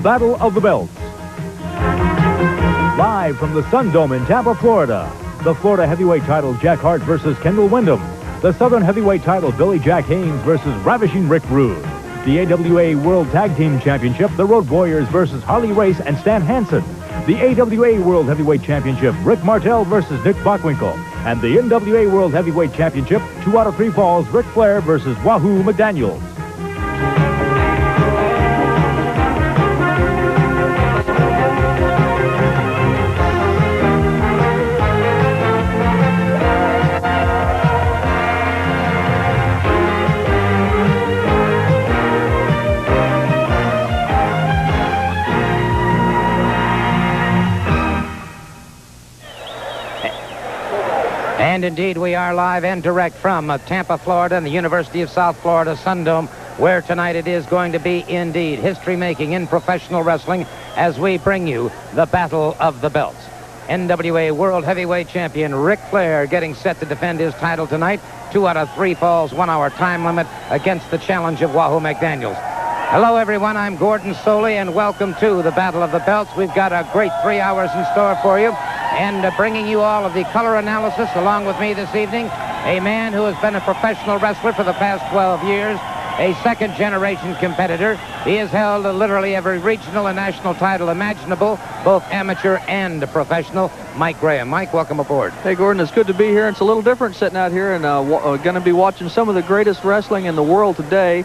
Battle of the Belts. Live from the Sun Dome in Tampa, Florida, the Florida heavyweight title Jack Hart versus Kendall Windham. The Southern heavyweight title Billy Jack Haynes versus Ravishing Rick Rude. The AWA World Tag Team Championship, the Road Warriors versus Harley Race and Stan Hansen. The AWA World Heavyweight Championship, Rick Martel versus Nick Bockwinkel. And the NWA World Heavyweight Championship, 2 out of 3 falls, Ric Flair versus Wahoo McDaniels. And indeed, we are live and direct from Tampa, Florida, and the University of South Florida Sun Dome, where tonight it is going to be indeed history-making in professional wrestling as we bring you the Battle of the Belts. NWA World Heavyweight Champion Ric Flair getting set to defend his title tonight. 2 out of 3 falls, 1-hour time limit against the challenge of Wahoo McDaniels. Hello, everyone. I'm Gordon Soley, and welcome to the Battle of the Belts. We've got a great 3 hours in store for you. And bringing you all of the color analysis along with me this evening, a man who has been a professional wrestler for the past 12 years, a second-generation competitor. He has held literally every regional and national title imaginable, both amateur and professional. Mike Graham. Mike, welcome aboard. Hey, Gordon, it's good to be here. It's a little different sitting out here and going to be watching some of the greatest wrestling in the world today.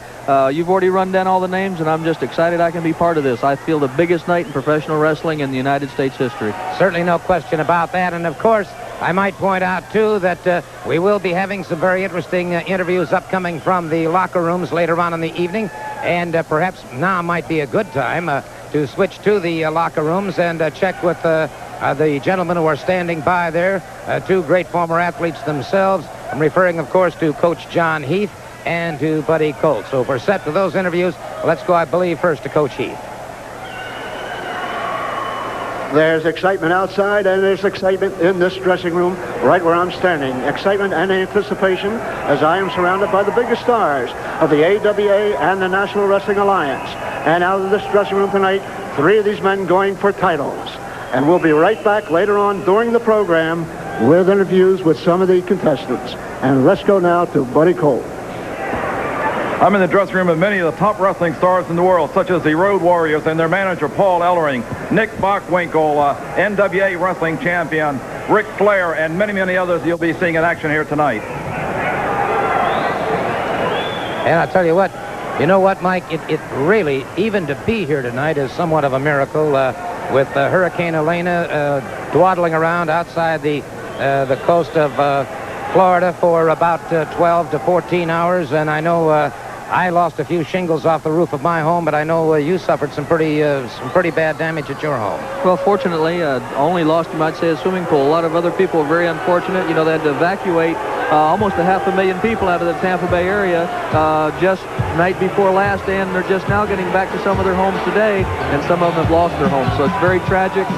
You've already run down all the names, and I'm just excited I can be part of this. I feel the biggest night in professional wrestling in the United States history. Certainly no question about that. And, of course, I might point out, too, that we will be having some very interesting interviews upcoming from the locker rooms later on in the evening. And perhaps now might be a good time to switch to the locker rooms and check with the gentlemen who are standing by there, 2 great former athletes themselves. I'm referring, of course, to Coach John Heath and to Buddy Colt. So if we're set for those interviews, let's go, I believe, first to Coach Heath. There's excitement outside, and there's excitement in this dressing room, right where I'm standing. Excitement and anticipation as I am surrounded by the biggest stars of the AWA and the National Wrestling Alliance. And out of this dressing room tonight, 3 of these men going for titles. And we'll be right back later on during the program with interviews with some of the contestants. And let's go now to Buddy Colt. I'm in the dressing room of many of the top wrestling stars in the world, such as the Road Warriors and their manager, Paul Ellering, Nick Bockwinkel, NWA wrestling champion, Ric Flair, and many, many others you'll be seeing in action here tonight. And I'll tell you what, you know what, Mike, it really, even to be here tonight is somewhat of a miracle with Hurricane Elena dwaddling around outside the coast of Florida for about 12 to 14 hours, and I know I lost a few shingles off the roof of my home, but I know you suffered some pretty bad damage at your home. Well, fortunately, only lost, you might say, a swimming pool. A lot of other people were very unfortunate. You know, they had to evacuate almost 500,000 people out of the Tampa Bay area just night before last, and they're just now getting back to some of their homes today, and some of them have lost their homes. So it's very tragic,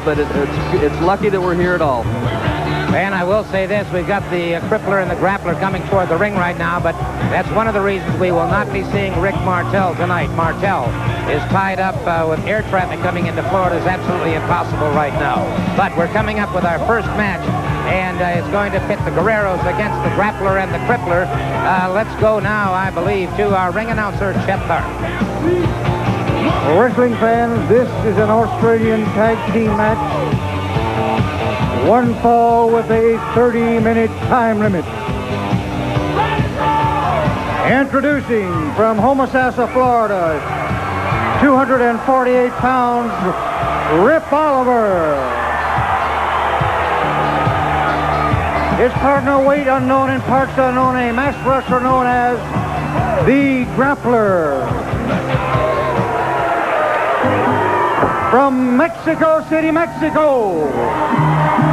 but it's lucky that we're here at all. And I will say this, we've got the crippler and the grappler coming toward the ring right now, but that's one of the reasons we will not be seeing Rick Martel tonight. Martel is tied up with air traffic coming into Florida. It's absolutely impossible right now. But we're coming up with our first match, and it's going to pit the Guerreros against the grappler and the crippler. Let's go now, I believe, to our ring announcer, Chet Tharp. Wrestling fans, this is an Australian tag team match. 1 fall with a 30-minute time limit. Introducing from Homosassa, Florida, 248 pounds, Rip Oliver. His partner, weight unknown and parts unknown, a masked wrestler known as the Grappler. From Mexico City, Mexico,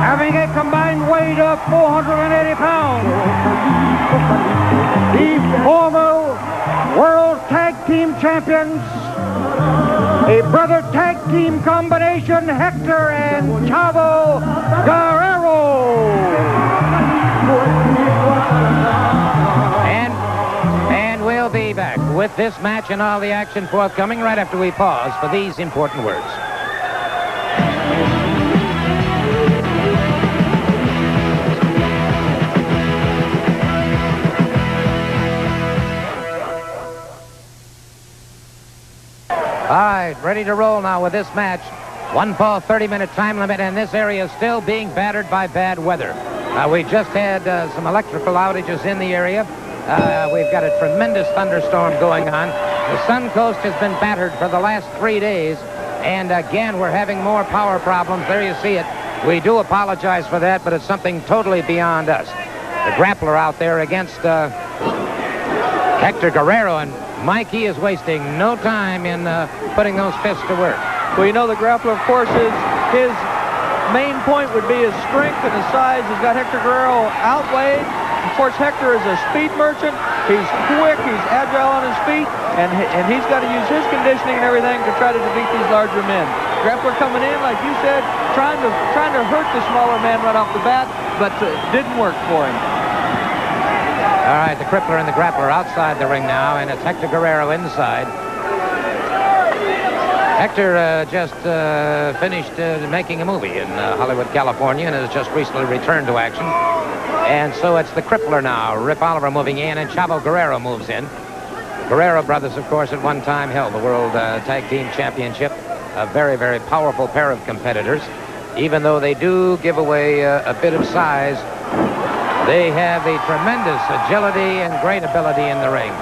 having a combined weight of 480 pounds, the former World Tag Team Champions, a brother tag team combination, Hector and Chavo Guerrero. And we'll be back. with this match and all the action forthcoming right after we pause for these important words. All right, ready to roll now with this match. One fall, 30-minute time limit, and this area is still being battered by bad weather. We just had some electrical outages in the area. We've got a tremendous thunderstorm going on. The Sun Coast has been battered for the last 3 days, and again, we're having more power problems. There you see it. We do apologize for that, but it's something totally beyond us. The grappler out there against Hector Guerrero, and Mikey is wasting no time in putting those fists to work. Well, you know, the grappler, of course, his main point would be his strength and his size. He's got Hector Guerrero outweighed. Of course, Hector is a speed merchant. He's quick, he's agile on his feet, and he's got to use his conditioning and everything to try to defeat these larger men. Grappler coming in, like you said, trying to hurt the smaller man right off the bat, but didn't work for him. All right, the crippler and the grappler outside the ring now, and it's Hector Guerrero inside. Hector just finished making a movie in Hollywood, California, and has just recently returned to action. And so it's the crippler now. Rip Oliver moving in, and Chavo Guerrero moves in. Guerrero brothers, of course, at one time held the World Tag Team Championship. A very, very powerful pair of competitors. Even though they do give away a bit of size, they have a tremendous agility and great ability in the ring.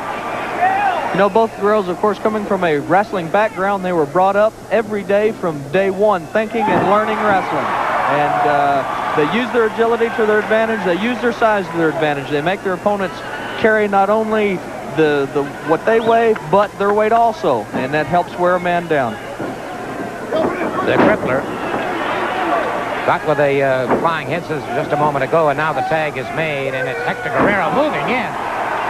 You know, both girls, of course, coming from a wrestling background, they were brought up every day from day one, thinking and learning wrestling. And they use their agility to their advantage. They use their size to their advantage. They make their opponents carry not only what they weigh, but their weight also. And that helps wear a man down. The crippler got with a flying hit just a moment ago, and now the tag is made, and it's Hector Guerrero moving in,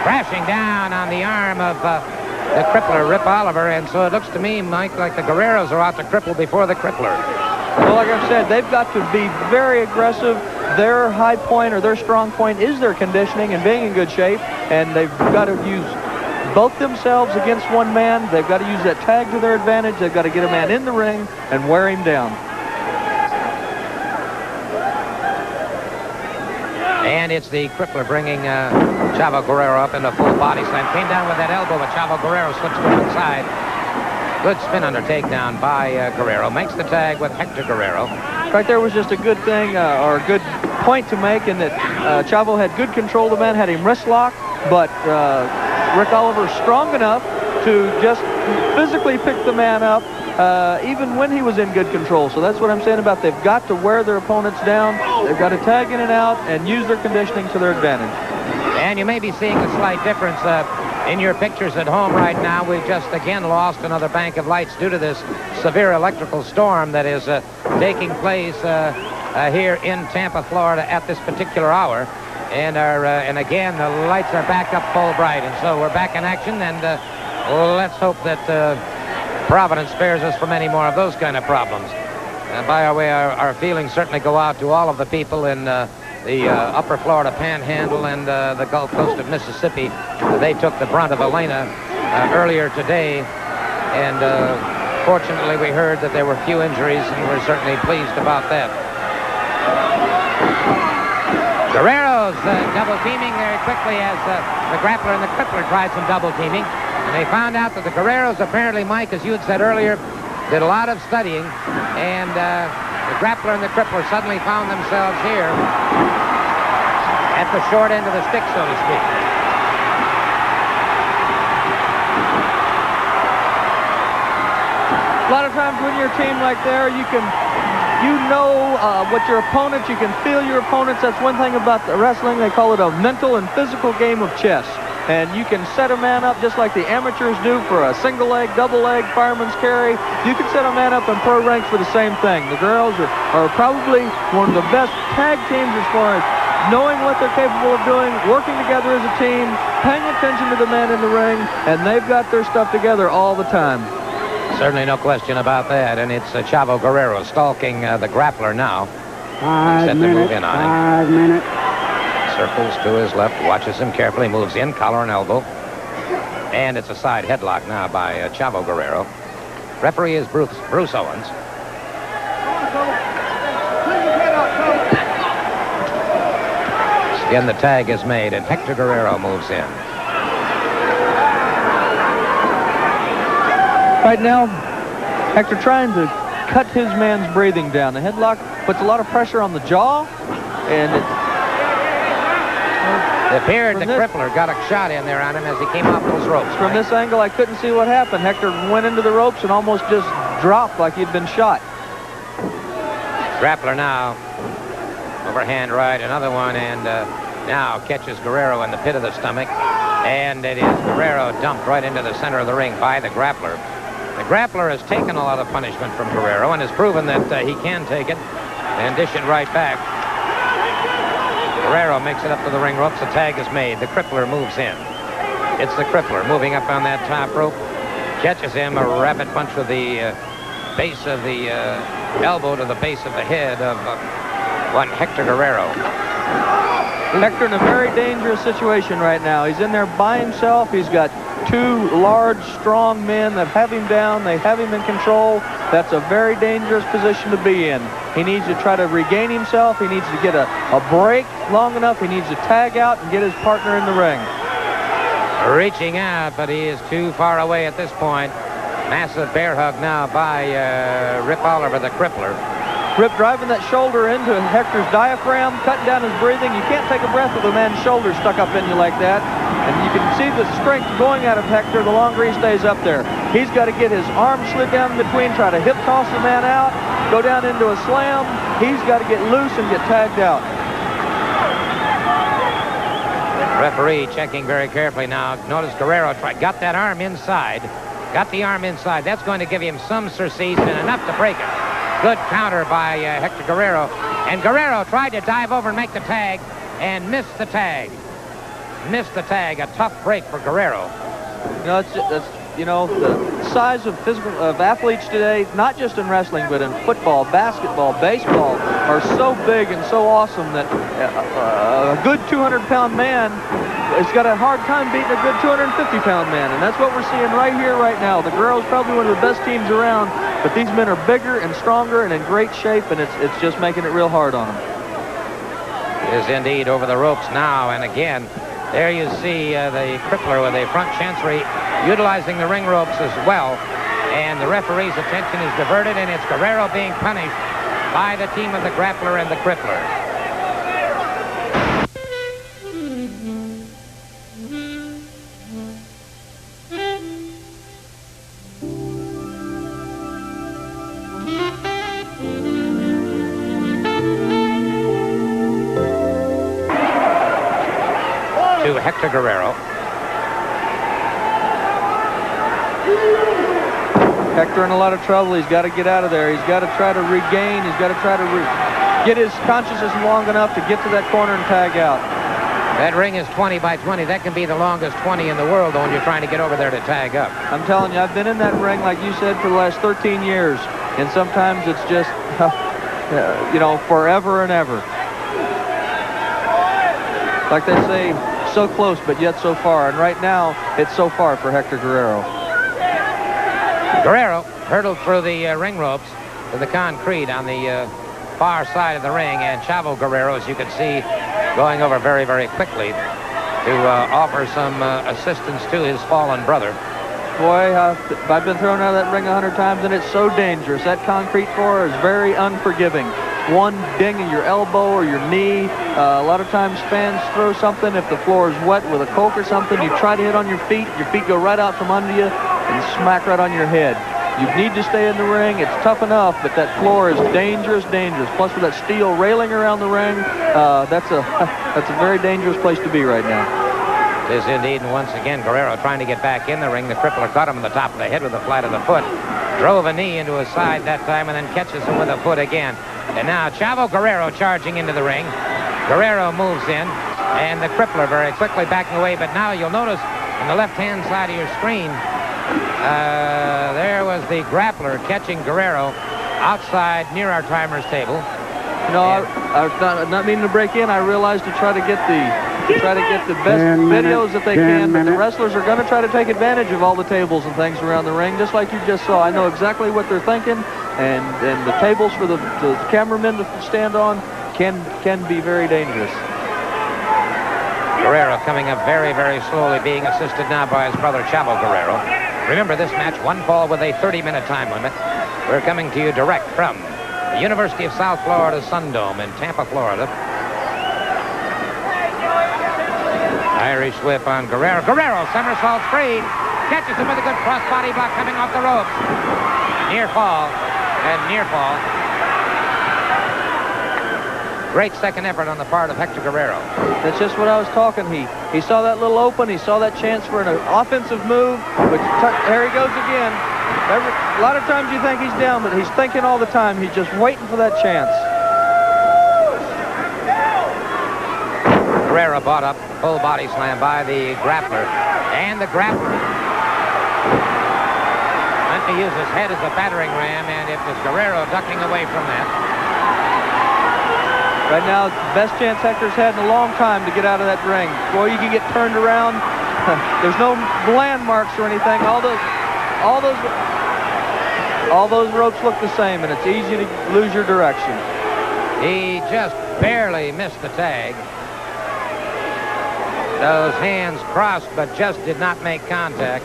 crashing down on the arm of the crippler, Rip Oliver, and so it looks to me, Mike, like the Guerreros are out to cripple before the crippler. Well, like I said, they've got to be very aggressive. Their high point or their strong point is their conditioning and being in good shape, and they've got to use both themselves against one man. They've got to use that tag to their advantage. They've got to get a man in the ring and wear him down. And it's the crippler bringing Chavo Guerrero up into full body slam. Came down with that elbow, but Chavo Guerrero slips to one side. Good spin under takedown by Guerrero. Makes the tag with Hector Guerrero. Right there was just a good thing, or a good point to make, in that Chavo had good control of the man, had him wrist locked, but Rick Oliver's strong enough to just physically pick the man up, even when he was in good control. So that's what I'm saying about they've got to wear their opponents down. They've got to tag in and out and use their conditioning to their advantage. And you may be seeing a slight difference in your pictures at home right now. We've just again lost another bank of lights due to this severe electrical storm that is taking place here in Tampa, Florida at this particular hour. And again, the lights are back up full bright, and so we're back in action, and let's hope that Providence spares us from any more of those kind of problems. And by our way, our feelings certainly go out to all of the people in the upper Florida Panhandle and the Gulf Coast of Mississippi. They took the brunt of Elena earlier today, and fortunately we heard that there were few injuries, and we're certainly pleased about that. Guerrero's double teaming very quickly as the grappler and the crippler tried some double teaming. And they found out that the Guerreros apparently, Mike, as you had said earlier, did a lot of studying. And the grappler and the crippler suddenly found themselves here at the short end of the stick, so to speak. A lot of times when you're a team like there, you know what your opponents, you can feel your opponents. That's one thing about the wrestling. They call it a mental and physical game of chess. And you can set a man up just like the amateurs do for a single leg, double leg, fireman's carry. You can set a man up in pro ranks for the same thing. The girls are probably one of the best tag teams as far as knowing what they're capable of doing, working together as a team, paying attention to the man in the ring, and they've got their stuff together all the time. Certainly no question about that, and it's Chavo Guerrero stalking the grappler now. 5 minutes, 5 minutes. Circles to his left, watches him carefully, moves in, collar and elbow. And it's a side headlock now by Chavo Guerrero. Referee is Bruce Owens. Again, the tag is made, and Hector Guerrero moves in. Right now, Hector trying to cut his man's breathing down. The headlock puts a lot of pressure on the jaw, and it appeared the crippler got a shot in there on him as he came off those ropes. From this angle, I couldn't see what happened. Hector went into the ropes and almost just dropped like he'd been shot. Grappler now. Overhand right, another one, and now catches Guerrero in the pit of the stomach. And it is Guerrero dumped right into the center of the ring by the grappler. The grappler has taken a lot of punishment from Guerrero and has proven that he can take it and dish it right back. Guerrero makes it up to the ring ropes. The tag is made. The crippler moves in. It's the crippler moving up on that top rope. Catches him a rapid punch with the base of the elbow to the base of the head of one Hector Guerrero. Hector in a very dangerous situation right now. He's in there by himself. He's got two large, strong men that have him down. They have him in control. That's a very dangerous position to be in. He needs to try to regain himself. He needs to get a break long enough. He needs to tag out and get his partner in the ring. Reaching out, but he is too far away at this point. Massive bear hug now by Rip Oliver, the crippler. Rip driving that shoulder into Hector's diaphragm, cutting down his breathing. You can't take a breath with a man's shoulder stuck up in you like that. And you can see the strength going out of Hector the longer he stays up there. He's got to get his arm slid down in between, try to hip toss the man out, go down into a slam. He's got to get loose and get tagged out. Referee checking very carefully now. Notice Guerrero got that arm inside. Got the arm inside. That's going to give him some surcease and enough to break it. Good counter by Hector Guerrero. And Guerrero tried to dive over and make the tag and missed the tag. Missed the tag. A tough break for Guerrero. You know, the size of athletes today, not just in wrestling, but in football, basketball, baseball, are so big and so awesome that a good 200-pound man has got a hard time beating a good 250-pound man. And that's what we're seeing right here, right now. The Guerrero's probably one of the best teams around, but these men are bigger and stronger and in great shape, and it's just making it real hard on them. Is indeed over the ropes now, and again, there you see the crippler with a front chancery utilizing the ring ropes as well, and the referee's attention is diverted, and it's Guerrero being punished by the team of the grappler and the crippler. To Hector Guerrero. Hector in a lot of trouble. He's got to get out of there. He's got to try to regain. He's got to try to get his consciousness long enough to get to that corner and tag out. That ring is 20 by 20. That can be the longest 20 in the world when you're trying to get over there to tag up. I'm telling you, I've been in that ring, like you said, for the last 13 years. And sometimes it's just, you know, forever and ever. Like they say, so close, but yet so far. And right now, it's so far for Hector Guerrero. Guerrero hurtled through the ring ropes to the concrete on the far side of the ring, and Chavo Guerrero, as you can see, going over very, very quickly to offer some assistance to his fallen brother. Boy, I've been thrown out of that ring 100 times, and it's so dangerous. That concrete floor is very unforgiving. One ding in your elbow or your knee. A lot of times fans throw something. If the floor is wet with a Coke or something, you try to hit on your feet go right out from under you and smack right on your head. You need to stay in the ring. It's tough enough, but that floor is dangerous, dangerous. Plus with that steel railing around the ring, that's a very dangerous place to be right now. It is indeed, and once again, Guerrero trying to get back in the ring. The crippler caught him on the top of the head with the flat of the foot. Drove a knee into his side that time and then catches him with a foot again. And now Chavo Guerrero charging into the ring. Guerrero moves in, and the crippler very quickly backing away. But now you'll notice on the left-hand side of your screen, there was the grappler catching Guerrero outside near our timer's table. You know, I was not meaning to break in. I realized to try to get the to try to get the best videos that they can. But the wrestlers are going to try to take advantage of all the tables and things around the ring, just like you just saw. I know exactly what they're thinking, and the tables for the cameramen to stand on can be very dangerous. Guerrero coming up very, very slowly, being assisted now by his brother Chavo Guerrero. Remember this match, one fall with a 30-minute time limit. We're coming to you direct from the University of South Florida Sundome in Tampa, Florida. Irish whip on Guerrero. Guerrero somersaults free. Catches him with a good cross-body block coming off the ropes. Near fall and near fall. Great second effort on the part of Hector Guerrero. That's just what I was talking. He saw that little open. He saw that chance for an offensive move. Which here he goes again. A lot of times you think he's down, but he's thinking all the time. He's just waiting for that chance. Guerrero bought up, full body slam by the grappler. And the grappler meant to use his head as a battering ram, and it was Guerrero ducking away from that. Right now, best chance Hector's had in a long time to get out of that ring. Boy, you can get turned around. There's no landmarks or anything. All those ropes look the same, and it's easy to lose your direction. He just barely missed the tag. Those hands crossed, but just did not make contact.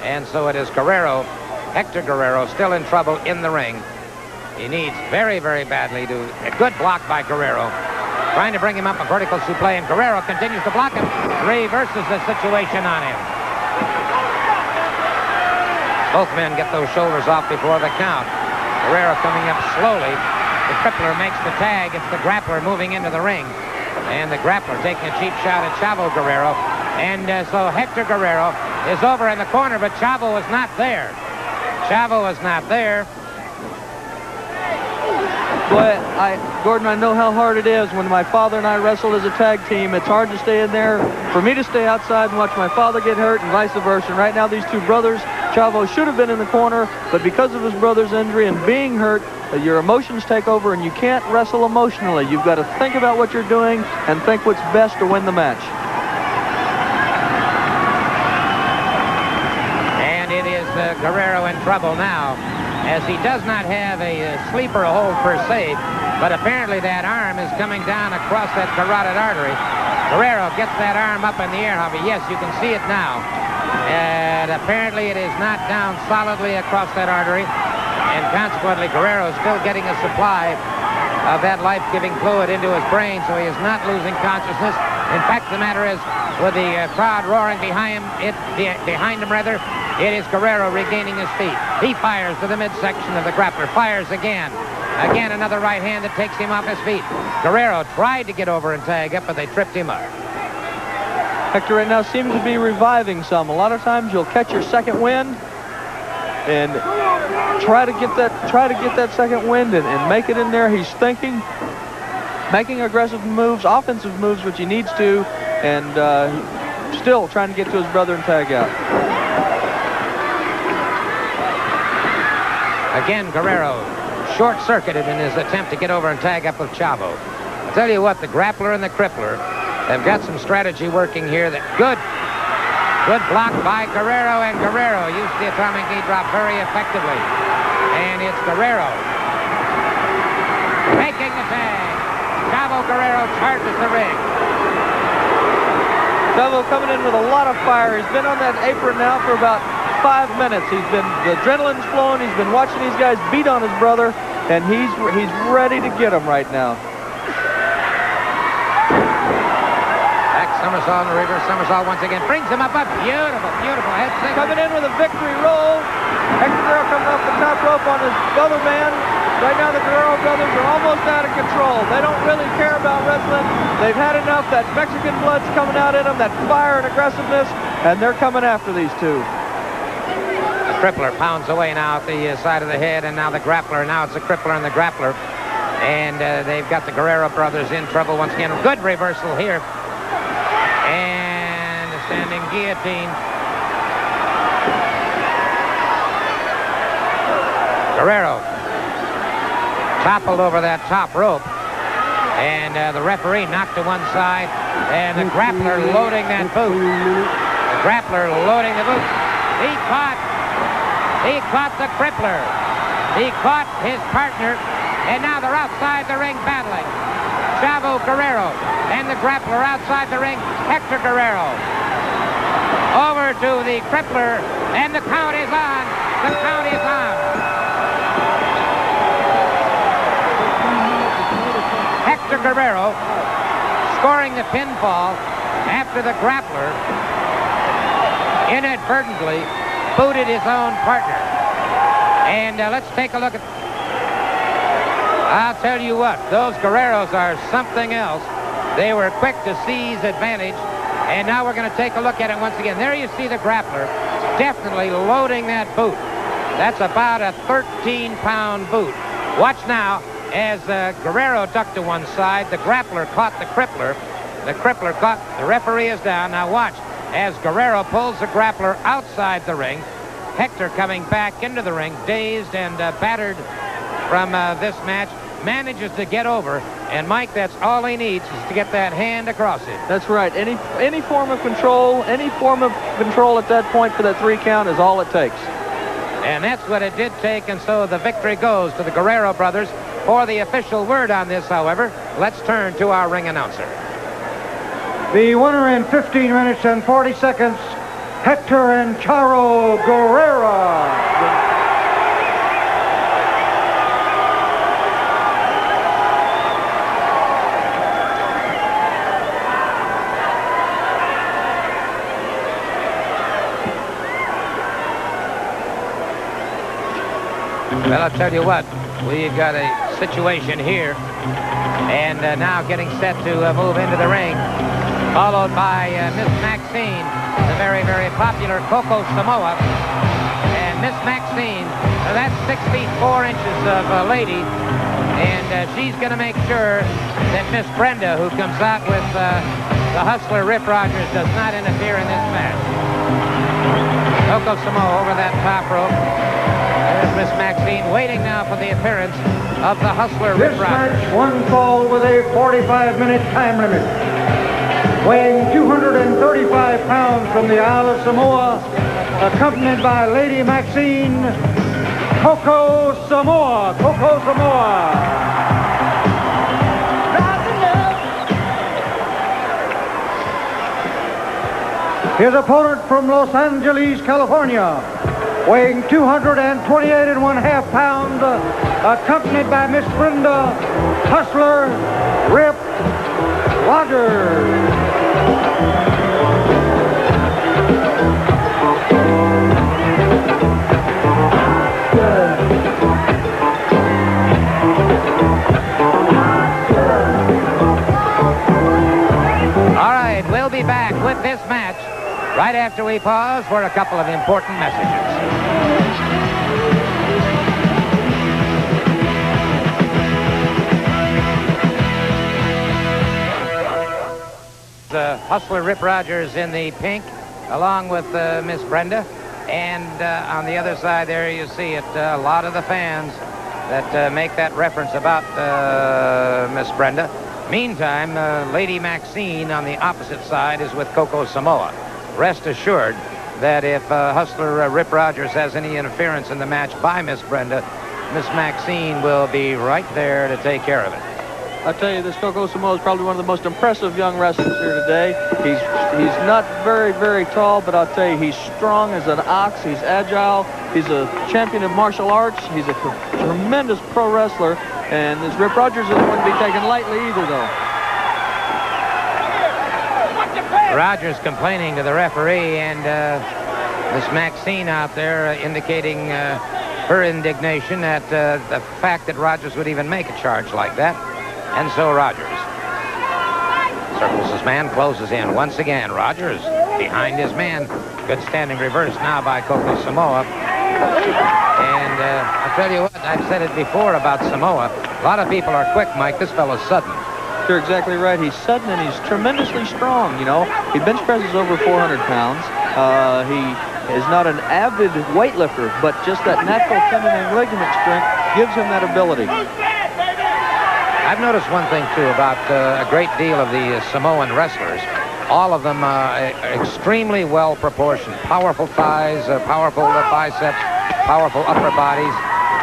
And so it is Guerrero, Hector Guerrero, still in trouble in the ring. He needs very, very badly to... A good block by Guerrero. Trying to bring him up a vertical suplex, and Guerrero continues to block him. Reverses the situation on him. Both men get those shoulders off before the count. Guerrero coming up slowly. The crippler makes the tag. It's the grappler moving into the ring. And the grappler taking a cheap shot at Chavo Guerrero. And so Hector Guerrero is over in the corner, but Chavo was not there. Chavo was not there. Boy, Gordon, I know how hard it is. When my father and I wrestled as a tag team, it's hard to stay in there. For me to stay outside and watch my father get hurt and vice versa. And right now, these two brothers, Chavo should have been in the corner, but because of his brother's injury and being hurt, your emotions take over, and you can't wrestle emotionally. You've got to think about what you're doing and think what's best to win the match. And it is Guerrero in trouble now, as he does not have a sleeper hold per se, but apparently that arm is coming down across that carotid artery. Guerrero gets that arm up in the air, Harvey. Yes, you can see it now. And apparently it is not down solidly across that artery, and consequently Guerrero is still getting a supply of that life-giving fluid into his brain, so he is not losing consciousness. In fact, the matter is, with the crowd roaring behind him, it is Guerrero regaining his feet. He fires to the midsection of the grappler, fires again. Again, another right hand that takes him off his feet. Guerrero tried to get over and tag up, but they tripped him up. Hector right now seems to be reviving some. A lot of times you'll catch your second wind and try to get that second wind and make it in there. He's thinking, making aggressive moves, offensive moves, which he needs to, and still trying to get to his brother and tag out. Again, Guerrero short-circuited in his attempt to get over and tag up with Chavo. I'll tell you what, the grappler and the crippler have got some strategy working here. Good block by Guerrero, and Guerrero used the atomic knee drop very effectively. And it's Guerrero making the tag. Chavo Guerrero charges the ring. Chavo coming in with a lot of fire. He's been on that apron now for about 5 minutes. The adrenaline's flowing. He's been watching these guys beat on his brother, and he's ready to get him right now. Back somersault and a reverse somersault once again. Brings him up. Beautiful, beautiful head single. Coming in with a victory roll. Hector Guerrero coming off the top rope on his brother man. Right now the Guerrero brothers are almost out of control. They don't really care about wrestling. They've had enough. That Mexican blood's coming out in them, that fire and aggressiveness, and they're coming after these two. The crippler pounds away now at the side of the head, and now the grappler. Now it's the crippler and the grappler. And they've got the Guerrero brothers in trouble once again. Good reversal here. And a standing guillotine. Guerrero toppled over that top rope. And the referee knocked to one side, and the grappler loading that boot. The grappler loading the boot. He caught the crippler. He caught his partner, and now they're outside the ring battling. Chavo Guerrero and the grappler outside the ring. Hector Guerrero over to the crippler, and the count is on. The count is on. Hector Guerrero scoring the pinfall after the grappler inadvertently booted his own partner. And let's take a look at... I'll tell you what, those Guerreros are something else. They were quick to seize advantage. And now we're going to take a look at it once again. There you see the grappler definitely loading that boot. That's about a 13-pound boot. Watch now as Guerrero ducked to one side. The grappler caught the crippler. The crippler caught... The referee is down. Now watch as Guerrero pulls the grappler outside the ring. Hector coming back into the ring, dazed and battered from this match, manages to get over. And Mike, that's all he needs is to get that hand across it. That's right. Any form of control, at that point for that 3 count is all it takes. And that's what it did take, and so the victory goes to the Guerrero brothers. For the official word on this, however, let's turn to our ring announcer. The winner in 15 minutes and 40 seconds, Hector and Charo Guerrero. Well, I'll tell you what, we've got a situation here, and now getting set to move into the ring, followed by Miss Maxine, the very, very popular Coco Samoa. And Miss Maxine, that's 6 feet 4 inches of a lady, and she's going to make sure that Miss Brenda, who comes out with the hustler Rip Rogers, does not interfere in this match. Coco Samoa over that top rope. There's Miss Maxine waiting now for the appearance of the hustler Rip Rogers. This match, one fall with a 45-minute time limit. Weighing 235 pounds from the Isle of Samoa, accompanied by Lady Maxine, Coco Samoa. Coco Samoa. His opponent from Los Angeles, California, weighing 228.5 pounds, accompanied by Miss Brenda Hustler Rip Rogers. All right, we'll be back with this match right after we pause for a couple of important messages. Hustler Rip Rogers in the pink, along with Miss Brenda. And on the other side there you see it, a lot of the fans that make that reference about Miss Brenda. Meantime, Lady Maxine on the opposite side is with Coco Samoa. Rest assured that if Hustler Rip Rogers has any interference in the match by Miss Brenda, Miss Maxine will be right there to take care of it. I tell you, this Coco Samoa is probably one of the most impressive young wrestlers here today. He's not very, very tall, but I'll tell you, he's strong as an ox. He's agile. He's a champion of martial arts. He's a tremendous pro wrestler. And this Rip Rogers isn't going to be taken lightly either, though. Rogers complaining to the referee, and Miss Maxine out there indicating her indignation at the fact that Rogers would even make a charge like that. And so Rogers circles his man, closes in. Once again, Rogers behind his man. Good standing reverse now by Coco Samoa. And I'll tell you what, I've said it before about Samoa. A lot of people are quick, Mike. This fellow's sudden. You're exactly right. He's sudden and he's tremendously strong, you know. He bench presses over 400 pounds. He is not an avid weightlifter, but just that natural tendon and ligament strength gives him that ability. I've noticed one thing, too, about a great deal of the Samoan wrestlers. All of them extremely well-proportioned. Powerful thighs, powerful biceps, powerful upper bodies.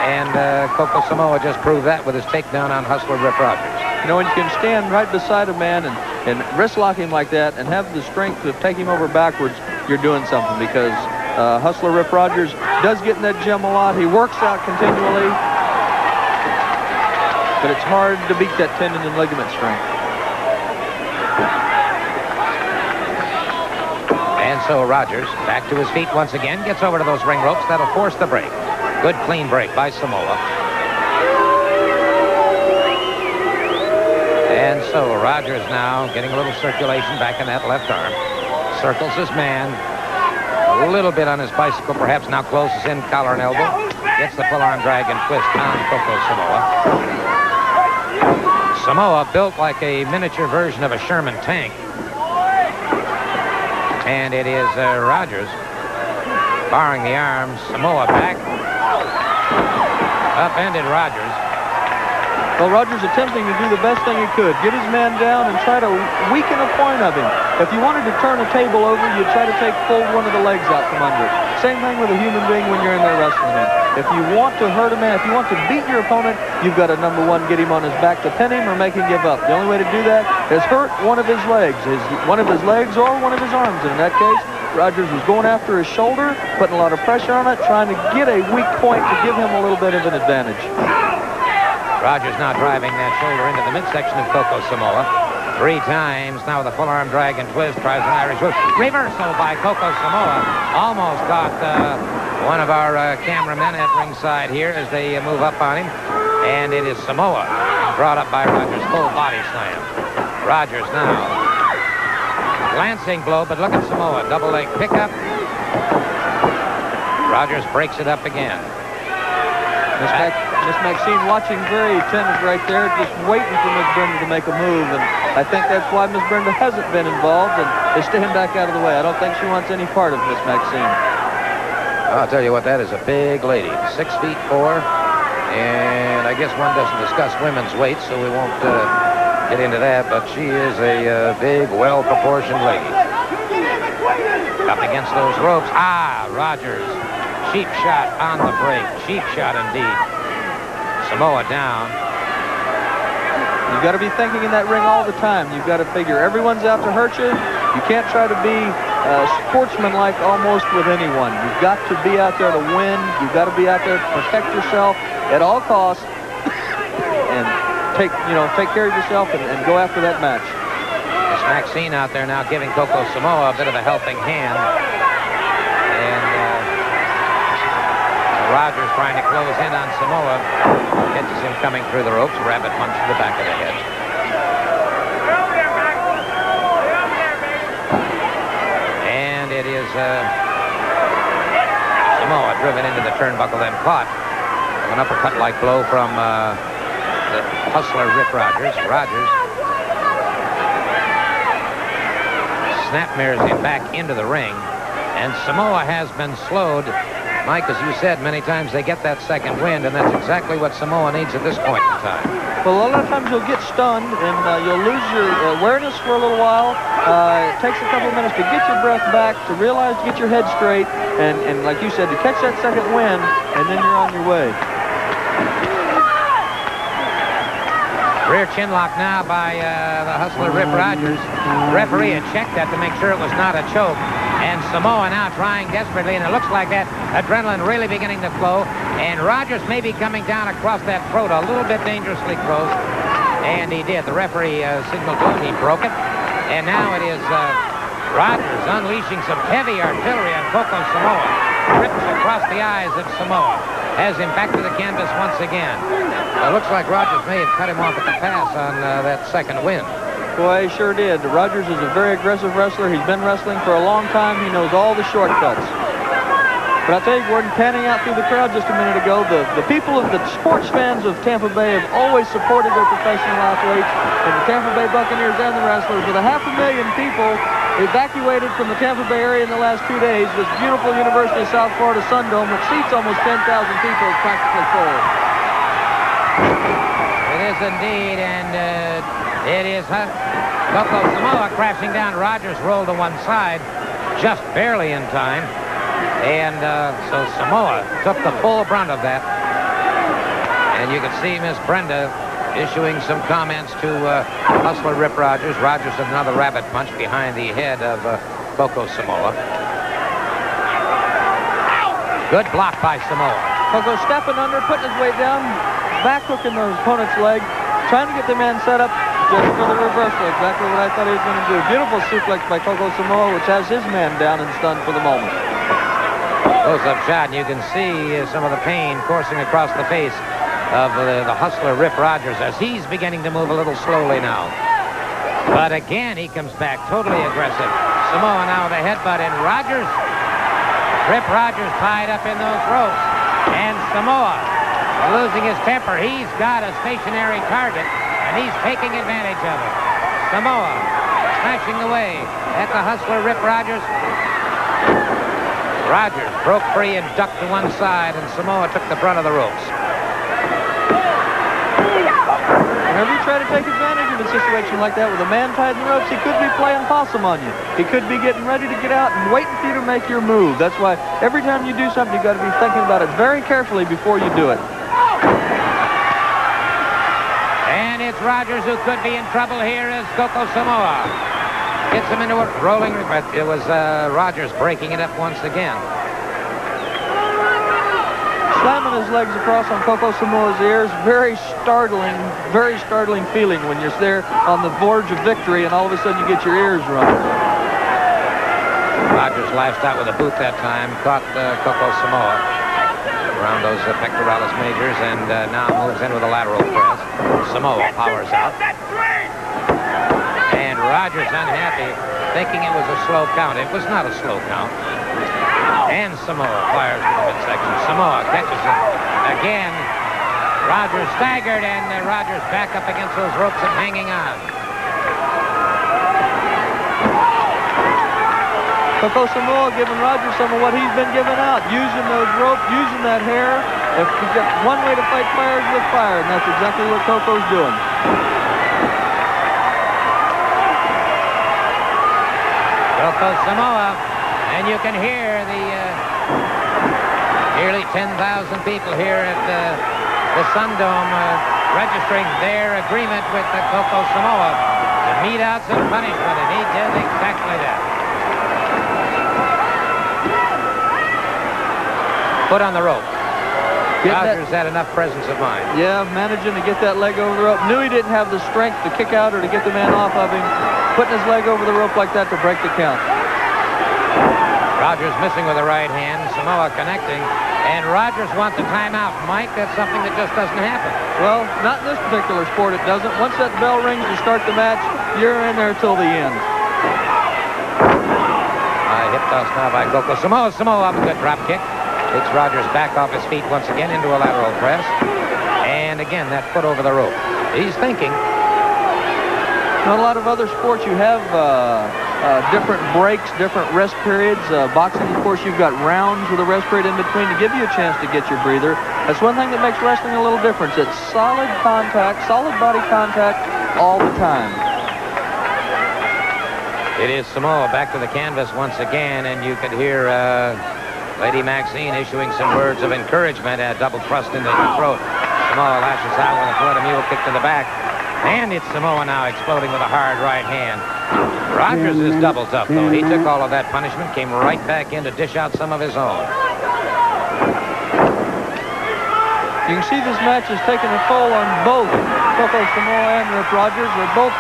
And Coco Samoa just proved that with his takedown on Hustler Rip Rogers. You know, when you can stand right beside a man and wrist lock him like that and have the strength to take him over backwards, you're doing something, because Hustler Rip Rogers does get in that gym a lot. He works out continually. But it's hard to beat that tendon and ligament strength. And so Rogers, back to his feet once again, gets over to those ring ropes. That'll force the break. Good clean break by Samoa. And so Rogers now getting a little circulation back in that left arm. Circles his man. A little bit on his bicycle, perhaps now closes in collar and elbow. Gets the full arm drag and twist on Coco Samoa. Samoa built like a miniature version of a Sherman tank. And it is Rogers barring the arms. Samoa back. Upended Rogers. Well, Rogers attempting to do the best thing he could. Get his man down and try to weaken a point of him. If you wanted to turn a table over, you'd try to fold one of the legs out from under it. Same thing with a human being when you're in there wrestling him. If you want to hurt a man, if you want to beat your opponent, you've got to, number one, get him on his back to pin him or make him give up. The only way to do that is hurt one of his legs, one of his legs or one of his arms. And in that case, Rogers was going after his shoulder, putting a lot of pressure on it, trying to get a weak point to give him a little bit of an advantage. Rogers now driving that shoulder into the midsection of Coco Samoa. 3 times now with a full arm drag and twist. Tries an Irish whip. Reversal by Coco Samoa. Almost got one of our cameramen at ringside here as they move up on him. And it is Samoa brought up by Rogers. Full body slam. Rogers now. Glancing blow, but look at Samoa. Double leg pickup. Rogers breaks it up again. Miss Maxine watching very attentive right there, just waiting for Miss Brenda to make a move. And I think that's why Miss Brenda hasn't been involved and is staying back out of the way. I don't think she wants any part of Miss Maxine. I'll tell you what, that is a big lady. 6'4". And I guess one doesn't discuss women's weight, so we won't get into that. But she is a big, well-proportioned lady. Up against those ropes. Rogers. Cheap shot on the break. Cheap shot indeed. Samoa down. You've got to be thinking in that ring all the time. You've got to figure everyone's out to hurt you. You can't try to be sportsmanlike almost with anyone. You've got to be out there to win. You've got to be out there to protect yourself at all costs and take care of yourself and go after that match. Miss Maxine out there now giving Coco Samoa a bit of a helping hand. Rogers trying to close in on Samoa. Catches him coming through the ropes. Rabbit punch to the back of the head. And it is Samoa driven into the turnbuckle, then caught. An uppercut-like blow from the Hustler Rip Rogers. Rogers snap-mirrors him back into the ring. And Samoa has been slowed. Mike, as you said, many times they get that second wind, and that's exactly what Samoa needs at this point in time. Well, a lot of times you'll get stunned, and you'll lose your awareness for a little while. It takes a couple of minutes to get your breath back, to realize to get your head straight, and like you said, to catch that second wind, and then you're on your way. Rear chin lock now by the Hustler Rip Rogers. Referee had checked that to make sure it was not a choke. And Samoa now trying desperately, and it looks like that adrenaline really beginning to flow. And Rogers may be coming down across that throat a little bit dangerously close. And he did. The referee signaled to him. He broke it. And now it is Rogers unleashing some heavy artillery on Coco Samoa. Rips across the eyes of Samoa. Has him back to the canvas once again. It looks like Rogers may have cut him off at the pass on that second win. Boy, he sure did. Rogers is a very aggressive wrestler. He's been wrestling for a long time. He knows all the shortcuts. But I'll tell you, Gordon, panning out through the crowd just a minute ago, the people of the sports fans of Tampa Bay have always supported their professional athletes, and the Tampa Bay Buccaneers and the wrestlers, with 500,000 people evacuated from the Tampa Bay area in the last 2 days. This beautiful University of South Florida Sun Dome, which seats almost 10,000 people, is practically full. It is indeed, and it is Coco Samoa crashing down. Rogers rolled to one side, just barely in time, and so Samoa took the full brunt of that. And you can see Miss Brenda issuing some comments to Hustler Rip Rogers. Rogers with another rabbit punch behind the head of Coco Samoa. Good block by Samoa. Coco stepping under, putting his weight down, back hooking the opponent's leg, trying to get the man set up just for the reversal. Exactly what I thought he was going to do. Beautiful suplex by Coco Samoa, which has his man down and stunned for the moment. Close-up shot, and you can see some of the pain coursing across the face of the Hustler Rip Rogers as he's beginning to move a little slowly now. But again, he comes back totally aggressive. Samoa now with a headbutt, and Rogers, Rip Rogers tied up in those ropes. And Samoa losing his temper. He's got a stationary target, and he's taking advantage of it. Samoa smashing away at the Hustler Rip Rogers. Rogers broke free and ducked to one side, and Samoa took the brunt of the ropes. Whenever you try to take advantage of a situation like that with a man tied in the ropes, he could be playing possum on you. He could be getting ready to get out and waiting for you to make your move. That's why every time you do something, you've got to be thinking about it very carefully before you do it. And it's Rogers who could be in trouble here as Coco Samoa gets him into a rolling, but it was Rogers breaking it up once again. Slamming his legs across on Coco Samoa's ears. Very startling feeling when you're there on the verge of victory and all of a sudden you get your ears rung. Rogers lashed out with a boot that time, caught Coco Samoa around those pectoralis majors, and now moves in with a lateral press. Samoa powers out. And Rogers unhappy, thinking it was a slow count. It was not a slow count. And Samoa fires to the midsection. Samoa catches him again. Rogers staggered, and Rogers back up against those ropes and hanging on. Coco Samoa giving Rogers some of what he's been giving out, using those ropes, using that hair. If you got one way to fight fire is with fire, and that's exactly what Coco's doing. Coco Samoa, and you can hear the nearly 10,000 people here at the Sun Dome registering their agreement with Coco Samoa to mete out some punishment, and he did exactly that. Put on the rope. Rogers had enough presence of mind. Yeah, managing to get that leg over the rope. Knew he didn't have the strength to kick out or to get the man off of him. Putting his leg over the rope like that to break the count. Rogers missing with the right hand. Samoa connecting. And Rogers wants a timeout. Mike, that's something that just doesn't happen. Well, not in this particular sport it doesn't. Once that bell rings to start the match, you're in there till the end. Hip toss now by Coco Samoa. Samoa up a good drop kick. Takes Rogers back off his feet once again into a lateral press. And again, that foot over the rope. He's thinking. In a lot of other sports, you have different breaks, different rest periods. Boxing, of course, you've got rounds with a rest period in between to give you a chance to get your breather. That's one thing that makes wrestling a little different. It's solid contact, solid body contact all the time. It is Samoa back to the canvas once again, and you could hear Lady Maxine issuing some words of encouragement. A double thrust into the throat. Samoa lashes out with a Florida mule kick to the back. And it's Samoa now exploding with a hard right hand. Rogers is double tough, though. He took all of that punishment, came right back in to dish out some of his own. You can see this match is taking a toll on both Coco Samoa and Rip Rogers. They're both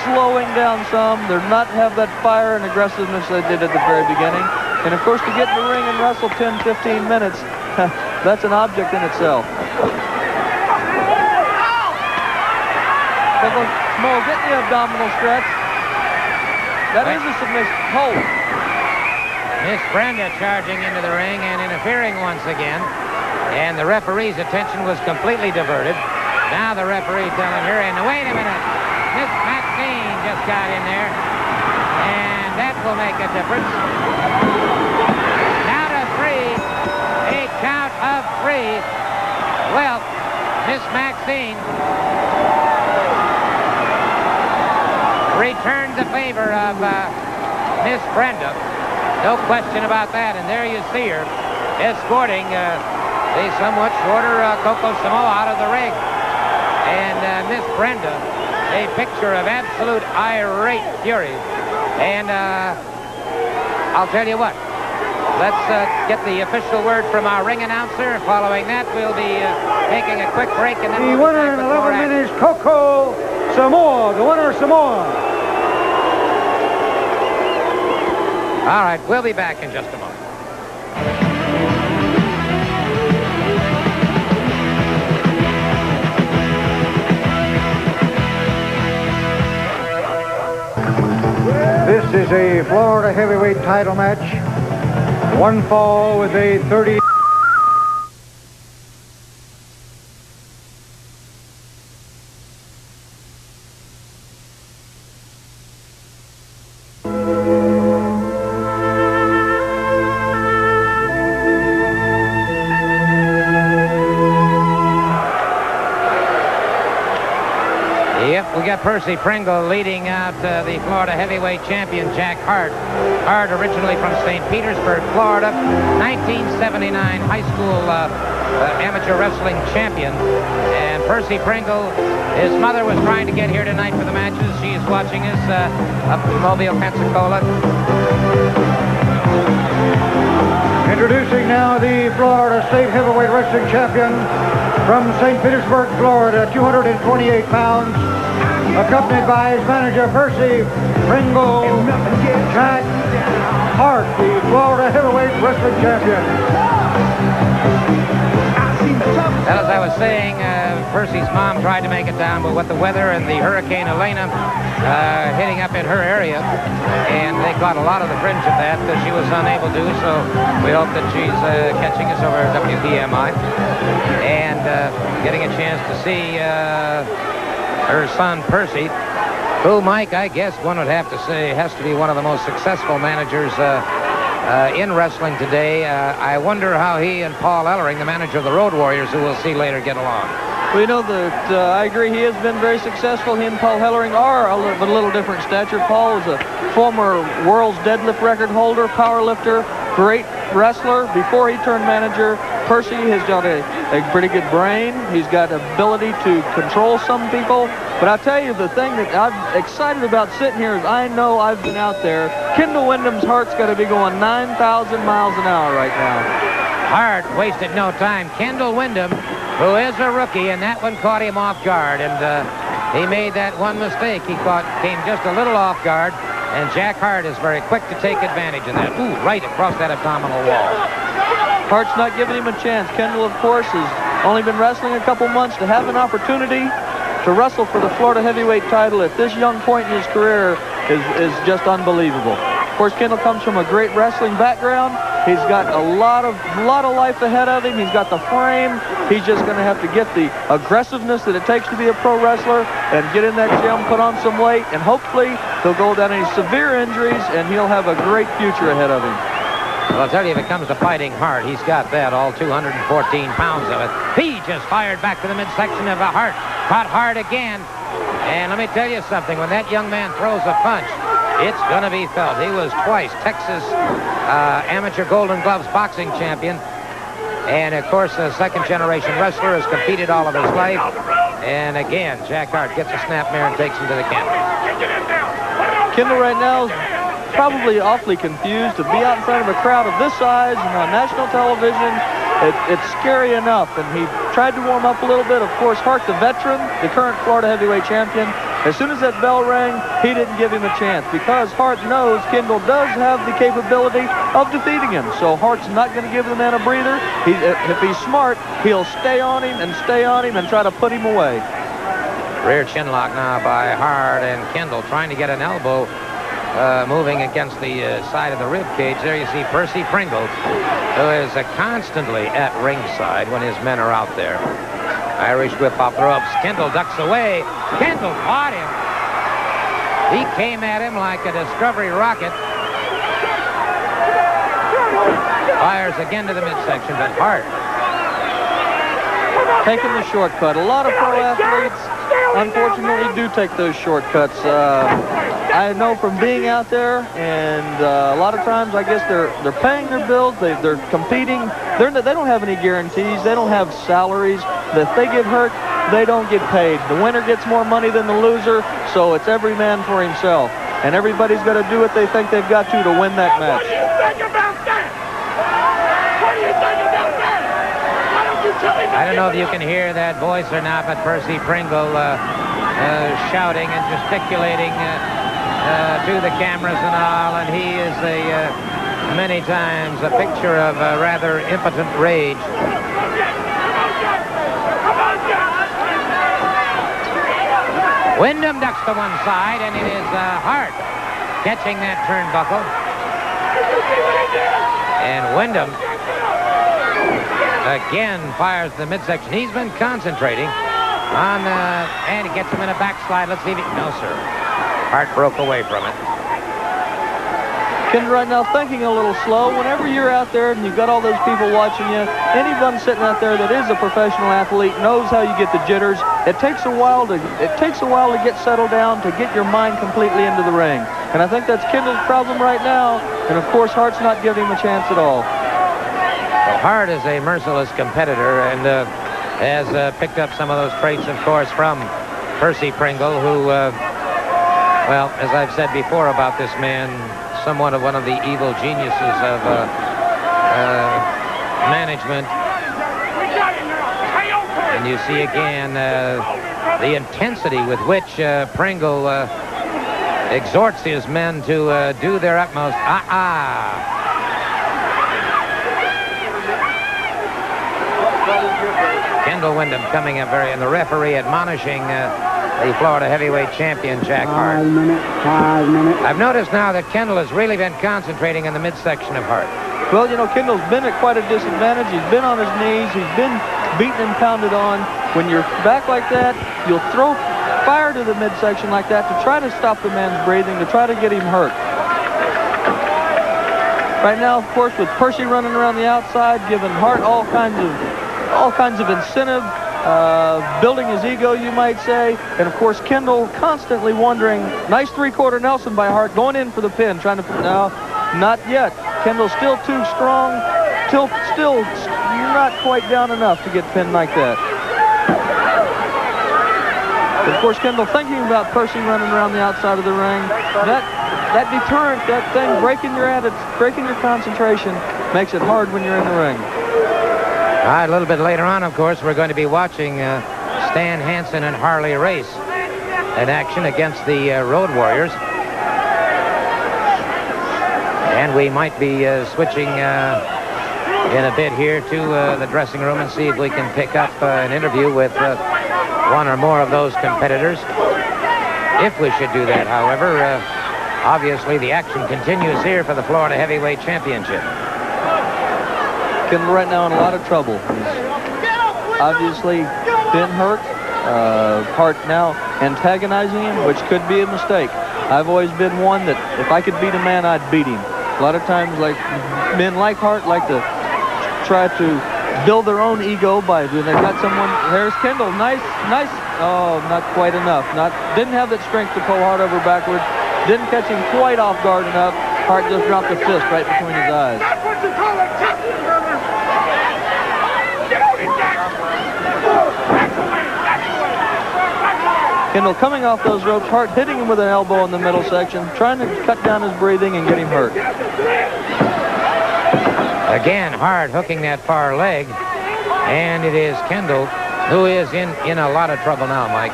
slowing down some. They're not have that fire and aggressiveness they did at the very beginning. And of course, to get in the ring and wrestle 10, 15 minutes, that's an object in itself. Coco Samoa getting the abdominal stretch. That is a submission. Hold. Miss Brenda charging into the ring and interfering once again. And the referee's attention was completely diverted. Now the referee telling her, and wait a minute, Miss Maxine just got in there. And that will make a difference. Count of three. A count of three. Well, Miss Maxine returned the favor of Miss Brenda. No question about that. And there you see her escorting the somewhat shorter Coco Samoa out of the ring. And Miss Brenda, a picture of absolute irate fury. And I'll tell you what. Let's get the official word from our ring announcer. Following that, we'll be taking a quick break. And then the winner in 11 minutes, Coco Samoa. The winner, Samoa. All right, we'll be back in just a moment. This is a Florida heavyweight title match. One fall with a 30. Yep, we got Percy Pringle leading out the Florida heavyweight champion, Jack Hart. Hart, originally from St. Petersburg, Florida, 1979 high school amateur wrestling champion. And Percy Pringle, his mother was trying to get here tonight for the matches. She is watching us up in Mobile, Pensacola. Introducing now the Florida State Heavyweight Wrestling Champion from St. Petersburg, Florida, 228 pounds, accompanied by his manager, Percy Pringle. Jack Hart, the Florida Heavyweight Wrestling Champion. Well, as I was saying, Percy's mom tried to make it down, but with the weather and the Hurricane Elena hitting up in her area, and they caught a lot of the fringe of that, she was unable to, so we hope that she's catching us over WPMI and getting a chance to see her son, Percy, who, Mike, I guess one would have to say has to be one of the most successful managers in wrestling today. I wonder how he and Paul Ellering, the manager of the Road Warriors, who we'll see later, get along. Well, you know that I agree. He has been very successful. He and Paul Ellering are a little different stature. Paul is a former world's deadlift record holder, power lifter, great wrestler before he turned manager. Percy has got a pretty good brain. He's got ability to control some people. But I'll tell you, the thing that I'm excited about sitting here is I know I've been out there. Kendall Windham's heart's got to be going 9,000 miles an hour right now. Hart wasted no time. Kendall Windham, who is a rookie, and that one caught him off guard. And he made that one mistake. He came just a little off guard. And Jack Hart is very quick to take advantage of that. Ooh, right across that abdominal wall. Hart's not giving him a chance. Kendall, of course, has only been wrestling a couple months. To have an opportunity to wrestle for the Florida heavyweight title at this young point in his career is just unbelievable. Of course, Kendall comes from a great wrestling background. He's got a lot of life ahead of him. He's got the frame. He's just going to have to get the aggressiveness that it takes to be a pro wrestler and get in that gym, put on some weight, and hopefully he'll go without any severe injuries, and he'll have a great future ahead of him. Well, I'll tell you, if it comes to fighting Hart, he's got that, all 214 pounds of it. He just fired back to the midsection of a Hart. Caught Hart again. And let me tell you something, when that young man throws a punch, it's going to be felt. He was twice Texas amateur Golden Gloves boxing champion. And, of course, a second-generation wrestler, has competed all of his life. And, again, Jack Hart gets a snapmare and takes him to the canvas. Kendall right now is probably awfully confused to be out in front of a crowd of this size and on national television. It's scary enough, and he tried to warm up a little bit. Of course, Hart, the veteran, the current Florida heavyweight champion, as soon as that bell rang, he didn't give him a chance because Hart knows Kendall does have the capability of defeating him. So Hart's not going to give the man a breather. If he's smart, he'll stay on him and try to put him away. Rear chin lock now by Hart, and Kendall trying to get an elbow moving against the side of the rib cage. There you see Percy Pringle, who is constantly at ringside when his men are out there. Irish whip off the ropes. Kendall ducks away. Kendall caught him. He came at him like a Discovery rocket. Fires again to the midsection, but Hart taking the shortcut. A lot of pro athletes, unfortunately, do take those shortcuts. I know from being out there, and a lot of times I guess they're paying their bills, they're competing. They don't have any guarantees. They don't have salaries. If they get hurt, they don't get paid. The winner gets more money than the loser, so it's every man for himself. And everybody's got to do what they think they've got to win that match. What do you think about that? What do you think about that? Why don't you tell me that? I don't know if you can hear that voice or not, but Percy Pringle shouting and gesticulating to the cameras and all, and he is many times a picture of rather impotent rage. Wyndham ducks to one side, and it is Hart catching that turnbuckle. And Wyndham again fires the midsection. He's been concentrating on, and he gets him in a backslide. Let's see if he, no, sir. Hart broke away from it. Ken right now thinking a little slow. Whenever you're out there and you've got all those people watching you, anyone sitting out there that is a professional athlete knows how you get the jitters. It takes a while to get settled down, to get your mind completely into the ring. And I think that's Kendall's problem right now. And of course, Hart's not giving him a chance at all. Well, Hart is a merciless competitor and has picked up some of those traits, of course, from Percy Pringle, who, well, as I've said before about this man, somewhat of one of the evil geniuses of management. And you see again the intensity with which Pringle exhorts his men to do their utmost. Kendall Wyndham coming up and the referee admonishing the Florida heavyweight champion, Jack Hart. 5 minutes. I've noticed now that Kendall has really been concentrating in the midsection of Hart. Well, you know, Kendall's been at quite a disadvantage. He's been on his knees. He's been beaten and pounded on. When you're back like that, you'll throw fire to the midsection like that to try to stop the man's breathing, to try to get him hurt. Right now, of course, with Percy running around the outside, giving Hart all kinds of incentive, building his ego, you might say. And of course, Kendall constantly wondering. Nice three-quarter Nelson by Hart, going in for the pin, trying to. No, not yet. Kendall's still too strong, still not quite down enough to get pinned like that. Of course, Kendall thinking about Percy running around the outside of the ring. That deterrent, that thing breaking your attitude, breaking your concentration, makes it hard when you're in the ring. All right, a little bit later on, of course, we're going to be watching Stan Hansen and Harley Race in action against the Road Warriors. And we might be switching in a bit here to the dressing room and see if we can pick up an interview with one or more of those competitors. If we should do that, however, obviously the action continues here for the Florida Heavyweight Championship. Kendall right now in a lot of trouble. He's obviously been hurt. Hart now antagonizing him, which could be a mistake. I've always been one that if I could beat a man, I'd beat him. A lot of times, like men like Hart like to try to build their own ego by when they've got someone. There's Kendall, nice. Oh, not quite enough. Didn't have that strength to pull Hart over backwards. Didn't catch him quite off guard enough. Hart just dropped a fist right between his eyes. That's what you call a champion, brother. Get out of here. Kendall coming off those ropes, Hart hitting him with an elbow in the middle section, trying to cut down his breathing and get him hurt. Again, Hart hooking that far leg, and it is Kendall who is in a lot of trouble now, Mike.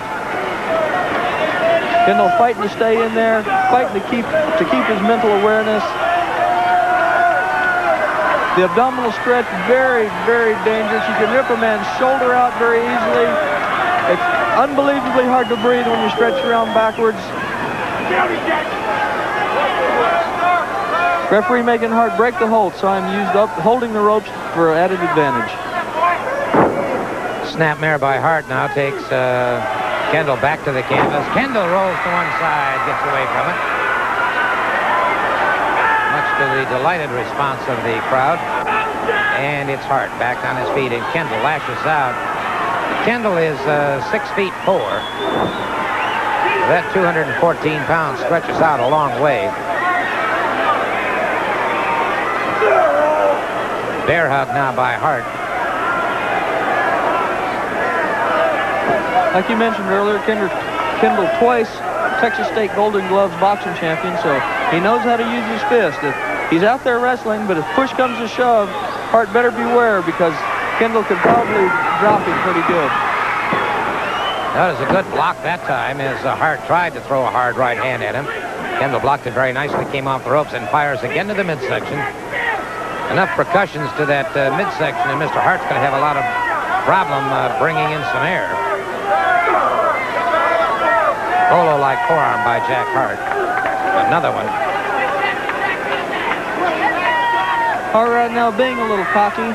Kendall fighting to stay in there, fighting to keep his mental awareness. The abdominal stretch, very, very dangerous. You can rip a man's shoulder out very easily. It's unbelievably hard to breathe when you stretch around backwards. Referee making Hart break the hold, so I'm used up holding the ropes for added advantage. Snapmare by Hart now takes Kendall back to the canvas. Kendall rolls to one side, gets away from it. Much to the delighted response of the crowd. And it's Hart back on his feet, and Kendall lashes out. Kendall is 6'4". That 214 pounds stretches out a long way. Bear hug now by Hart. Like you mentioned earlier, Kendall twice Texas State Golden Gloves boxing champion, so he knows how to use his fist. If he's out there wrestling, but if push comes to shove, Hart better beware because Kendall could probably drop him pretty good. That was a good block that time as Hart tried to throw a hard right hand at him. Kendall blocked it very nicely, came off the ropes and fires again to the midsection. Enough percussions to that midsection, and Mr. Hart's going to have a lot of problem bringing in some air. Polo-like forearm by Jack Hart. Another one. Hart right now being a little cocky.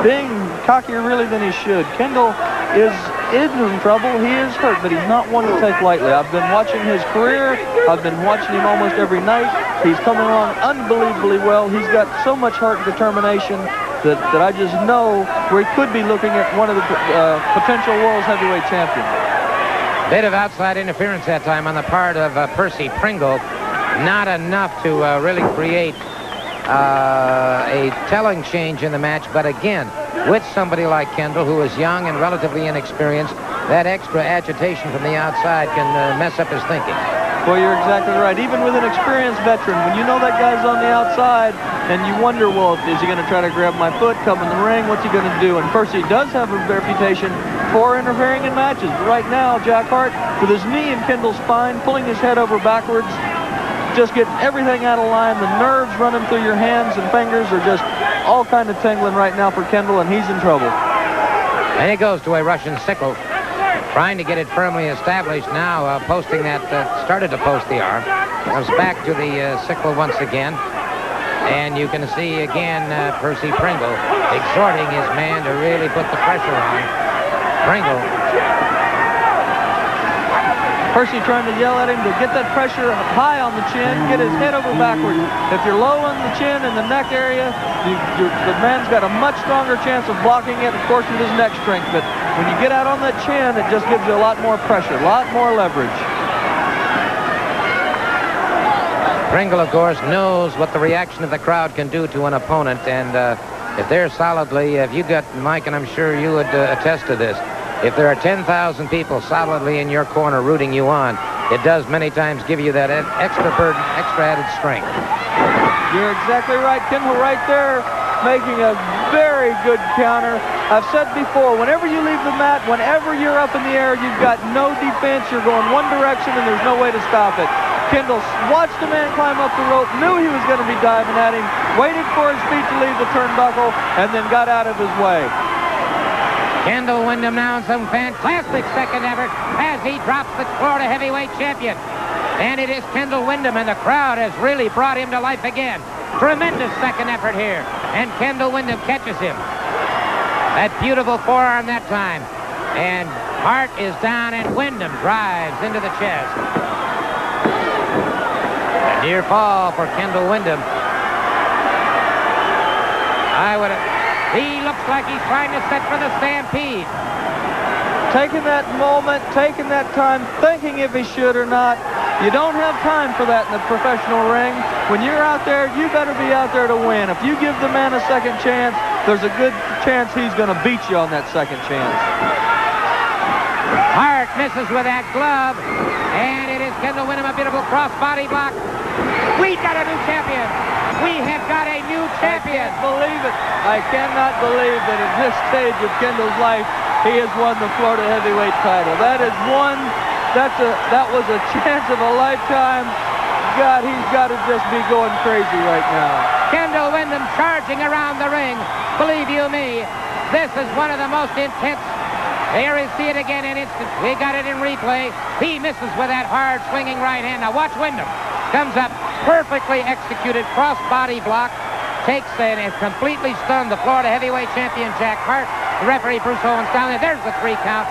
Being cockier really than he should. Kendall is in trouble. He is hurt, but he's not one to take lightly. I've been watching his career. I've been watching him almost every night. He's coming along unbelievably well. He's got so much heart and determination that I just know where he could be looking at one of the potential world's heavyweight champions. Bit of outside interference that time on the part of Percy Pringle. Not enough to really create a telling change in the match, but again, with somebody like Kendall, who is young and relatively inexperienced, that extra agitation from the outside can mess up his thinking. Well, you're exactly right. Even with an experienced veteran, when you know that guy's on the outside, and you wonder, well, is he going to try to grab my foot, come in the ring? What's he going to do? And Percy does have a reputation for interfering in matches. But right now, Jack Hart, with his knee in Kendall's spine, pulling his head over backwards, just getting everything out of line. The nerves running through your hands and fingers are just all kind of tingling right now for Kendall, and he's in trouble. And it goes to a Russian sickle, trying to get it firmly established now, posting that, started to post the arm. Comes back to the sickle once again. And you can see again Percy Pringle exhorting his man to really put the pressure on. Pringle. Percy trying to yell at him to get that pressure high on the chin, get his head over backwards. If you're low on the chin and the neck area, the man's got a much stronger chance of blocking it, of course, with his neck strength. But when you get out on that chin, it just gives you a lot more pressure, a lot more leverage. Pringle, of course, knows what the reaction of the crowd can do to an opponent, and if they're solidly, if you got, Mike, and I'm sure you would attest to this, if there are 10,000 people solidly in your corner rooting you on, it does many times give you that extra burden, extra added strength. You're exactly right. Kendall right there making a very good counter. I've said before, whenever you leave the mat, whenever you're up in the air, you've got no defense. You're going one direction and there's no way to stop it. Kendall watched the man climb up the rope, knew he was going to be diving at him, waited for his feet to leave the turnbuckle, and then got out of his way. Kendall Windham now in some fantastic second effort as he drops the Florida heavyweight champion. And it is Kendall Windham, and the crowd has really brought him to life again. Tremendous second effort here, and Kendall Windham catches him. That beautiful forearm that time. And Hart is down, and Windham drives into the chest. A near fall for Kendall Windham. He looks like he's trying to set for the stampede. Taking that moment, taking that time, thinking if he should or not. You don't have time for that in the professional ring. When you're out there, you better be out there to win. If you give the man a second chance, there's a good chance he's going to beat you on that second chance. Hart misses with that glove, and it is Kendall Windham, a beautiful cross-body block. We got a new champion. We have got a new champion. I can't believe it. I cannot believe that at this stage of Kendall's life, he has won the Florida heavyweight title. That is one. That was a chance of a lifetime. God, he's got to just be going crazy right now. Kendall Windham charging around the ring. Believe you me, this is one of the most intense. There is, see it again in instant. We got it in replay. He misses with that hard swinging right hand. Now watch Windham. Comes up, perfectly executed cross-body block. Takes and has completely stunned the Florida heavyweight champion, Jack Hart. The referee, Bruce Owens, down there. There's the 3 count.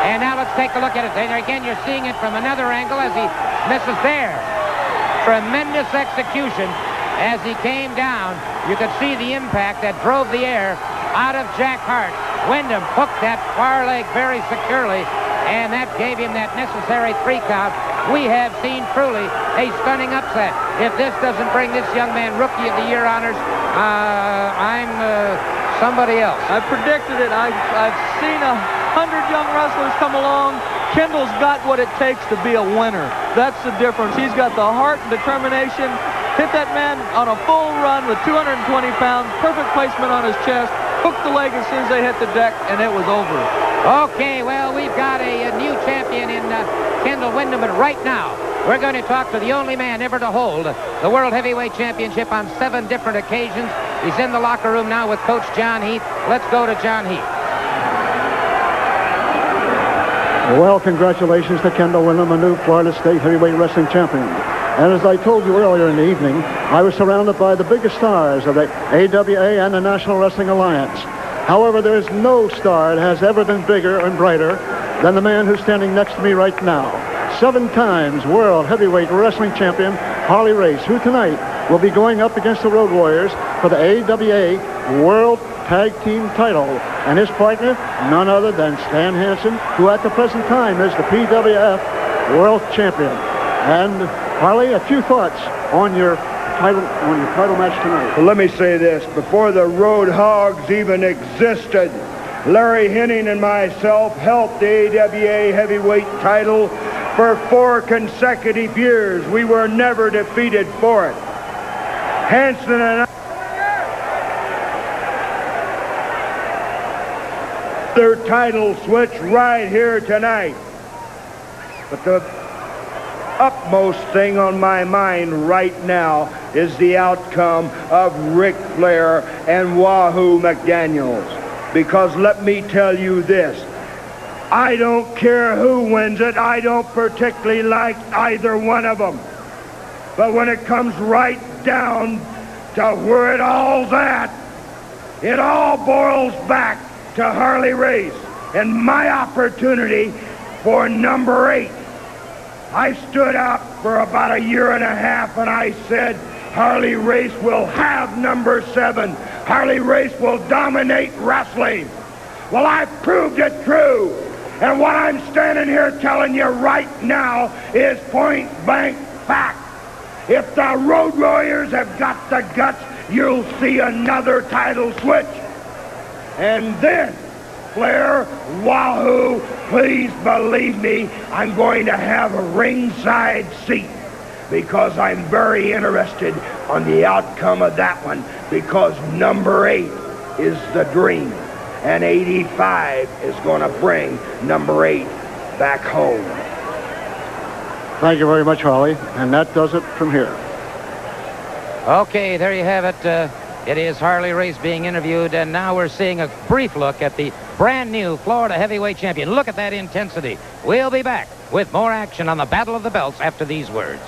And now let's take a look at it. And again, you're seeing it from another angle as he misses there. Tremendous execution as he came down. You could see the impact that drove the air out of Jack Hart. Windham hooked that far leg very securely and that gave him that necessary 3 count. We have seen truly a stunning upset. If this doesn't bring this young man Rookie of the Year honors, I'm somebody else. I predicted it. I've seen 100 young wrestlers come along. Kendall's got what it takes to be a winner. That's the difference. He's got the heart and determination. Hit that man on a full run with 220 pounds, perfect placement on his chest, hooked the leg as soon as they hit the deck, and it was over. Okay, well, we've got a new champion in Kendall Windham, but right now, we're going to talk to the only man ever to hold the World Heavyweight Championship on 7 different occasions. He's in the locker room now with Coach John Heath. Let's go to John Heath. Well, congratulations to Kendall Windham, a new Florida State Heavyweight Wrestling Champion. And as I told you earlier in the evening, I was surrounded by the biggest stars of the AWA and the National Wrestling Alliance. However, there is no star that has ever been bigger and brighter than the man who's standing next to me right now. 7 times World Heavyweight Wrestling Champion Harley Race, who tonight will be going up against the Road Warriors for the AWA World Tag Team title. And his partner, none other than Stan Hansen, who at the present time is the PWF World Champion. And Harley, a few thoughts on your title match tonight. Well, let me say this. Before the Road Hogs even existed, Larry Henning and myself held the AWA heavyweight title for 4 consecutive years. We were never defeated for it. Hansen and I, their title switch right here tonight. But the upmost thing on my mind right now is the outcome of Ric Flair and Wahoo McDaniels. Because let me tell you this, I don't care who wins it. I don't particularly like either one of them. But when it comes right down to where it all's at, it all boils back to Harley Race and my opportunity for number 8. I stood out for about a year and a half and I said, Harley Race will have number 7. Harley Race will dominate wrestling. Well, I proved it true. And what I'm standing here telling you right now is point blank fact. If the Road Warriors have got the guts, you'll see another title switch. And then, Flair, Wahoo, please believe me, I'm going to have a ringside seat because I'm very interested on the outcome of that one because number 8 is the dream and 85 is going to bring number 8 back home. Thank you very much, Harley. And that does it from here. Okay, there you have it. It is Harley Race being interviewed, and now we're seeing a brief look at the brand new Florida Heavyweight Champion. Look at that intensity. We'll be back with more action on the Battle of the Belts after these words.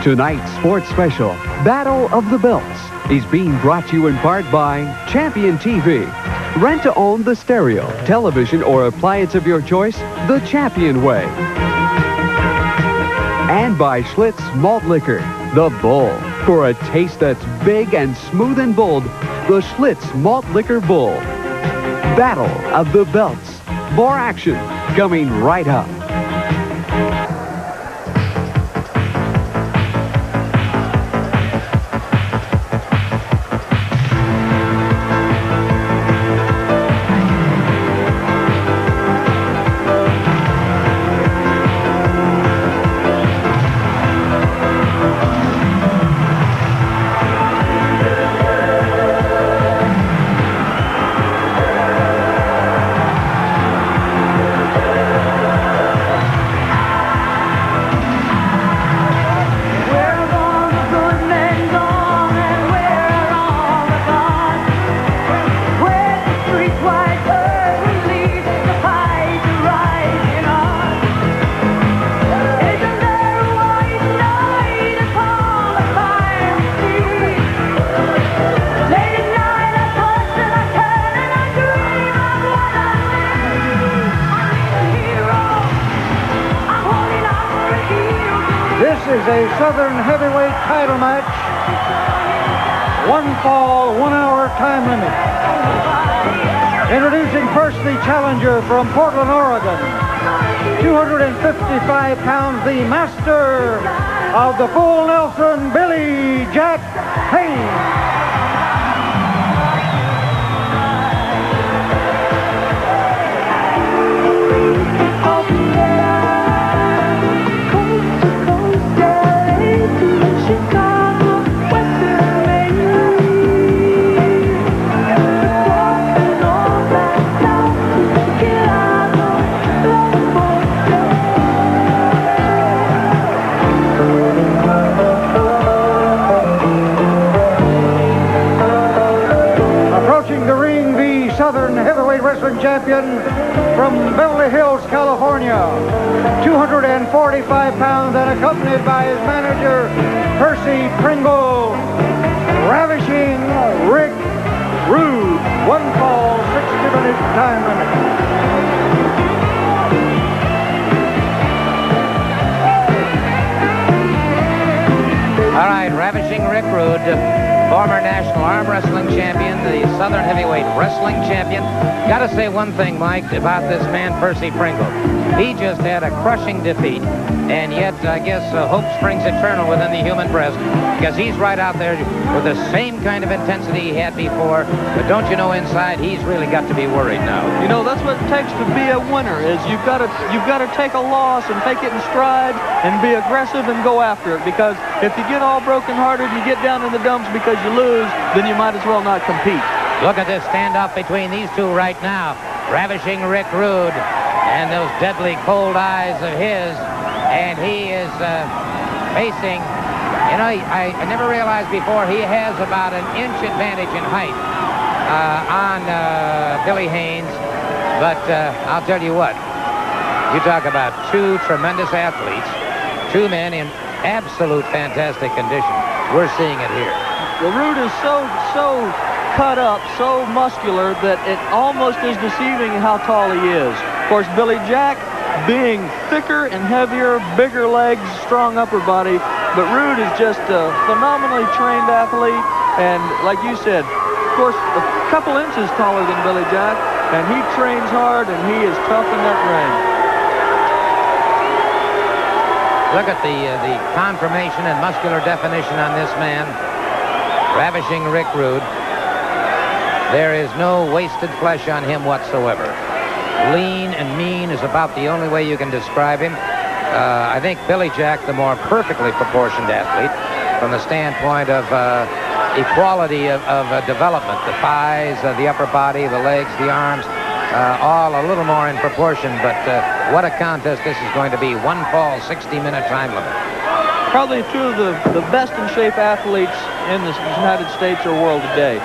Tonight's sports special, Battle of the Belts, is being brought to you in part by Champion TV. Rent to own the stereo, television, or appliance of your choice the Champion way. And by Schlitz Malt Liquor, the Bull. For a taste that's big and smooth and bold, the Schlitz Malt Liquor Bull. Battle of the Belts. More action coming right up. the Southern Heavyweight title match. 1 fall, 1 hour time limit. Introducing first the challenger from Portland, Oregon. 255 pounds, the master of the full Nelson, Billy Jack Haynes. Southern Heavyweight Wrestling Champion from Beverly Hills, California. 245 pounds and accompanied by his manager, Percy Pringle. Ravishing Rick Rude. 1 fall, 60-minute time limit. All right, Ravishing Rick Rude, former national arm wrestling champion, the Southern Heavyweight Wrestling champion. Got to say one thing, Mike, about this man, Percy Pringle. He just had a crushing defeat, and yet I guess hope springs eternal within the human breast, because he's right out there with the same kind of intensity he had before. But don't you know, inside, he's really got to be worried now. You know, that's what it takes to be a winner, is you've got to take a loss and take it in stride and be aggressive and go after it, because if you get all broken-hearted and you get down in the dumps because you lose, then you might as well not compete. Look at this standoff between these two right now. Ravishing Rick Rude and those deadly cold eyes of his. And he is facing, you know, I never realized before, he has about an inch advantage in height on Billy Haynes. But I'll tell you what, you talk about two tremendous athletes, two men in absolute fantastic condition. We're seeing it here. Well, Rude is so cut up, so muscular that it almost is deceiving how tall he is. Of course, Billy Jack being thicker and heavier, bigger legs, strong upper body, but Rude is just a phenomenally trained athlete, and like you said, of course, a couple inches taller than Billy Jack, and he trains hard, and he is tough in that ring. Look at the conformation and muscular definition on this man, Ravishing Rick Rude. There is no wasted flesh on him whatsoever. Lean and mean is about the only way you can describe him. I think Billy Jack, the more perfectly proportioned athlete from the standpoint of equality of development. The thighs, the upper body, the legs, the arms, all a little more in proportion. But what a contest this is going to be. 1 fall, 60-minute time limit. Probably two of the best in shape athletes in the United States or world today.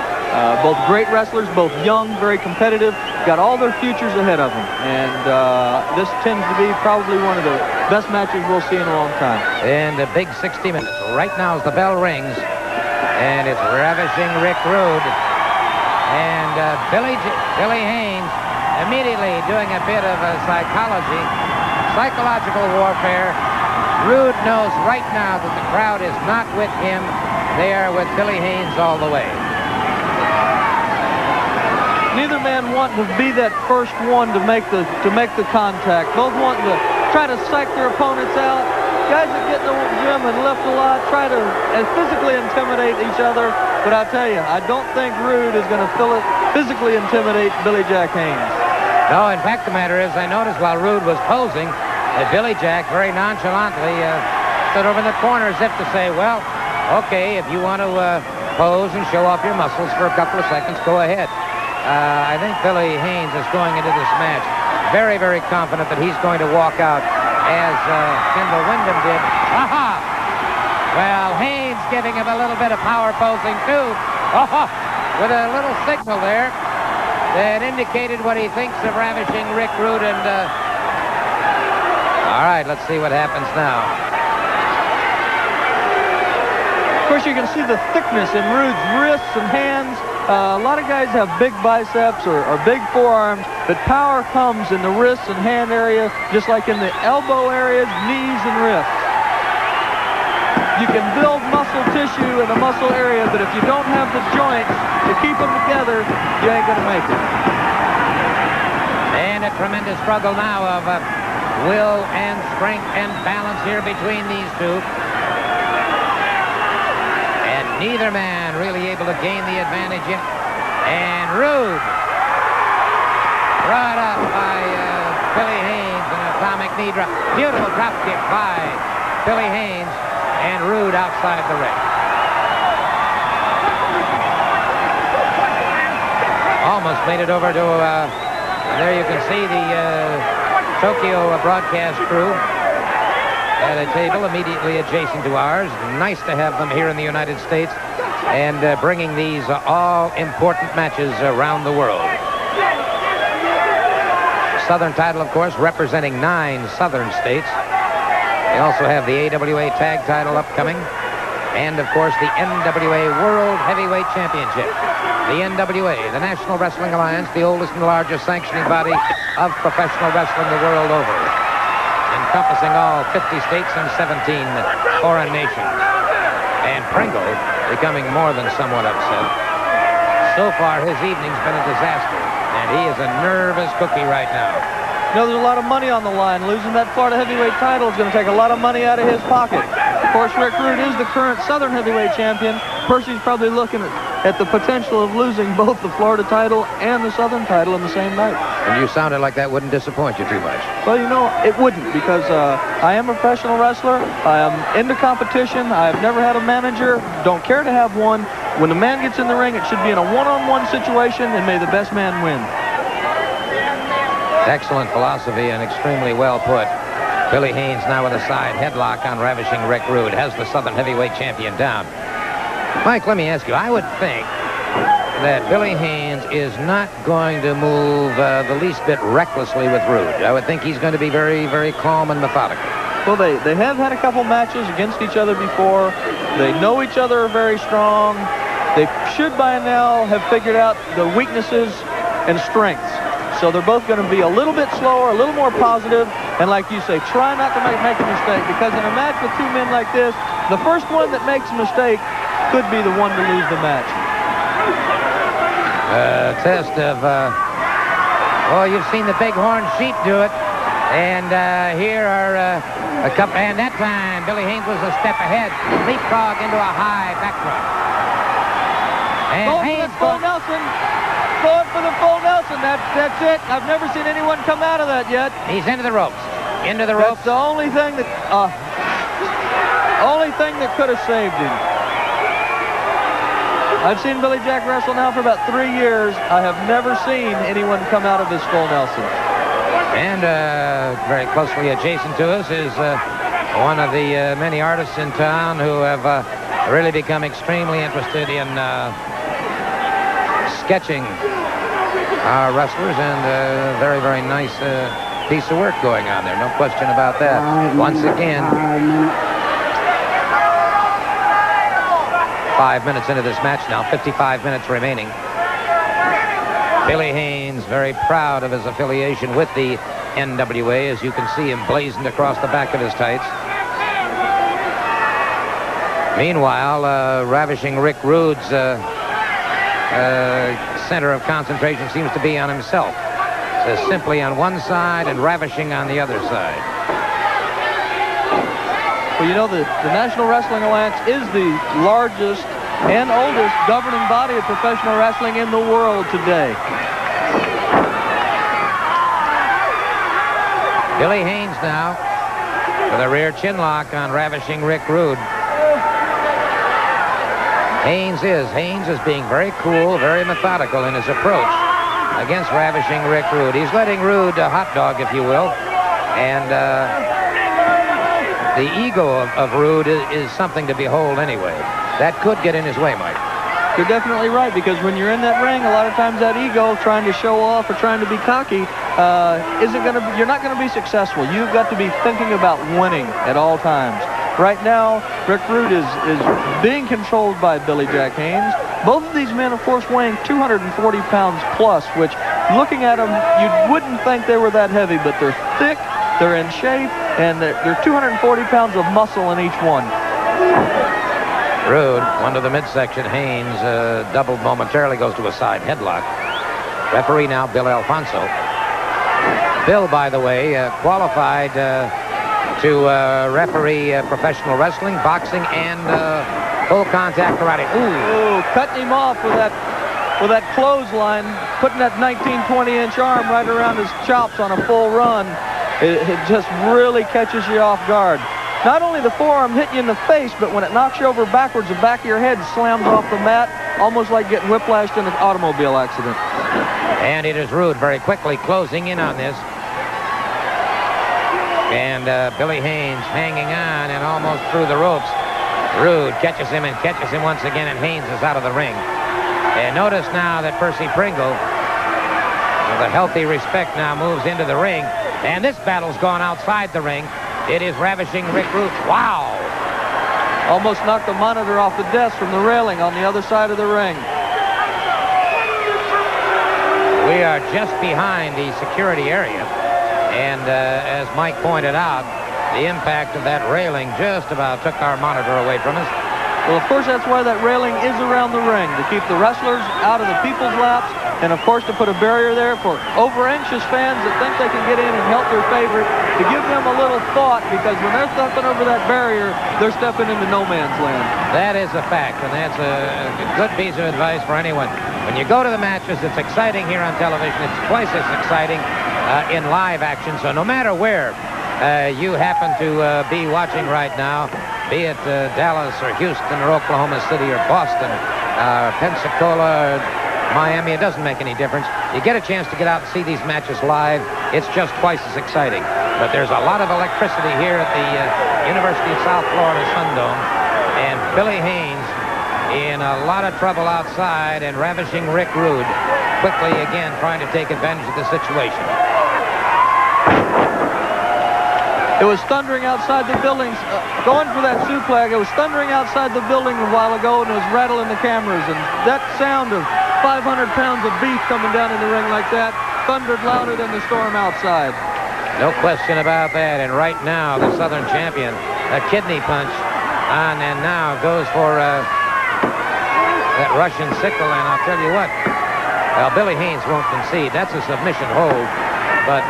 Both great wrestlers, both young, very competitive, got all their futures ahead of them. And this tends to be probably one of the best matches we'll see in a long time. And a big 60 minutes. Right now as the bell rings, and it's Ravishing Rick Rude. And Billy Haynes immediately doing a bit of psychological warfare. Rude knows right now that the crowd is not with him. They are with Billy Haynes all the way. Neither man wanting to be that first one to make the contact. Both wanting to try to psych their opponents out. Guys that get in the gym and lift a lot try to physically intimidate each other. But I tell you, I don't think Rude is going to physically intimidate Billy Jack Haynes. No, in fact, the matter is, I noticed while Rude was posing, that Billy Jack very nonchalantly stood over in the corner as if to say, well, okay, if you want to pose and show off your muscles for a couple of seconds, go ahead. I think Billy Haynes is going into this match very, very confident that he's going to walk out as Kendall Windham did. Aha! Well, Haynes giving him a little bit of power posing, too. Oh, with a little signal there that indicated what he thinks of Ravishing Rick Rude. And all right, let's see what happens now. Of course, you can see the thickness in Rude's wrists and hands. A lot of guys have big biceps or big forearms, but power comes in the wrists and hand area, just like in the elbow areas, knees, and wrists. You can build muscle tissue in the muscle area, but if you don't have the joints to keep them together, you ain't going to make it. And a tremendous struggle now of will and strength and balance here between these two. And neither man really able to gain the advantage yet. And Rude brought up by Billy Haynes, an atomic knee drop. Beautiful drop kick by Billy Haynes, and Rude outside the ring. Almost made it over to, there you can see the Tokyo broadcast crew at a table immediately adjacent to ours. Nice to have them here in the United States and bringing these all-important matches around the world. Southern title, of course, representing 9 Southern states. They also have the AWA Tag title upcoming. And, of course, the NWA World Heavyweight Championship. The NWA, the National Wrestling Alliance, the oldest and largest sanctioning body of professional wrestling the world over, encompassing all 50 states and 17 foreign nations. And Pringle becoming more than somewhat upset. So far, his evening's been a disaster, and he is a nervous cookie right now. You know, there's a lot of money on the line. Losing that Florida heavyweight title is going to take a lot of money out of his pocket. Of course, Rick Rude is the current Southern heavyweight champion. Percy's probably looking at the potential of losing both the Florida title and the Southern title in the same night. And you sounded like that wouldn't disappoint you too much. Well, you know, it wouldn't, because I am a professional wrestler. I am into competition. I've never had a manager. Don't care to have one. When the man gets in the ring, it should be in a one-on-one situation, and may the best man win. Excellent philosophy and extremely well put. Billy Haynes now with a side headlock on Ravishing Rick Rude. Has the Southern heavyweight champion down. Mike, let me ask you, I would think that Billy Haynes is not going to move the least bit recklessly with Rude. I would think he's going to be very, very calm and methodical. Well, they have had a couple matches against each other before. They know each other are very strong. They should by now have figured out the weaknesses and strengths. So they're both going to be a little bit slower, a little more positive, and like you say, try not to make a mistake, because in a match with 2 men like this, the first one that makes a mistake could be the one to lose the match. Test of, you've seen the Bighorn Sheep do it, and here are a couple, and that time Billy Haynes was a step ahead, leapfrog into a high back drop. And Haynes full Nelson. Going for the full Nelson. That's it. I've never seen anyone come out of that yet. He's into the ropes. Into the ropes. That's the only thing that could have saved him. I've seen Billy Jack wrestle now for about 3 years. I have never seen anyone come out of his full Nelson. And very closely adjacent to us is one of the many artists in town who have really become extremely interested in sketching our wrestlers, and very, very nice piece of work going on there. No question about that. Once again, 5 minutes into this match now, 55 minutes remaining. Billy Haynes very proud of his affiliation with the NWA, as you can see him blazoned across the back of his tights. Meanwhile, Ravishing Rick Rude's center of concentration seems to be on himself. So simply on one side and Ravishing on the other side. Well, you know, the National Wrestling Alliance is the largest and oldest governing body of professional wrestling in the world today. Billy Haynes now with a rear chin lock on Ravishing Rick Rude. Haynes is being very cool, very methodical in his approach against Ravishing Rick Rude. He's letting Rude hot dog, if you will. And the ego of Rude is something to behold anyway. That could get in his way, Mike. You're definitely right, because when you're in that ring, a lot of times that ego, trying to show off or trying to be cocky, you're not going to be successful. You've got to be thinking about winning at all times. Right now, Rick Rude is being controlled by Billy Jack Haynes. Both of these men, of course, weighing 240 pounds plus, which, looking at them, you wouldn't think they were that heavy, but they're thick, they're in shape, and they're 240 pounds of muscle in each one. Rude, one to the midsection. Haynes doubled momentarily, goes to a side headlock. Referee now, Bill Alfonso. Bill, by the way, qualified to referee professional wrestling, boxing, and full contact karate. Ooh, cutting him off with that clothesline, putting that 19-20-inch arm right around his chops on a full run. It just really catches you off guard. Not only the forearm hitting you in the face, but when it knocks you over backwards, the back of your head slams off the mat, almost like getting whiplashed in an automobile accident. And it is Rude very quickly closing in on this. And Billy Haynes hanging on and almost through the ropes. Rude catches him and catches him once again, and Haynes is out of the ring. And notice now that Percy Pringle, with a healthy respect, now moves into the ring. And this battle's gone outside the ring. It is Ravishing Rick Rude. Wow! Almost knocked the monitor off the desk from the railing on the other side of the ring. We are just behind the security area. And as Mike pointed out, the impact of that railing just about took our monitor away from us. Well, of course, that's why that railing is around the ring, to keep the wrestlers out of the people's laps, and of course to put a barrier there for over-anxious fans that think they can get in and help their favorite, to give them a little thought, because when they're stepping over that barrier, they're stepping into no man's land. That is a fact, and that's a good piece of advice for anyone. When you go to the matches, it's exciting here on television. It's twice as exciting in live action, so no matter where you happen to be watching right now, be it Dallas or Houston or Oklahoma City or Boston, Pensacola, Miami, it doesn't make any difference. You get a chance to get out and see these matches live, it's just twice as exciting. But there's a lot of electricity here at the University of South Florida Sundome, and Billy Haynes in a lot of trouble outside, and Ravishing Rick Rude quickly again trying to take advantage of the situation. It was thundering outside the building, going for that suplex. It was thundering outside the building a while ago, and it was rattling the cameras. And that sound of 500 pounds of beef coming down in the ring like that thundered louder than the storm outside. No question about that. And right now, the Southern champion, a kidney punch on, and now goes for that Russian sickle. And I'll tell you what, well, Billy Haynes won't concede. That's a submission hold, but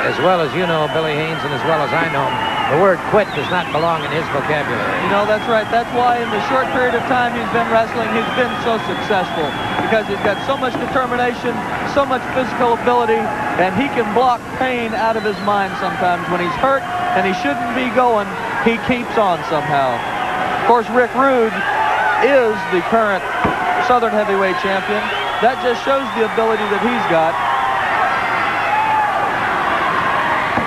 as well as you know Billy Haynes and as well as I know him, the word quit does not belong in his vocabulary. You know, that's right. That's why in the short period of time he's been wrestling, he's been so successful, because he's got so much determination, so much physical ability, and he can block pain out of his mind sometimes. When he's hurt and he shouldn't be going, he keeps on somehow. Of course, Rick Rude is the current Southern Heavyweight Champion. That just shows the ability that he's got.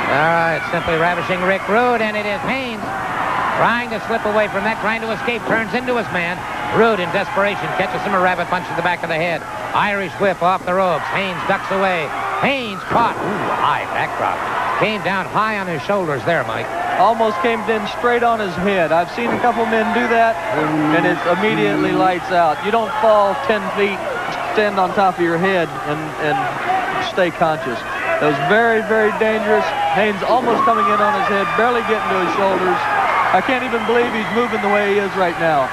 All right, simply Ravishing Rick Rude, and it is Haynes trying to slip away from that, trying to escape, turns into his man. Rude, in desperation, catches him a rabbit punch to the back of the head. Irish whip off the ropes. Haynes ducks away. Haynes caught. Ooh, high backdrop. Came down high on his shoulders there, Mike. Almost came in straight on his head. I've seen a couple men do that, and it's immediately lights out. You don't fall 10 feet, stand on top of your head, and stay conscious. That was very, very dangerous. Haynes almost coming in on his head, barely getting to his shoulders. I can't even believe he's moving the way he is right now.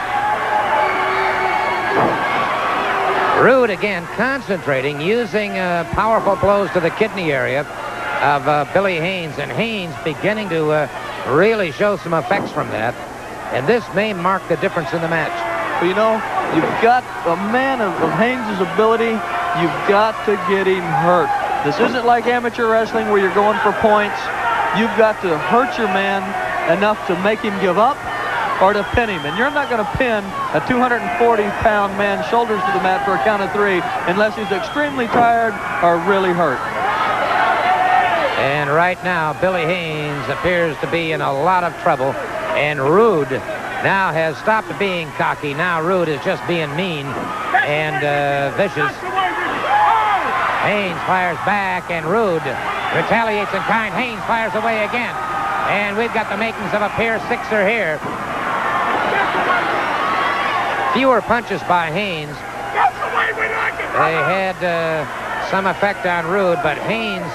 Rude again concentrating, using powerful blows to the kidney area of Billy Haynes, and Haynes beginning to really show some effects from that. And this may mark the difference in the match. But you know, you've got a man of Haynes' ability, you've got to get him hurt. This isn't like amateur wrestling where you're going for points. You've got to hurt your man enough to make him give up or to pin him. And you're not going to pin a 240-pound man's shoulders to the mat for a count of 3 unless he's extremely tired or really hurt. And right now, Billy Haynes appears to be in a lot of trouble. And Rude now has stopped being cocky. Now Rude is just being mean and vicious. Haynes fires back, and Rude retaliates in kind. Haynes fires away again. And we've got the makings of a Pier 6er here. Fewer punches by Haynes. They had some effect on Rude, but Haynes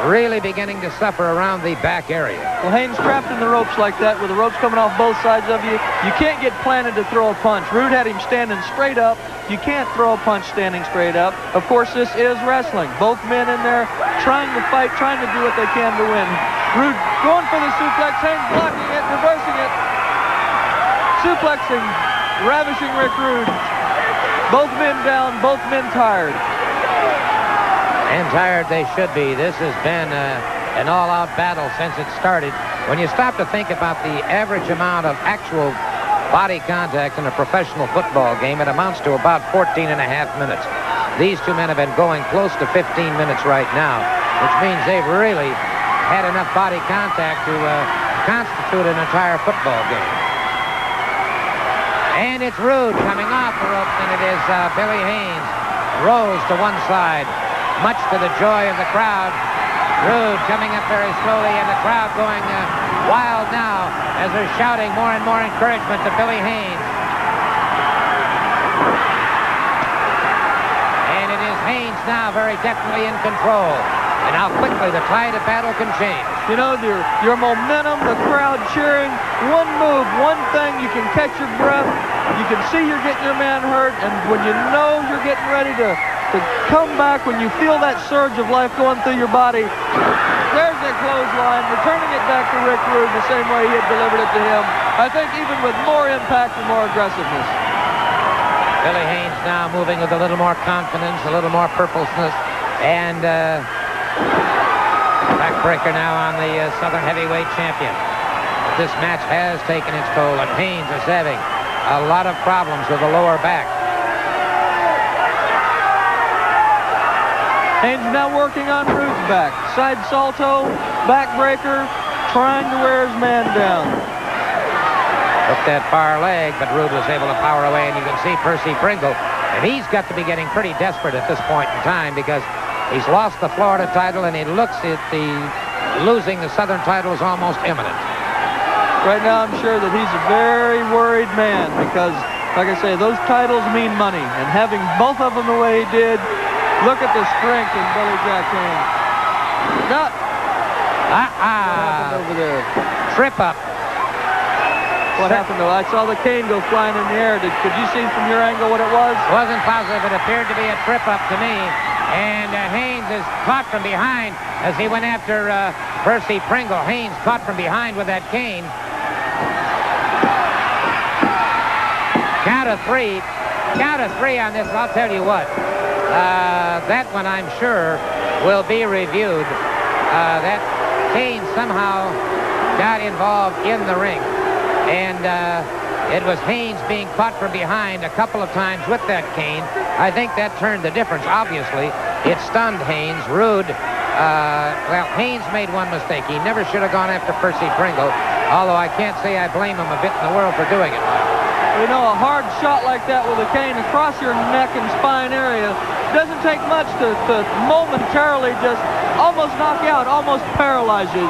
really beginning to suffer around the back area. Well, Haynes trapped in the ropes like that with the ropes coming off both sides of you. You can't get planted to throw a punch. Rude had him standing straight up. You can't throw a punch standing straight up. Of course, this is wrestling. Both men in there trying to fight, trying to do what they can to win. Rude going for the suplex. Haynes blocking it, reversing it. Suplexing, ravishing Rick Rude. Both men down, both men tired. And tired they should be. This has been an all-out battle since it started. When you stop to think about the average amount of actual body contact in a professional football game, it amounts to about 14 and a half minutes. These two men have been going close to 15 minutes right now, which means they've really had enough body contact to constitute an entire football game. And it's Rude coming off the ropes, and it is Billy Haynes. Rolls to one side, much to the joy of the crowd. Rude coming up very slowly, and the crowd going wild now as they're shouting more and more encouragement to Billy Haynes. And it is Haynes now very definitely in control. And how quickly the tide of battle can change. You know, your momentum, the crowd cheering, one move, one thing, you can catch your breath. You can see you're getting your man hurt, and when you know you're getting ready to come back, when you feel that surge of life going through your body, there's that clothesline, returning it back to Rick Rude the same way he had delivered it to him. I think even with more impact and more aggressiveness. Billy Haynes now moving with a little more confidence, a little more purposeness, and backbreaker now on the Southern Heavyweight Champion. But this match has taken its toll, and Haynes is having a lot of problems with the lower back. Haynes now working on Rude's back. Side salto, backbreaker, trying to wear his man down. Took that far leg, but Rude was able to power away, and you can see Percy Pringle, and he's got to be getting pretty desperate at this point in time because he's lost the Florida title, and he looks at losing the Southern title is almost imminent. Right now, I'm sure that he's a very worried man because, like I say, those titles mean money, and having both of them the way he did, look at the strength in Billy Jack Haynes. What happened over there? Trip up. What happened to it? I saw the cane go flying in the air. Could you see from your angle what it was? Wasn't positive. It appeared to be a trip up to me. And Haynes is caught from behind as he went after Percy Pringle. Haynes caught from behind with that cane. Count of three. Count of three on this. I'll tell you what. That one, I'm sure, will be reviewed. That cane somehow got involved in the ring. And it was Haynes being caught from behind a couple of times with that cane. I think that turned the difference, obviously. It stunned Haynes. Rude, well, Haynes made one mistake. He never should have gone after Percy Pringle, although I can't say I blame him a bit in the world for doing it. You know, a hard shot like that with a cane across your neck and spine area doesn't take much to momentarily just almost knock you out, almost paralyze you.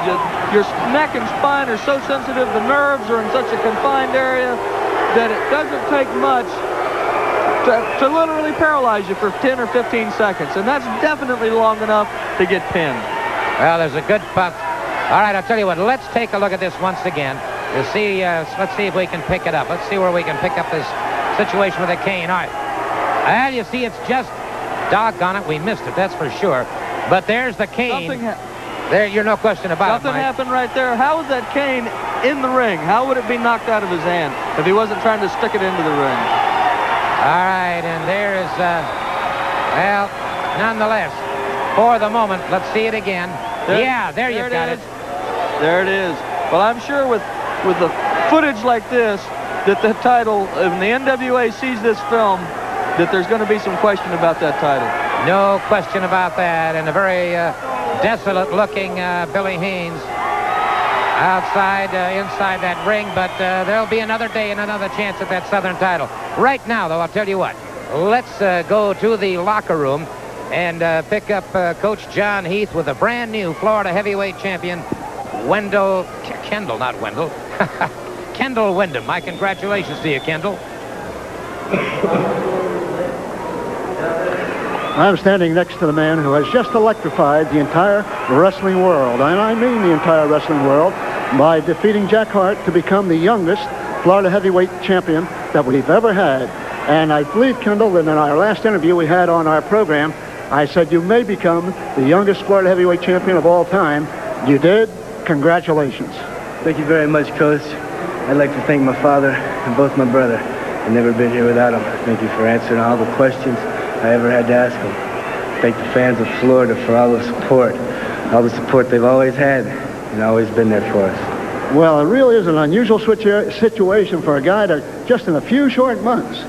Your neck and spine are so sensitive, the nerves are in such a confined area that it doesn't take much to literally paralyze you for 10 or 15 seconds, and that's definitely long enough to get pinned. Well, there's a good puff. All right, I'll tell you what, let's take a look at this once again. You see, let's see if we can pick it up. Let's see where we can pick up this situation with a cane. All right. Well, you see, it's just doggone it. We missed it, that's for sure. But there's the cane. There, you're no question about it, Something happened right there. How was that cane in the ring? How would it be knocked out of his hand if he wasn't trying to stick it into the ring? All right, and there is, well, nonetheless, for the moment, let's see it again. There you've got it. There it is. Well, I'm sure with the footage like this, that the title, when the NWA sees this film, that there's going to be some question about that title. No question about that. And a very desolate-looking Billy Haynes outside, inside that ring. But there'll be another day and another chance at that Southern title. Right now, though, I'll tell you what. Let's go to the locker room and pick up Coach John Heath with a brand-new Florida heavyweight champion, Kendall, not Wendell. Kendall Windham. My congratulations to you, Kendall. I'm standing next to the man who has just electrified the entire wrestling world, and I mean the entire wrestling world, by defeating Jack Hart to become the youngest Florida heavyweight champion that we've ever had. And I believe, Kendall, that in our last interview we had on our program, I said you may become the youngest Florida heavyweight champion of all time. You did. Congratulations. Thank you very much, Coach. I'd like to thank my father and both my brother. I've never been here without them. Thank you for answering all the questions I ever had to ask them. Thank the fans of Florida for all the support they've always had and always been there for us. Well, it really is an unusual situation for a guy to, just in a few short months,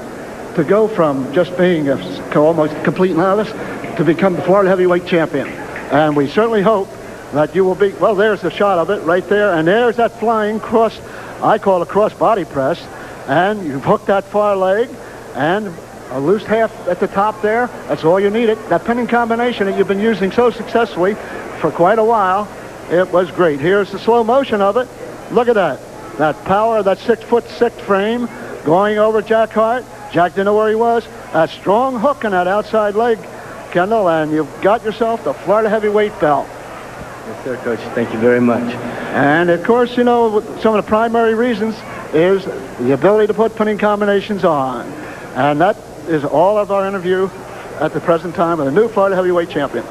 to go from just being almost a complete novice to become the Florida heavyweight champion. And we certainly hope that you will be, well, there's the shot of it right there, and there's that flying cross, I call a cross body press, and you've hooked that far leg, and a loose half at the top there. That's all you needed. That pinning combination that you've been using so successfully for quite a while, it was great. Here's the slow motion of it. Look at that. That power, that 6'6" frame going over Jack Hart. Jack didn't know where he was. A strong hook in that outside leg, Kendall, and you've got yourself the Florida heavyweight belt. Yes, sir, Coach. Thank you very much. And, of course, you know, some of the primary reasons is the ability to put pinning combinations on. And that is all of our interview at the present time with the new Florida heavyweight champion.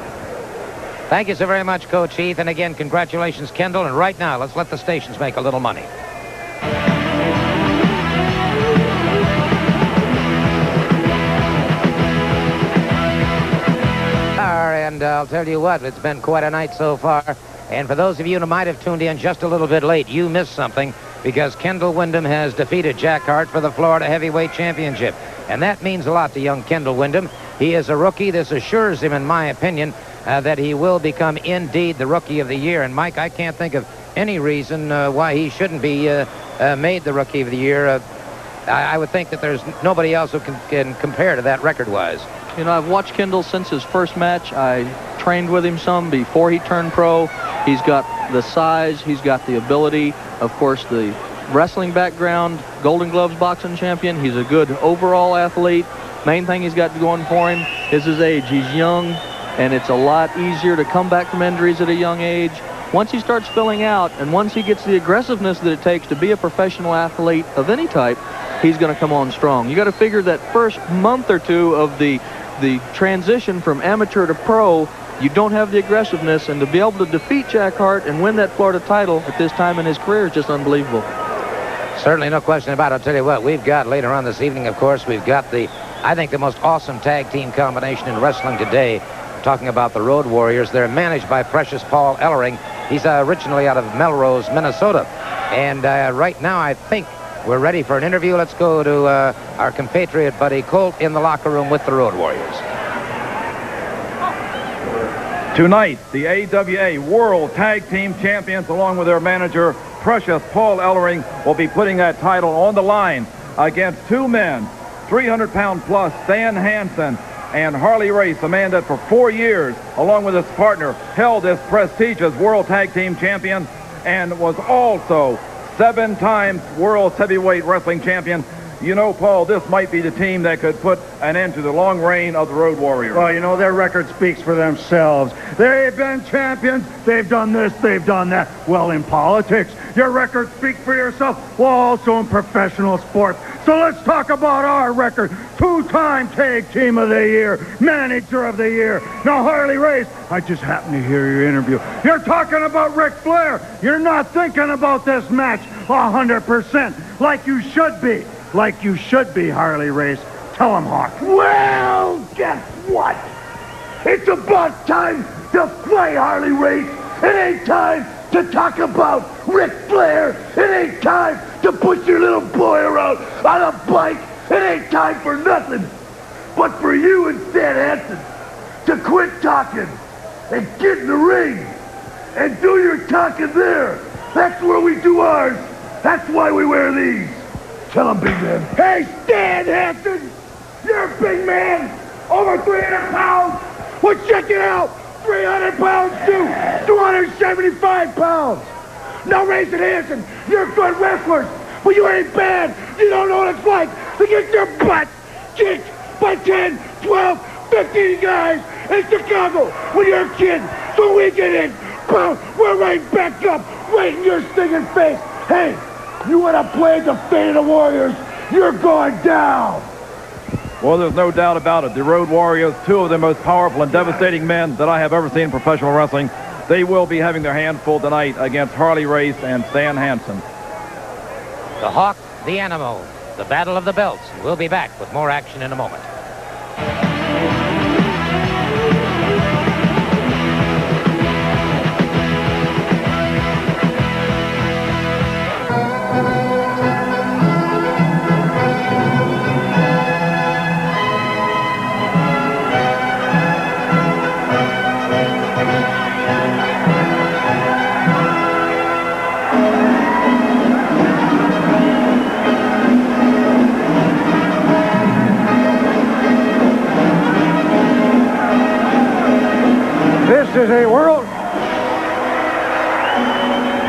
Thank you so very much, Coach Heath. And again, congratulations, Kendall. And right now, let's let the stations make a little money. And I'll tell you what, it's been quite a night so far. And for those of you who might have tuned in just a little bit late, you missed something, because Kendall Windham has defeated Jack Hart for the Florida Heavyweight Championship. And that means a lot to young Kendall Windham. He is a rookie. This assures him, in my opinion, that he will become indeed the Rookie of the Year. And, Mike, I can't think of any reason why he shouldn't be made the Rookie of the Year. I would think that there's nobody else who can compare to that record-wise. You know, I've watched Kendall since his first match. I trained with him some before he turned pro. He's got the size. He's got the ability. Of course, the wrestling background, Golden Gloves boxing champion. He's a good overall athlete. Main thing he's got going for him is his age. He's young, and it's a lot easier to come back from injuries at a young age. Once he starts filling out, and once he gets the aggressiveness that it takes to be a professional athlete of any type, he's going to come on strong. You got to figure that first month or two of the transition from amateur to pro, you don't have the aggressiveness, and to be able to defeat Jack Hart and win that Florida title at this time in his career is just unbelievable. Certainly, no question about it. I'll tell you what, we've got later on this evening, of course, we've got I think the most awesome tag team combination in wrestling today. Talking about the Road Warriors. They're managed by Precious Paul Ellering. He's originally out of Melrose, Minnesota. And right now, I think we're ready for an interview. Let's go to our compatriot Buddy Colt in the locker room with the Road Warriors. Tonight, the AWA World Tag Team Champions, along with their manager, Precious Paul Ellering, will be putting that title on the line against two men, 300-pound plus Stan Hansen and Harley Race, a man that for 4 years, along with his partner, held this prestigious World Tag Team Champion and was also 7 times World Heavyweight Wrestling Champion. You know, Paul, this might be the team that could put an end to the long reign of the Road Warriors. Well, you know, their record speaks for themselves. They've been champions. They've done this. They've done that. Well, in politics, your record speaks for yourself. Well, also in professional sports. So let's talk about our record. 2-time Tag Team of the Year, Manager of the Year. Now, Harley Race, I just happened to hear your interview. You're talking about Ric Flair. You're not thinking about this match 100%, like you should be. Like you should be, Harley Race. Tell him, Hawk. Well, guess what? It's about time to play, Harley Race. It ain't time to talk about Ric Flair. It ain't time to push your little boy around on a bike. It ain't time for nothing but for you and Stan Hansen to quit talking and get in the ring and do your talking there. That's where we do ours. That's why we wear these. Tell him, big man. Hey, Stan Hansen, you're a big man, over 300 pounds. Well, check it out, 300 pounds too, 275 pounds. Now, Race and Hansen, you're good wrestlers, but you ain't bad. You don't know what it's like to get your butt kicked by 10, 12, 15 guys in Chicago when you're a kid. So we get in. Boom, we're right back up, right in your stinging face. Hey, you want to play the fate of the Warriors? You're going down. Well, there's no doubt about it. The Road Warriors, two of the most powerful and devastating men that I have ever seen in professional wrestling. They will be having their hands full tonight against Harley Race and Stan Hansen. The Hawk, the Animal, the Battle of the Belts. We'll be back with more action in a moment.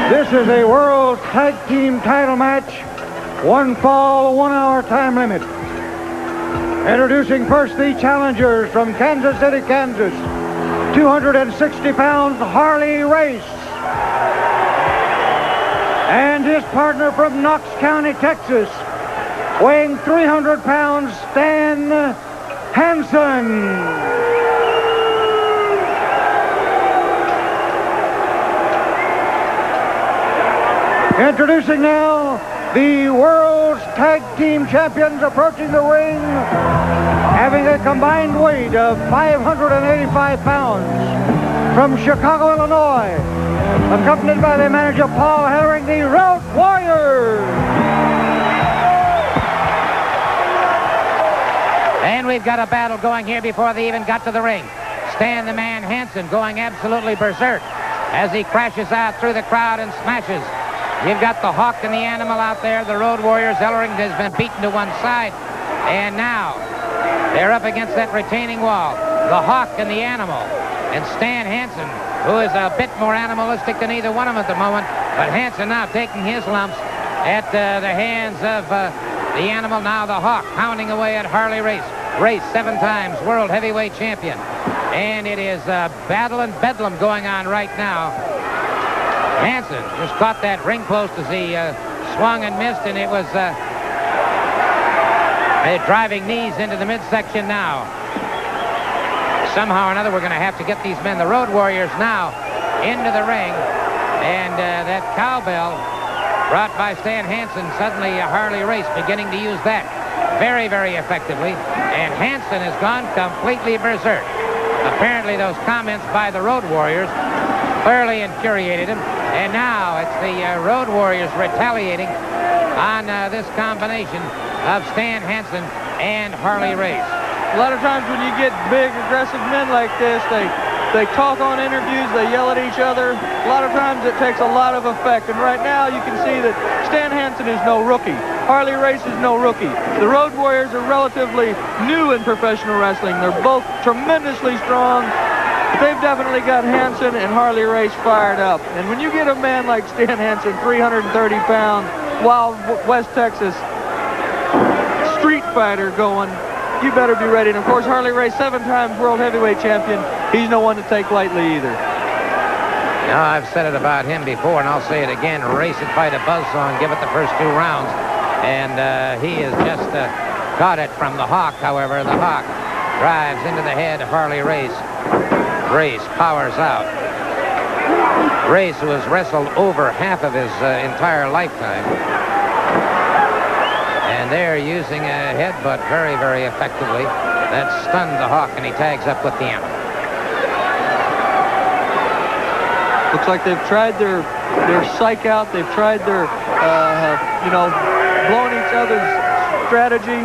This is a world tag team title match. One fall, 1 hour time limit. Introducing first the challengers from Kansas City, Kansas. 260 pounds, Harley Race. And his partner from Knox County, Texas. Weighing 300 pounds, Stan Hansen. Introducing now the world's tag team champions approaching the ring, having a combined weight of 585 pounds. From Chicago, Illinois, accompanied by the manager Paul Herring, the Road Warriors. And we've got a battle going here before they even got to the ring. Stan the Man Hansen going absolutely berserk as he crashes out through the crowd and smashes. You've got the Hawk and the Animal out there. The Road Warriors. Ellering has been beaten to one side. And now they're up against that retaining wall. The Hawk and the Animal. And Stan Hansen, who is a bit more animalistic than either one of them at the moment. But Hansen now taking his lumps at the hands of the Animal. Now the Hawk pounding away at Harley Race. Race 7 times world heavyweight champion. And it is battle and bedlam going on right now. Hansen just caught that ring post as he swung and missed, and it was driving knees into the midsection now. Somehow or another, we're going to have to get these men, the Road Warriors, now into the ring. And that cowbell brought by Stan Hansen, suddenly Harley Race beginning to use that very, very effectively. And Hansen has gone completely berserk. Apparently, those comments by the Road Warriors thoroughly infuriated him. And now it's the Road Warriors retaliating on this combination of Stan Hansen and Harley Race. A lot of times when you get big, aggressive men like this, they talk on interviews, they yell at each other. A lot of times it takes a lot of effect. And right now you can see that Stan Hansen is no rookie. Harley Race is no rookie. The Road Warriors are relatively new in professional wrestling. They're both tremendously strong. They've definitely got Hansen and Harley Race fired up. And when you get a man like Stan Hansen, 330 pounds, wild West Texas street fighter going, you better be ready. And of course, Harley Race, 7 times world heavyweight champion. He's no one to take lightly either. Now, I've said it about him before, and I'll say it again. Race and fight a buzzsaw and give it the first 2 rounds. And he has just caught it from the Hawk. However, the Hawk drives into the head of Harley Race. Race powers out. Race, who has wrestled over half of his entire lifetime. And they're using a headbutt very, very effectively. That stunned the Hawk, and he tags up with the Animal. Looks like they've tried their psych out. They've tried their, blowing each other's strategy.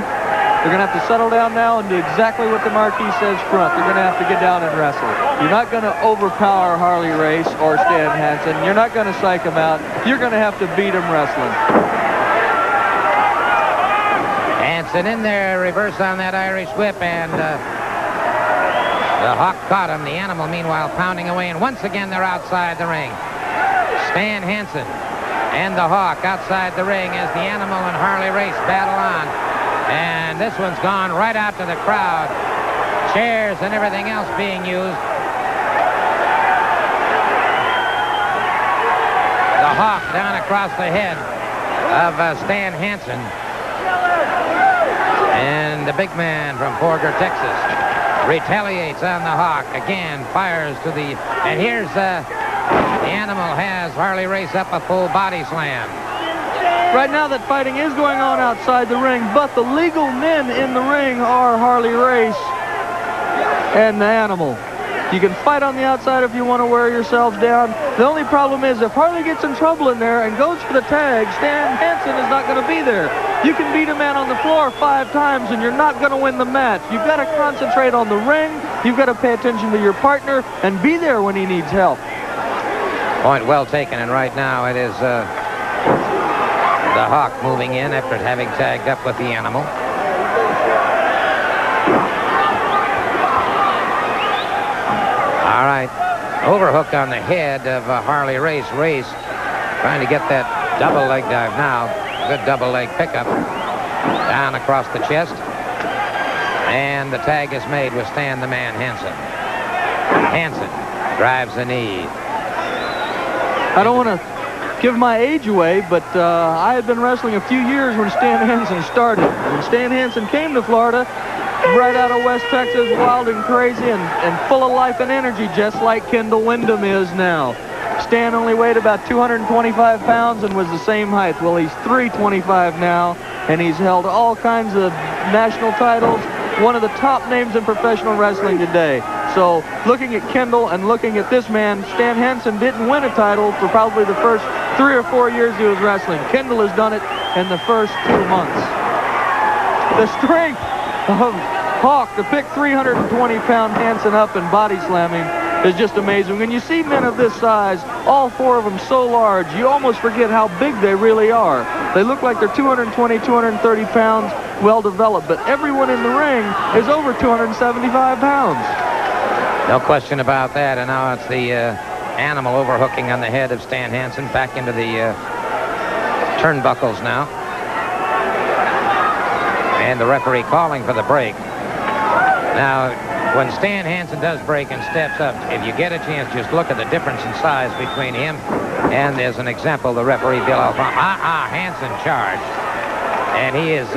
They're going to have to settle down now and do exactly what the marquee says front. They're going to have to get down and wrestle. You're not going to overpower Harley Race or Stan Hansen. You're not going to psych him out. You're going to have to beat him wrestling. Hansen in there, reverse on that Irish whip, and the Hawk caught him. The Animal, meanwhile, pounding away, and once again they're outside the ring. Stan Hansen and the Hawk outside the ring as the Animal and Harley Race battle on. And this one's gone right out to the crowd, chairs and everything else being used. The Hawk down across the head of Stan Hansen. And the big man from Porter, Texas, retaliates on the Hawk. Again, fires to the... And here's the Animal has Harley Race up a full body slam. Right now that fighting is going on outside the ring, but the legal men in the ring are Harley Race and the Animal. You can fight on the outside if you want to wear yourselves down. The only problem is if Harley gets in trouble in there and goes for the tag, Stan Hansen is not going to be there. You can beat a man on the floor 5 times and you're not going to win the match. You've got to concentrate on the ring. You've got to pay attention to your partner and be there when he needs help. Point well taken, and right now it is the Hawk moving in after having tagged up with the Animal. All right, overhook on the head of Harley Race. Race trying to get that double leg dive now. Good double leg pickup down across the chest. And the tag is made with Stan the Man Hansen. Hansen drives the knee. I don't want to give my age away, but I had been wrestling a few years when Stan Hansen started. When Stan Hansen came to Florida, right out of West Texas, wild and crazy and full of life and energy, just like Kendall Windham is now. Stan only weighed about 225 pounds and was the same height. Well, he's 325 now, and he's held all kinds of national titles. One of the top names in professional wrestling today. So looking at Kendall and looking at this man, Stan Hansen didn't win a title for probably the first 3 or 4 years he was wrestling. Kendall has done it in the first 2 months. The strength of Hawk to pick 320-pound Hansen up and body slamming is just amazing. When you see men of this size, all 4 of them so large, you almost forget how big they really are. They look like they're 220, 230 pounds, well developed, but everyone in the ring is over 275 pounds. No question about that, and now it's the Animal overhooking on the head of Stan Hansen back into the turnbuckles now. And the referee calling for the break. Now, when Stan Hansen does break and steps up, if you get a chance, just look at the difference in size between him and, as an example, the referee, Bill Alfon. Hansen charged. And he is...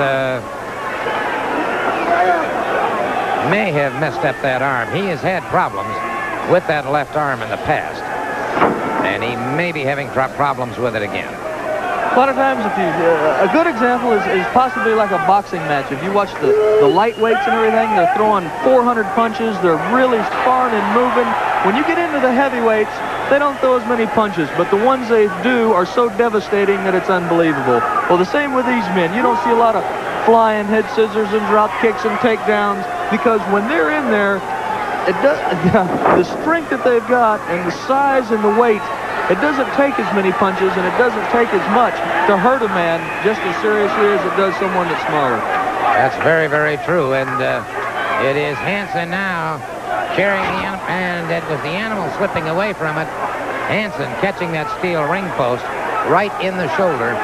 may have messed up that arm. He has had problems with that left arm in the past, and he may be having problems with it again. A lot of times, if you, a good example is possibly like a boxing match. If you watch the lightweights and everything, they're throwing 400 punches. They're really sparring and moving. When you get into the heavyweights, they don't throw as many punches, but the ones they do are so devastating that it's unbelievable. Well, the same with these men. You don't see a lot of flying head scissors and drop kicks and takedowns, because when they're in there, it does, the strength that they've got and the size and the weight, it doesn't take as many punches and it doesn't take as much to hurt a man just as seriously as it does someone that's smaller. That's very, very true. And it is Hansen now carrying the Animal, and it was the Animal slipping away from it. Hansen catching that steel ring post right in the shoulder.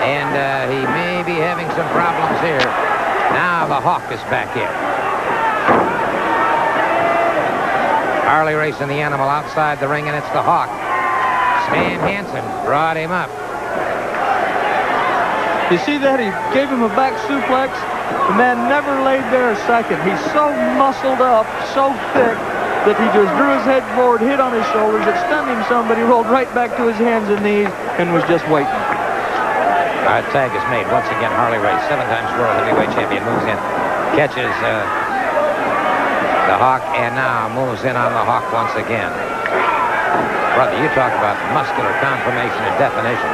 And he may be having some problems here. Now the Hawk is back in. Harley Race and the Animal outside the ring, and it's the Hawk. Stan Hansen brought him up. You see that? He gave him a back suplex. The man never laid there a second. He's so muscled up, so thick, that he just drew his head forward, hit on his shoulders. It stunned him some, but he rolled right back to his hands and knees and was just waiting. Our tag is made. Once again, Harley Race, 7 times world heavyweight champion, moves in, catches the Hawk, and now moves in on the Hawk once again. Brother, you talk about muscular conformation and definition.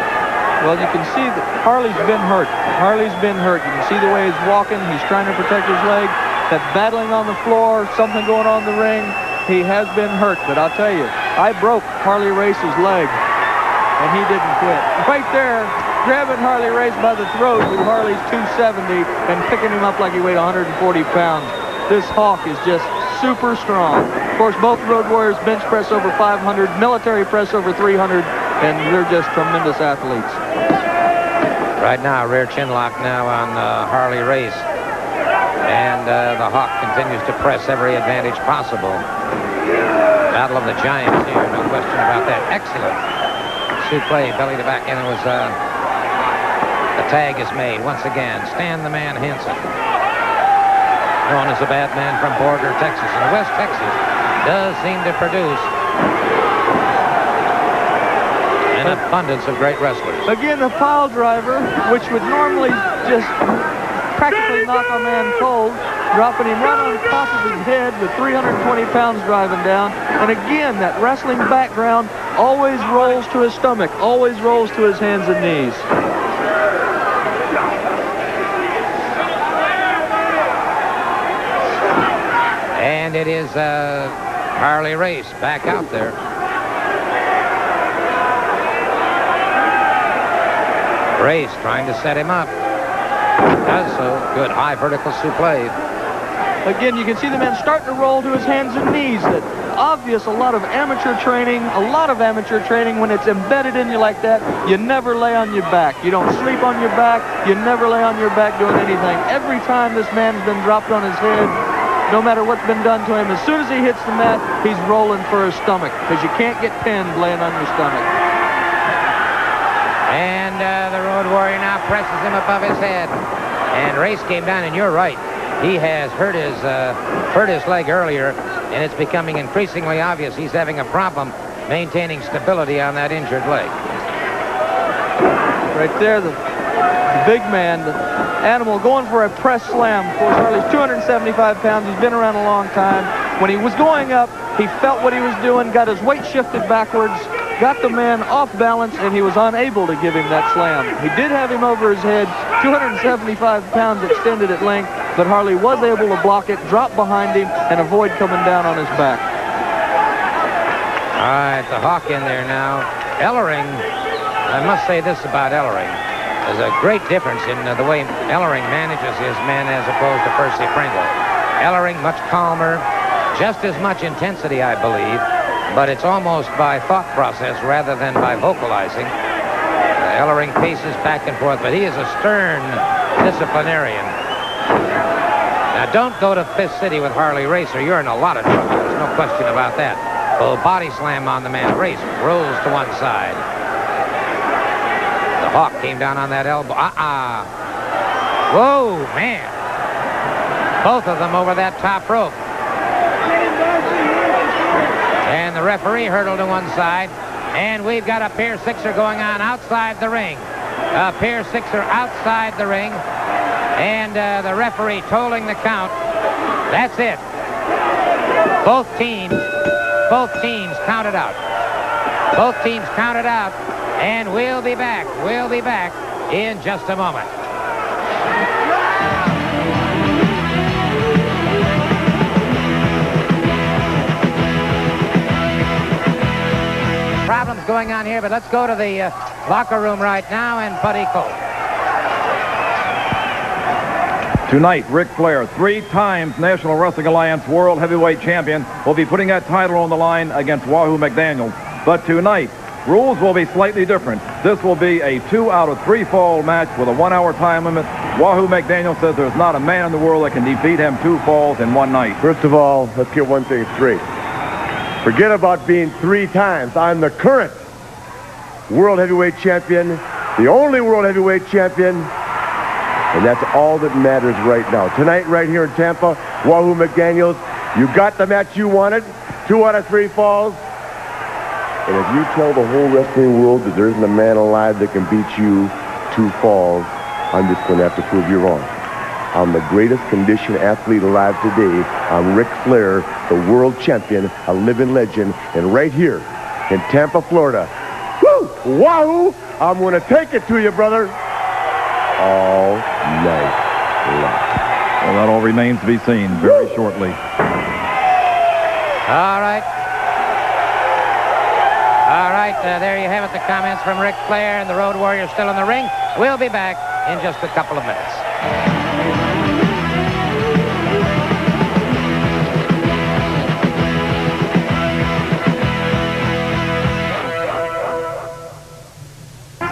Well, you can see that Harley's been hurt. Harley's been hurt. You can see the way he's walking. He's trying to protect his leg. That battling on the floor, something going on in the ring. He has been hurt, but I'll tell you, I broke Harley Race's leg, and he didn't quit. Right there, grabbing Harley Race by the throat with Harley's 270 and picking him up like he weighed 140 pounds. This Hawk is just super strong. Of course, both Road Warriors bench press over 500, military press over 300, and they're just tremendous athletes. Right now, rear chin lock now on Harley Race. And the Hawk continues to press every advantage possible. Battle of the Giants here, no question about that. Excellent suplex, belly to back, and it was the tag is made once again. Stan the Man Hansen, known as the Bad Man from Borger, Texas. And West Texas does seem to produce an abundance of great wrestlers. Again, the pile driver, which would normally just practically knock a man cold, dropping him right on top of his head with 320 pounds driving down. And again, that wrestling background always rolls to his stomach, always rolls to his hands and knees. And it is Harley Race back out there. Race trying to set him up. Does so. Good high vertical suplex. Again, you can see the man starting to roll to his hands and knees. That obvious, a lot of amateur training when it's embedded in you like that. You never lay on your back. You don't sleep on your back. You never lay on your back doing anything. Every time this man's been dropped on his head, no matter what's been done to him, as soon as he hits the mat, he's rolling for his stomach, because you can't get pinned laying on your stomach. And the Road Warrior now presses him above his head. And Race came down, and you're right. He has hurt his leg earlier, and it's becoming increasingly obvious he's having a problem maintaining stability on that injured leg. Right there, the big man, the animal, going for a press slam. Of course, Harley's 275 pounds. He's been around a long time. When he was going up, he felt what he was doing, got his weight shifted backwards, got the man off balance, and he was unable to give him that slam. He did have him over his head, 275 pounds extended at length, but Harley was able to block it, drop behind him, and avoid coming down on his back. All right, the Hawk in there now. Ellering, I must say this about Ellering. There's a great difference in the way Ellering manages his men as opposed to Percy Pringle. Ellering much calmer, just as much intensity, I believe, but it's almost by thought process rather than by vocalizing. Ellering paces back and forth, but he is a stern disciplinarian. Now, don't go to Fifth City with Harley Race, or you're in a lot of trouble. There's no question about that. Full body slam on the man. Race rolls to one side. The Hawk came down on that elbow. Whoa, man. Both of them over that top rope. And the referee hurdled to one side. And we've got a Pier Sixer going on outside the ring. A Pier Sixer outside the ring. And the referee tolling the count. That's it. Both teams counted out. Both teams counted out. And we'll be back. We'll be back in just a moment. Problems going on here, but let's go to the locker room right now and Buddy Colt. Tonight, Ric Flair, 3 times National Wrestling Alliance World Heavyweight Champion, will be putting that title on the line against Wahoo McDaniel. But tonight, rules will be slightly different. This will be a 2 out of 3 fall match with a 1-hour time limit. Wahoo McDaniel says there's not a man in the world that can defeat him 2 falls in one night. First of all, let's get one thing straight. Forget about being 3 times. I'm the current World Heavyweight Champion, the only World Heavyweight Champion, and that's all that matters right now. Tonight, right here in Tampa, Wahoo McDaniels, you got the match you wanted, 2 out of 3 falls. And if you tell the whole wrestling world that there isn't a man alive that can beat you 2 falls, I'm just going to have to prove you wrong. I'm the greatest conditioned athlete alive today. I'm Ric Flair, the world champion, a living legend, and right here in Tampa, Florida. Woo! Wahoo! I'm going to take it to you, brother. All night long. Well, that all remains to be seen very shortly. All right. All right, there you have it, the comments from Ric Flair, and the Road Warrior still in the ring. We'll be back in just a couple of minutes.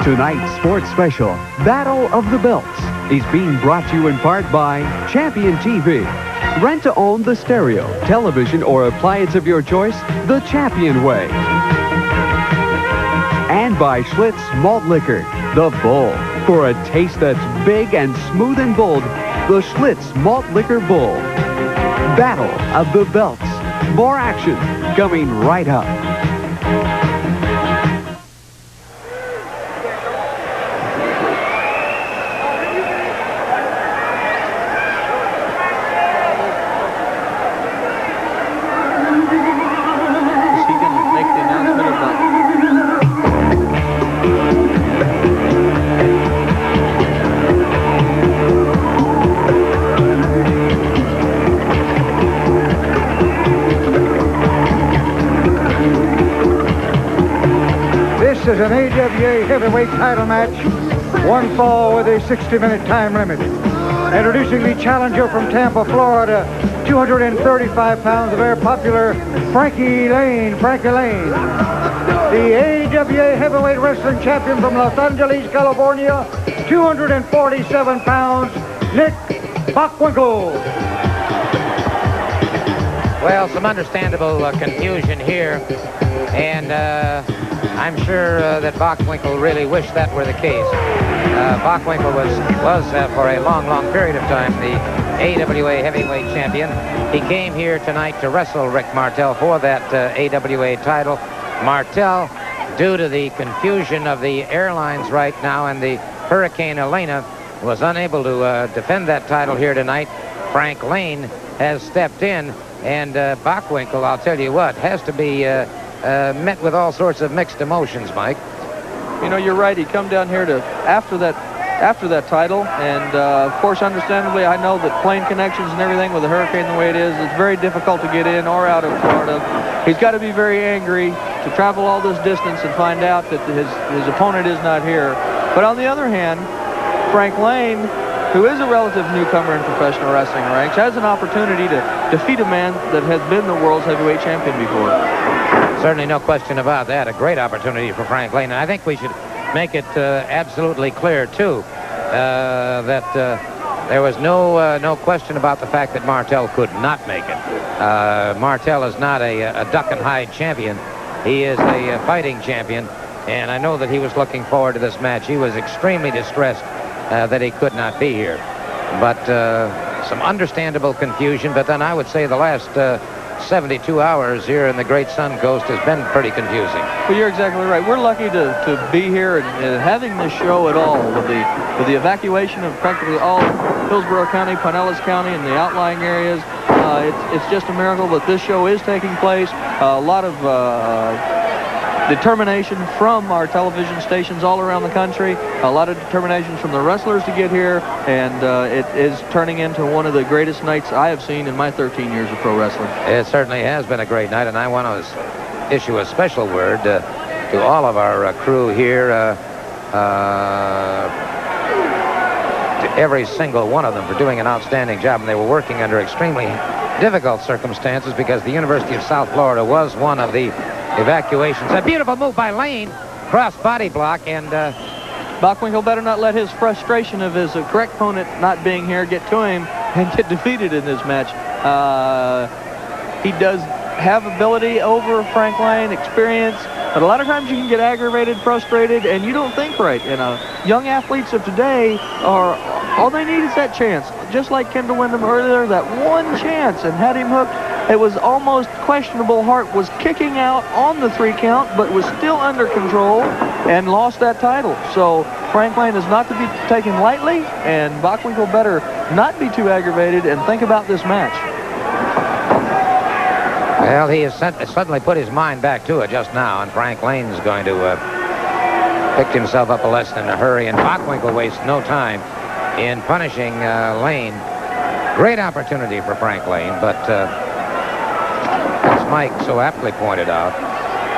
Tonight's sports special, Battle of the Belts. is being brought to you in part by Champion TV. Rent to own the stereo, television, or appliance of your choice the Champion way. And by Schlitz Malt Liquor, the Bull. For a taste that's big and smooth and bold, the Schlitz Malt Liquor Bull. Battle of the Belts. More action coming right up. This is an AWA heavyweight title match. One fall with a 60-minute time limit. Introducing the challenger from Tampa, Florida, 235 pounds, the very popular Frankie Lane. The AWA heavyweight wrestling champion from Los Angeles, California, 247 pounds, Nick Bockwinkel. Well, some understandable confusion here, and I'm sure that Bockwinkel really wished that were the case. Bockwinkel was for a long period of time the AWA heavyweight champion. He came here tonight to wrestle Rick Martel for that AWA title. Martel, due to the confusion of the airlines right now and the Hurricane Elena, was unable to defend that title here tonight. Frank Lane has stepped in, and Bockwinkel, I'll tell you what, has to be met with all sorts of mixed emotions, Mike. You know, you're right. He come down here to after that title, and of course, understandably, I know that plane connections and everything with the hurricane the way it is, it's very difficult to get in or out of Florida. He's got to be very angry to travel all this distance and find out that his opponent is not here. But on the other hand, Frank Lane, who is a relative newcomer in professional wrestling ranks, has an opportunity to defeat a man that has been the world's heavyweight champion before. Certainly no question about that. A great opportunity for Frank Lane. And I think we should make it absolutely clear, too, that there was no question about the fact that Martel could not make it. Martel is not a duck and hide champion. He is a fighting champion. And I know that he was looking forward to this match. He was extremely distressed that he could not be here. But some understandable confusion. But then I would say the last 72 hours here in the Great Sun Coast has been pretty confusing. Well, you're exactly right. We're lucky to be here and having this show at all with the evacuation of practically all Hillsborough County, Pinellas County, and the outlying areas. It's just a miracle that this show is taking place. A lot of determination from our television stations all around the country, a lot of determination from the wrestlers to get here, and it is turning into one of the greatest nights I have seen in my 13 years of pro wrestling. It certainly has been a great night, and I want to issue a special word to all of our crew here, to every single one of them for doing an outstanding job, and they were working under extremely difficult circumstances because the University of South Florida was one of the evacuations. A beautiful move by Lane, cross body block, and Bockwinkel better not let his frustration of his correct opponent not being here get to him and get defeated in this match. He does have ability over Frank Lane, experience, but a lot of times you can get aggravated, frustrated, and you don't think right. You know, young athletes of today all they need is that chance. Just like Kendall Windham earlier, that one chance, and had him hooked. It was almost questionable. Hart was kicking out on the 3 count, but was still under control and lost that title. So Frank Lane is not to be taken lightly, and Bockwinkel better not be too aggravated and think about this match. Well, he has suddenly put his mind back to it just now, and Frank Lane's going to pick himself up a lesson in a hurry, and Bockwinkel wastes no time in punishing Lane. Great opportunity for Frank Lane, but as Mike so aptly pointed out,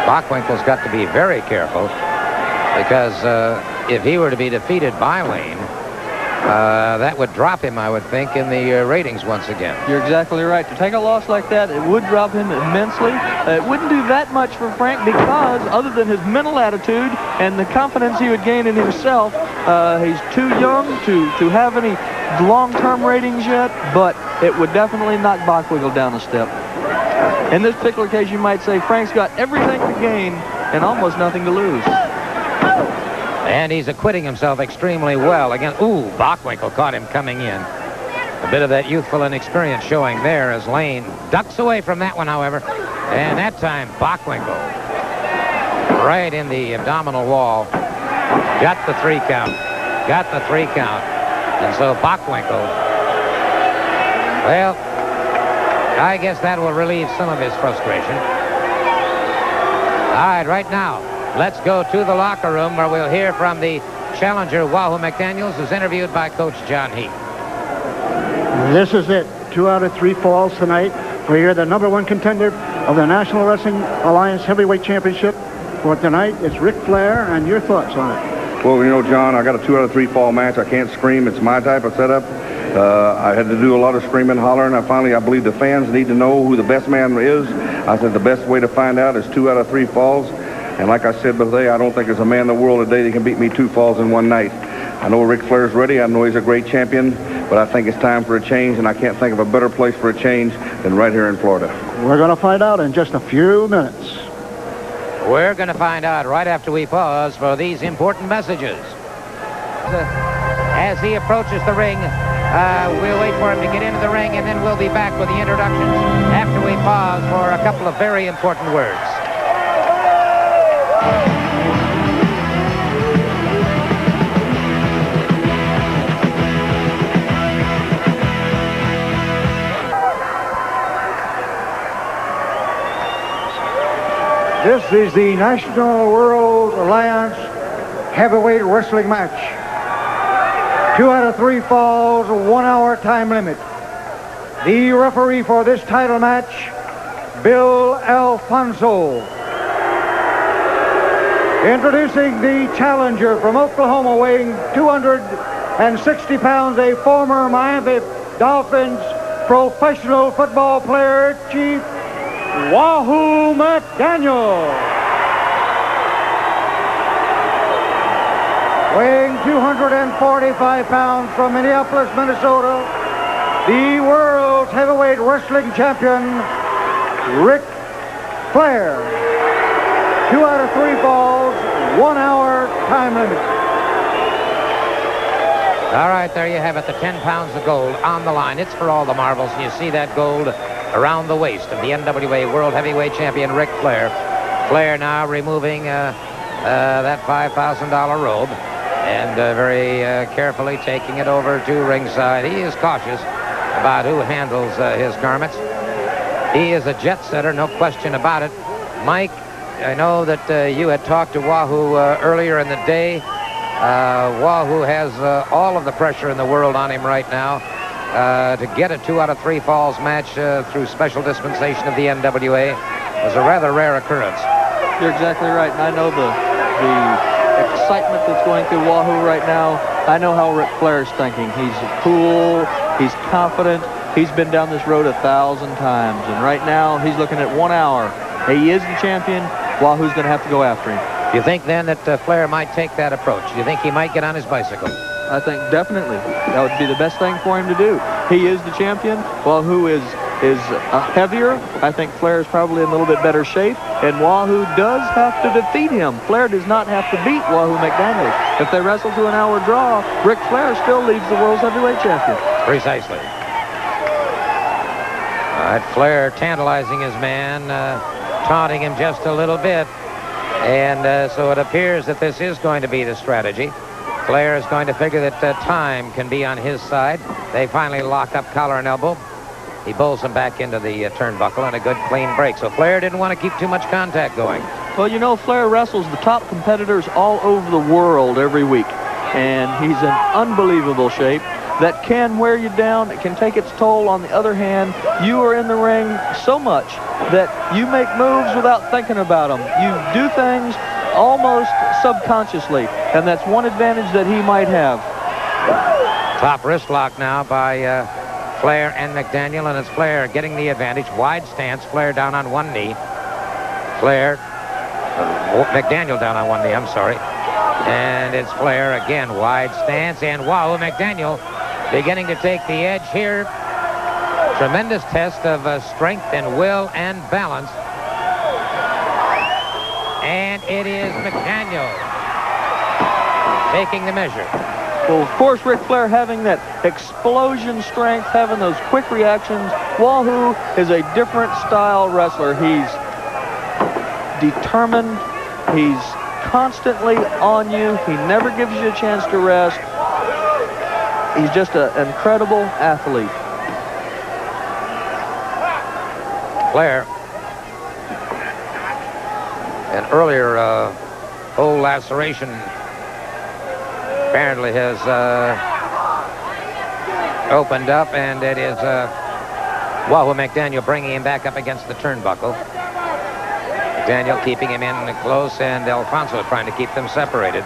Bockwinkel's got to be very careful, because if he were to be defeated by Lane, that would drop him, I would think, in the ratings once again. You're exactly right. To take a loss like that, it would drop him immensely. It wouldn't do that much for Frank because, other than his mental attitude and the confidence he would gain in himself, he's too young to have any long-term ratings yet, but it would definitely knock Bockwinkel down a step. In this particular case, you might say Frank's got everything to gain and almost nothing to lose. And he's acquitting himself extremely well. Again, ooh, Bockwinkel caught him coming in. A bit of that youthful inexperience showing there as Lane ducks away from that one, however. And that time, Bockwinkel, right in the abdominal wall, got the 3 count. Got the 3 count. And so Bockwinkel, well, I guess that will relieve some of his frustration. All right, right now, let's go to the locker room where we'll hear from the challenger, Wahoo McDaniels, who's interviewed by Coach John Heath. This is it. 2 out of 3 falls tonight. For you're the #1 contender of the National Wrestling Alliance Heavyweight Championship. For tonight, it's Ric Flair, and your thoughts on it. Well, you know, John, I got a 2 out of 3 fall match. I can't scream. It's my type of setup. I had to do a lot of screaming, hollering. I believe the fans need to know who the best man is. I said the best way to find out is 2 out of 3 falls. And like I said today, I don't think there's a man in the world today that can beat me 2 falls in one night. I know Ric Flair's ready. I know he's a great champion. But I think it's time for a change, and I can't think of a better place for a change than right here in Florida. We're going to find out in just a few minutes. We're going to find out right after we pause for these important messages. As he approaches the ring, we'll wait for him to get into the ring, and then we'll be back with the introductions after we pause for a couple of very important words. This is the National World Alliance Heavyweight Wrestling match. 2 out of 3 falls, 1 hour time limit. The referee for this title match, Bill Alfonso. Introducing the challenger from Oklahoma, weighing 260 pounds, a former Miami Dolphins professional football player, Chief Wahoo McDaniel. Weighing 245 pounds from Minneapolis, Minnesota, the world's heavyweight wrestling champion, Ric Flair. 2 out of 3 falls, 1 hour time limit. All right, there you have it, the 10 pounds of gold on the line. It's for all the marbles, and you see that gold around the waist of the NWA World Heavyweight Champion, Ric Flair. Flair now removing that $5,000 robe and very carefully taking it over to ringside. He is cautious about who handles his garments. He is a jet setter, no question about it. Mike, I know that you had talked to Wahoo earlier in the day. Wahoo has all of the pressure in the world on him right now. To get a 2 out of 3 falls match through special dispensation of the NWA was a rather rare occurrence. You're exactly right, and I know the excitement that's going through Wahoo right now. I know how Ric Flair's thinking. He's cool, he's confident, he's been down this road 1,000 times, and right now he's looking at 1 hour. He is the champion. Wahoo's going to have to go after him. Do you think then that Flair might take that approach? Do you think he might get on his bicycle? I think definitely that would be the best thing for him to do. He is the champion. Wahoo is heavier. I think Flair is probably in a little bit better shape, and Wahoo does have to defeat him. Flair does not have to beat Wahoo McDaniel. If they wrestle to an hour draw, Ric Flair still leads the world's heavyweight champion. Precisely. All right, Flair tantalizing his man, taunting him just a little bit, and so it appears that this is going to be the strategy. Flair is going to figure that time can be on his side. They finally lock up collar and elbow. He bowls him back into the turnbuckle and a good clean break. So Flair didn't want to keep too much contact going. Well, you know, Flair wrestles the top competitors all over the world every week. And he's in unbelievable shape. That can wear you down. It can take its toll. On the other hand, you are in the ring so much that you make moves without thinking about them. You do things almost subconsciously, and that's one advantage that he might have. Top wrist lock now by Flair and McDaniel, and it's Flair getting the advantage. Wide stance, Flair down on one knee. Flair, McDaniel down on one knee, I'm sorry. And it's Flair again, wide stance, and Wahoo McDaniel beginning to take the edge here. Tremendous test of strength and will and balance. And it is McDaniel taking the measure. Well, of course, Ric Flair having that explosion strength, having those quick reactions. Wahoo is a different style wrestler. He's determined. He's constantly on you. He never gives you a chance to rest. He's just an incredible athlete. Flair, an earlier old laceration apparently has opened up, and it is Wahoo McDaniel bringing him back up against the turnbuckle. McDaniel keeping him in close, and Alfonso trying to keep them separated.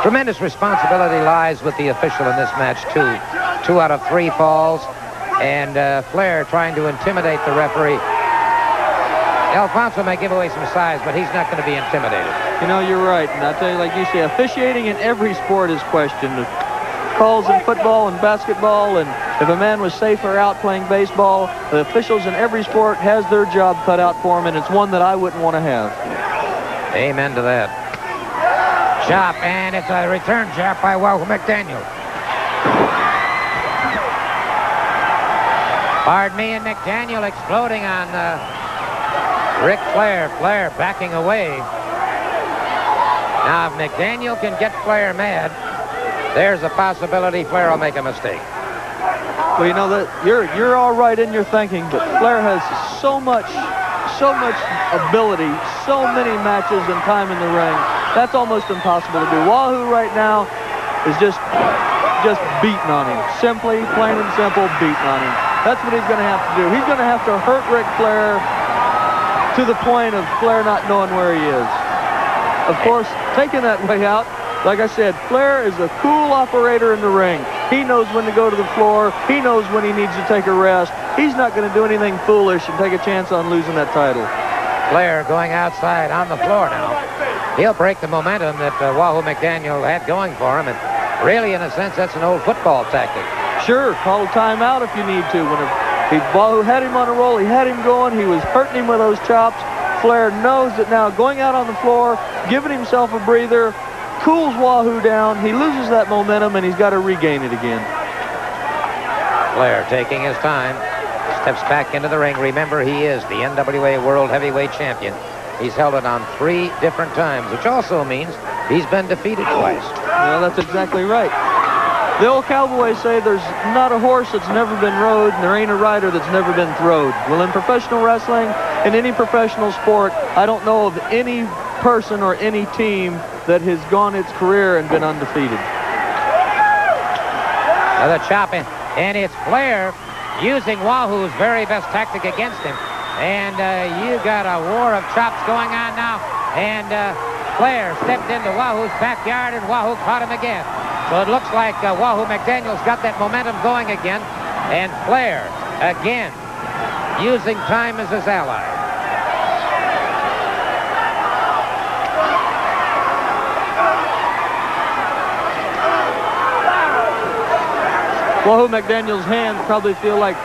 Tremendous responsibility lies with the official in this match, too. 2 out of 3 falls, and Flair trying to intimidate the referee. Alfonso may give away some size, but he's not going to be intimidated. You know, you're right. And I tell you, like you say, officiating in every sport is questioned. The calls in football and basketball, and if a man was safe or out playing baseball, the officials in every sport has their job cut out for them, and it's one that I wouldn't want to have. Amen to that. Chop, and it's a return chop by Wahoo McDaniel. Pardon me, and McDaniel exploding on Ric Flair. Flair backing away. Now, if McDaniel can get Flair mad, there's a possibility Flair will make a mistake. Well, you know that you're all right in your thinking, but Flair has so much ability, so many matches and time in the ring. That's almost impossible to do. Wahoo right now is just beating on him. Simply, plain and simple, beating on him. That's what he's going to have to do. He's going to have to hurt Ric Flair to the point of Flair not knowing where he is. Of course, taking that way out, like I said, Flair is a cool operator in the ring. He knows when to go to the floor. He knows when he needs to take a rest. He's not going to do anything foolish and take a chance on losing that title. Flair going outside on the floor now. He'll break the momentum that Wahoo McDaniel had going for him. And really, in a sense, that's an old football tactic. Sure, call a timeout if you need to. When Wahoo had him on a roll, he had him going. He was hurting him with those chops. Flair knows that now going out on the floor, giving himself a breather, cools Wahoo down. He loses that momentum, and he's got to regain it again. Flair taking his time, steps back into the ring. Remember, he is the NWA World Heavyweight Champion. He's held it on 3 different times, which also means he's been defeated twice. Well, that's exactly right. The old cowboys say there's not a horse that's never been rode, and there ain't a rider that's never been throwed. Well, in professional wrestling, in any professional sport, I don't know of any person or any team that has gone its career and been undefeated. Another chop in, and it's Flair using Wahoo's very best tactic against him. And you got a war of chops going on now. And Flair stepped into Wahoo's backyard, and Wahoo caught him again. So it looks like Wahoo McDaniel's got that momentum going again. And Flair, again, using time as his ally. Wahoo McDaniel's hands probably feel like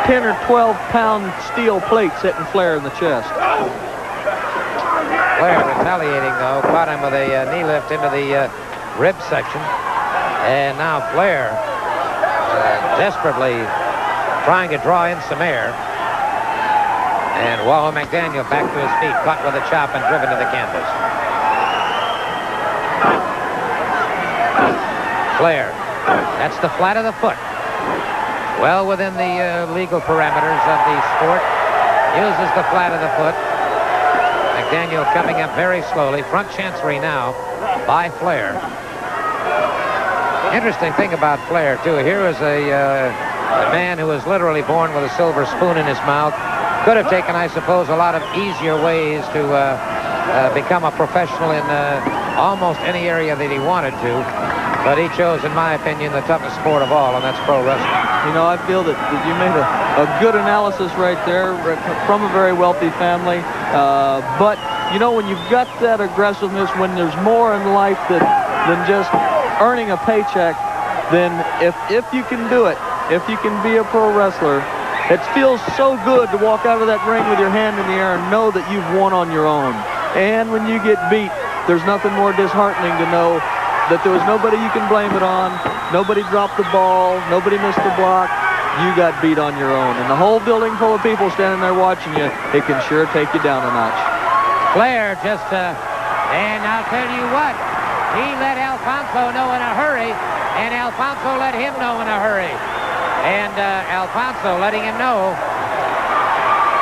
10 or 12-pound steel plates hitting Flair in the chest. Flair retaliating, though, caught him with a knee lift into the rib section. And now Flair desperately trying to draw in some air. And Wahoo McDaniel back to his feet, caught with a chop and driven to the canvas. Flair, that's the flat of the foot. Well within the legal parameters of the sport. Uses the flat of the foot. McDaniel coming up very slowly. Front chancery now by Flair. Interesting thing about Flair, too. Here is a man who was literally born with a silver spoon in his mouth. Could have taken, I suppose, a lot of easier ways to become a professional in almost any area that he wanted to. But he chose, in my opinion, the toughest sport of all, and that's pro wrestling. You know, I feel that you made a good analysis right there from a very wealthy family. But, you know, when you've got that aggressiveness, when there's more in life than just earning a paycheck, then if you can do it, if you can be a pro wrestler, it feels so good to walk out of that ring with your hand in the air and know that you've won on your own. And when you get beat, there's nothing more disheartening to know that there was nobody you can blame it on. Nobody dropped the ball. Nobody missed the block. You got beat on your own. And the whole building full of people standing there watching you, it can sure take you down a notch. Flair just, and I'll tell you what, he let Alfonso know in a hurry, and Alfonso let him know in a hurry. And Alfonso letting him know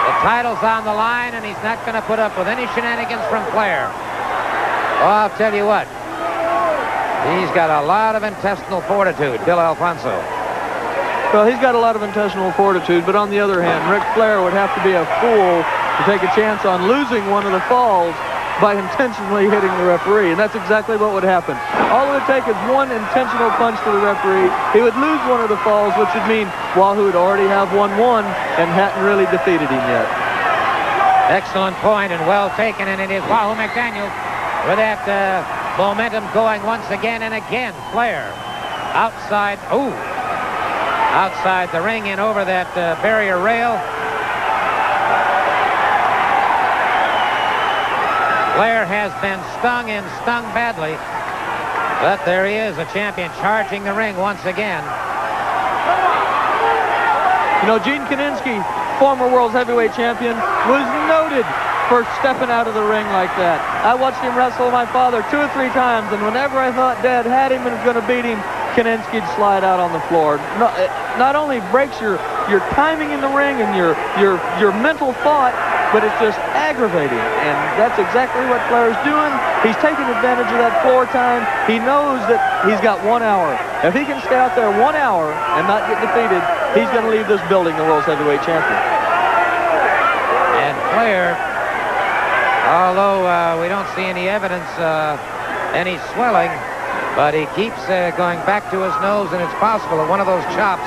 the title's on the line, and he's not going to put up with any shenanigans from Flair. Well, I'll tell you what. He's got a lot of intestinal fortitude, Bill Alfonso. Well, he's got a lot of intestinal fortitude, but on the other hand, Ric Flair would have to be a fool to take a chance on losing one of the falls by intentionally hitting the referee, and that's exactly what would happen. All it would take is one intentional punch to the referee. He would lose one of the falls, which would mean Wahoo would already have won one and hadn't really defeated him yet. Excellent point and well taken, and it is Wahoo McDaniel with that momentum going once again and again. Flair outside the ring and over that barrier rail. Flair has been stung and stung badly, but there he is, a champion charging the ring once again. You know, Gene Kaninsky, former world's heavyweight champion, was noted for stepping out of the ring like that. I watched him wrestle my father 2 or 3 times, and whenever I thought Dad had him and was going to beat him, Kaninsky'd slide out on the floor. No, it not only breaks your timing in the ring and your mental thought, but it's just aggravating, and that's exactly what Flair's doing. He's taking advantage of that floor time. He knows that he's got 1 hour. If he can stay out there 1 hour and not get defeated, he's going to leave this building the world's heavyweight champion. And Flair, although we don't see any evidence, any swelling, but he keeps going back to his nose, and it's possible that one of those chops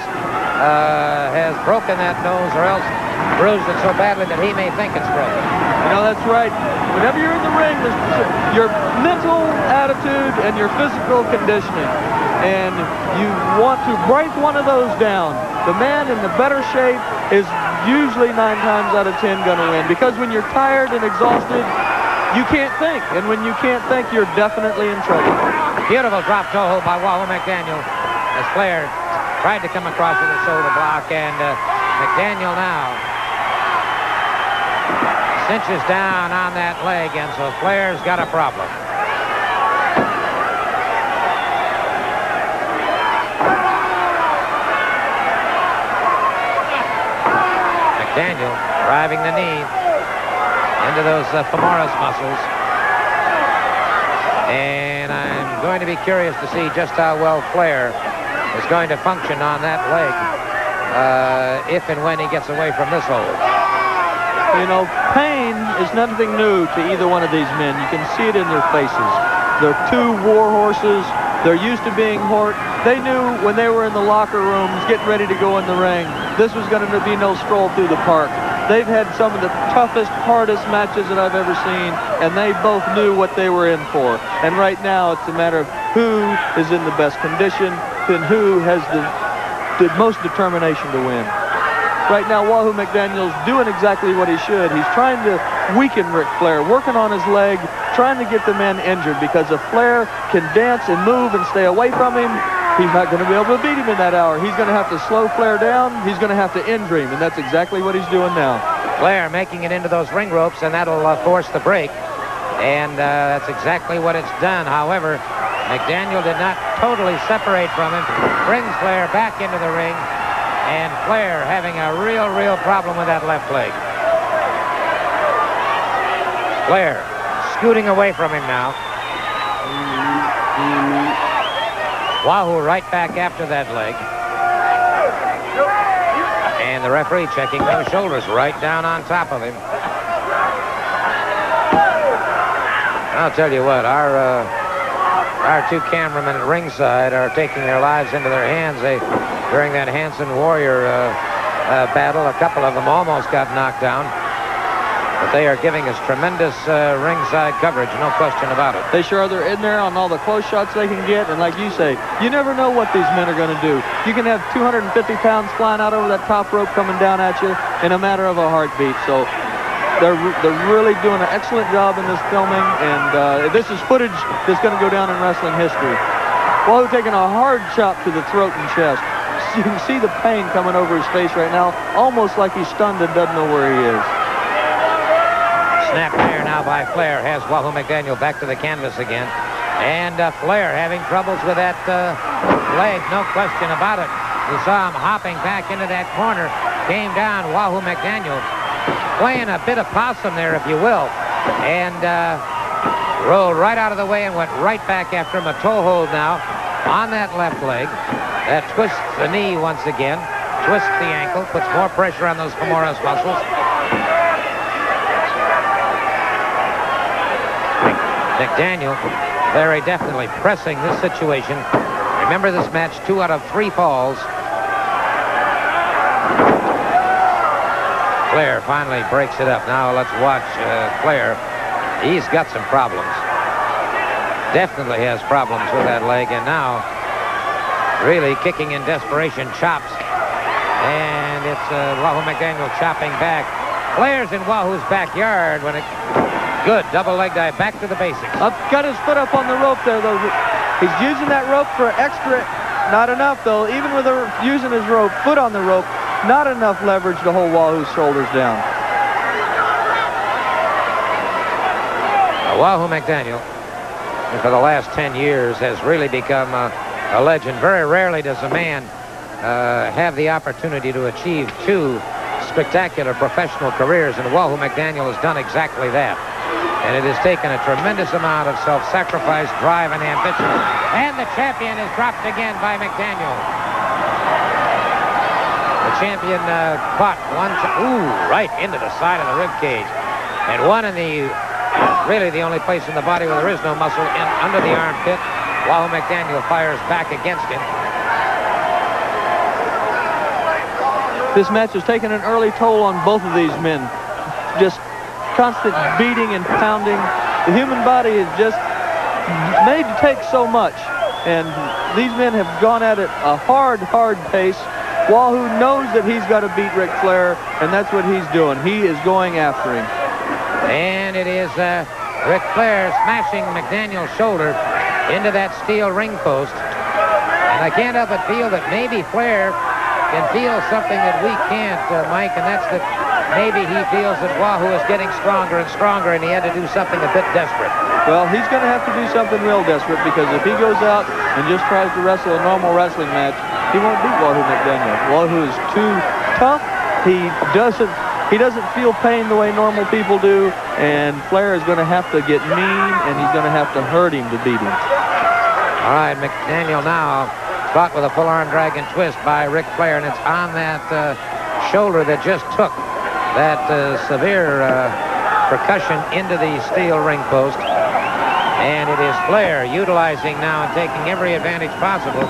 has broken that nose or else bruised it so badly that he may think it's broken. You know, that's right. Whenever you're in the ring, your mental attitude and your physical conditioning, and you want to break one of those down. The man in the better shape is usually 9 times out of 10 going to win, because when you're tired and exhausted, you can't think, and when you can't think, you're definitely in trouble. Beautiful drop toe hold by Wahoo McDaniel as Flair tried to come across with a shoulder block, and McDaniel now cinches down on that leg, and so Flair's got a problem. McDaniel driving the knee into those femoris muscles, and I'm going to be curious to see just how well Flair is going to function on that leg if and when he gets away from this hold. You know, pain is nothing new to either one of these men. You can see it in their faces. They're 2 war horses. They're used to being hurt. They knew when they were in the locker rooms getting ready to go in the ring, this was going to be no stroll through the park. They've had some of the toughest, hardest matches that I've ever seen, and they both knew what they were in for. And right now, it's a matter of who is in the best condition and who has the most determination to win. Right now, Wahoo McDaniel's doing exactly what he should. He's trying to weaken Ric Flair, working on his leg, trying to get the man injured, because if Flair can dance and move and stay away from him, he's not going to be able to beat him in that hour. He's going to have to slow Flair down. He's going to have to injure him, and that's exactly what he's doing now. Flair making it into those ring ropes, and that'll force the break, and that's exactly what it's done. However, McDaniel did not totally separate from him, brings Flair back into the ring, and Flair having a real problem with that left leg. Flair scooting away from him now. Wahoo right back after that leg. And the referee checking those shoulders right down on top of him. I'll tell you what, our Our two cameramen at ringside are taking their lives into their hands. During that Hanson Warrior battle, a couple of them almost got knocked down. But they are giving us tremendous ringside coverage, no question about it. They sure are. They're in there on all the close shots they can get. And like you say, you never know what these men are going to do. You can have 250 pounds flying out over that top rope coming down at you in a matter of a heartbeat. So they're really doing an excellent job in this filming. And this is footage that's going to go down in wrestling history. Wahoo taking a hard chop to the throat and chest. You can see the pain coming over his face right now, almost like he's stunned and doesn't know where he is. Snap there now by Flair has Wahoo McDaniel back to the canvas again. And Flair having troubles with that leg, no question about it. We saw him hopping back into that corner. Came down, Wahoo McDaniel playing a bit of possum there, if you will. And rolled right out of the way and went right back after him. A toe hold now on that left leg. That twists the knee once again. Twists the ankle, puts more pressure on those femoris muscles. McDaniel very definitely pressing this situation. Remember this match, 2 out of 3 falls. Flair finally breaks it up. Now let's watch Flair. He's got some problems. Definitely has problems with that leg. And now really kicking in desperation, chops. And it's Wahoo McDaniel chopping back. Flair's in Wahoo's backyard when it... Good, double leg dive, back to the basics. Got his foot up on the rope there, though. He's using that rope for extra, not enough, though. Even with using his foot on the rope, not enough leverage to hold Wahoo's shoulders down. Wahoo McDaniel, for the last 10 years, has really become a legend. Very rarely does a man have the opportunity to achieve 2 spectacular professional careers, and Wahoo McDaniel has done exactly that. And it has taken a tremendous amount of self-sacrifice, drive, and ambition. And the champion is dropped again by McDaniel. The champion caught one, right into the side of the rib cage. And one in the, really the only place in the body where there is no muscle, under the armpit. Wahoo McDaniel fires back against him. This match has taken an early toll on both of these men. Just constant beating and pounding. The human body is just made to take so much. And these men have gone at it a hard pace. Wahoo knows that he's got to beat Ric Flair, and that's what he's doing. He is going after him. And it is Ric Flair smashing McDaniel's shoulder into that steel ring post. And I can't help but feel that maybe Flair can feel something that we can't, Mike, and that's that maybe he feels that Wahoo is getting stronger and stronger, and he had to do something a bit desperate. Well, he's going to have to do something real desperate, because if he goes out and just tries to wrestle a normal wrestling match, he won't beat Wahoo McDaniel. Wahoo is too tough. He doesn't feel pain the way normal people do, and Flair is going to have to get mean, and he's going to have to hurt him to beat him. All right, McDaniel now caught with a full arm drag and twist by Ric Flair, and it's on that shoulder that just took that severe percussion into the steel ring post. And it is Flair utilizing now and taking every advantage possible.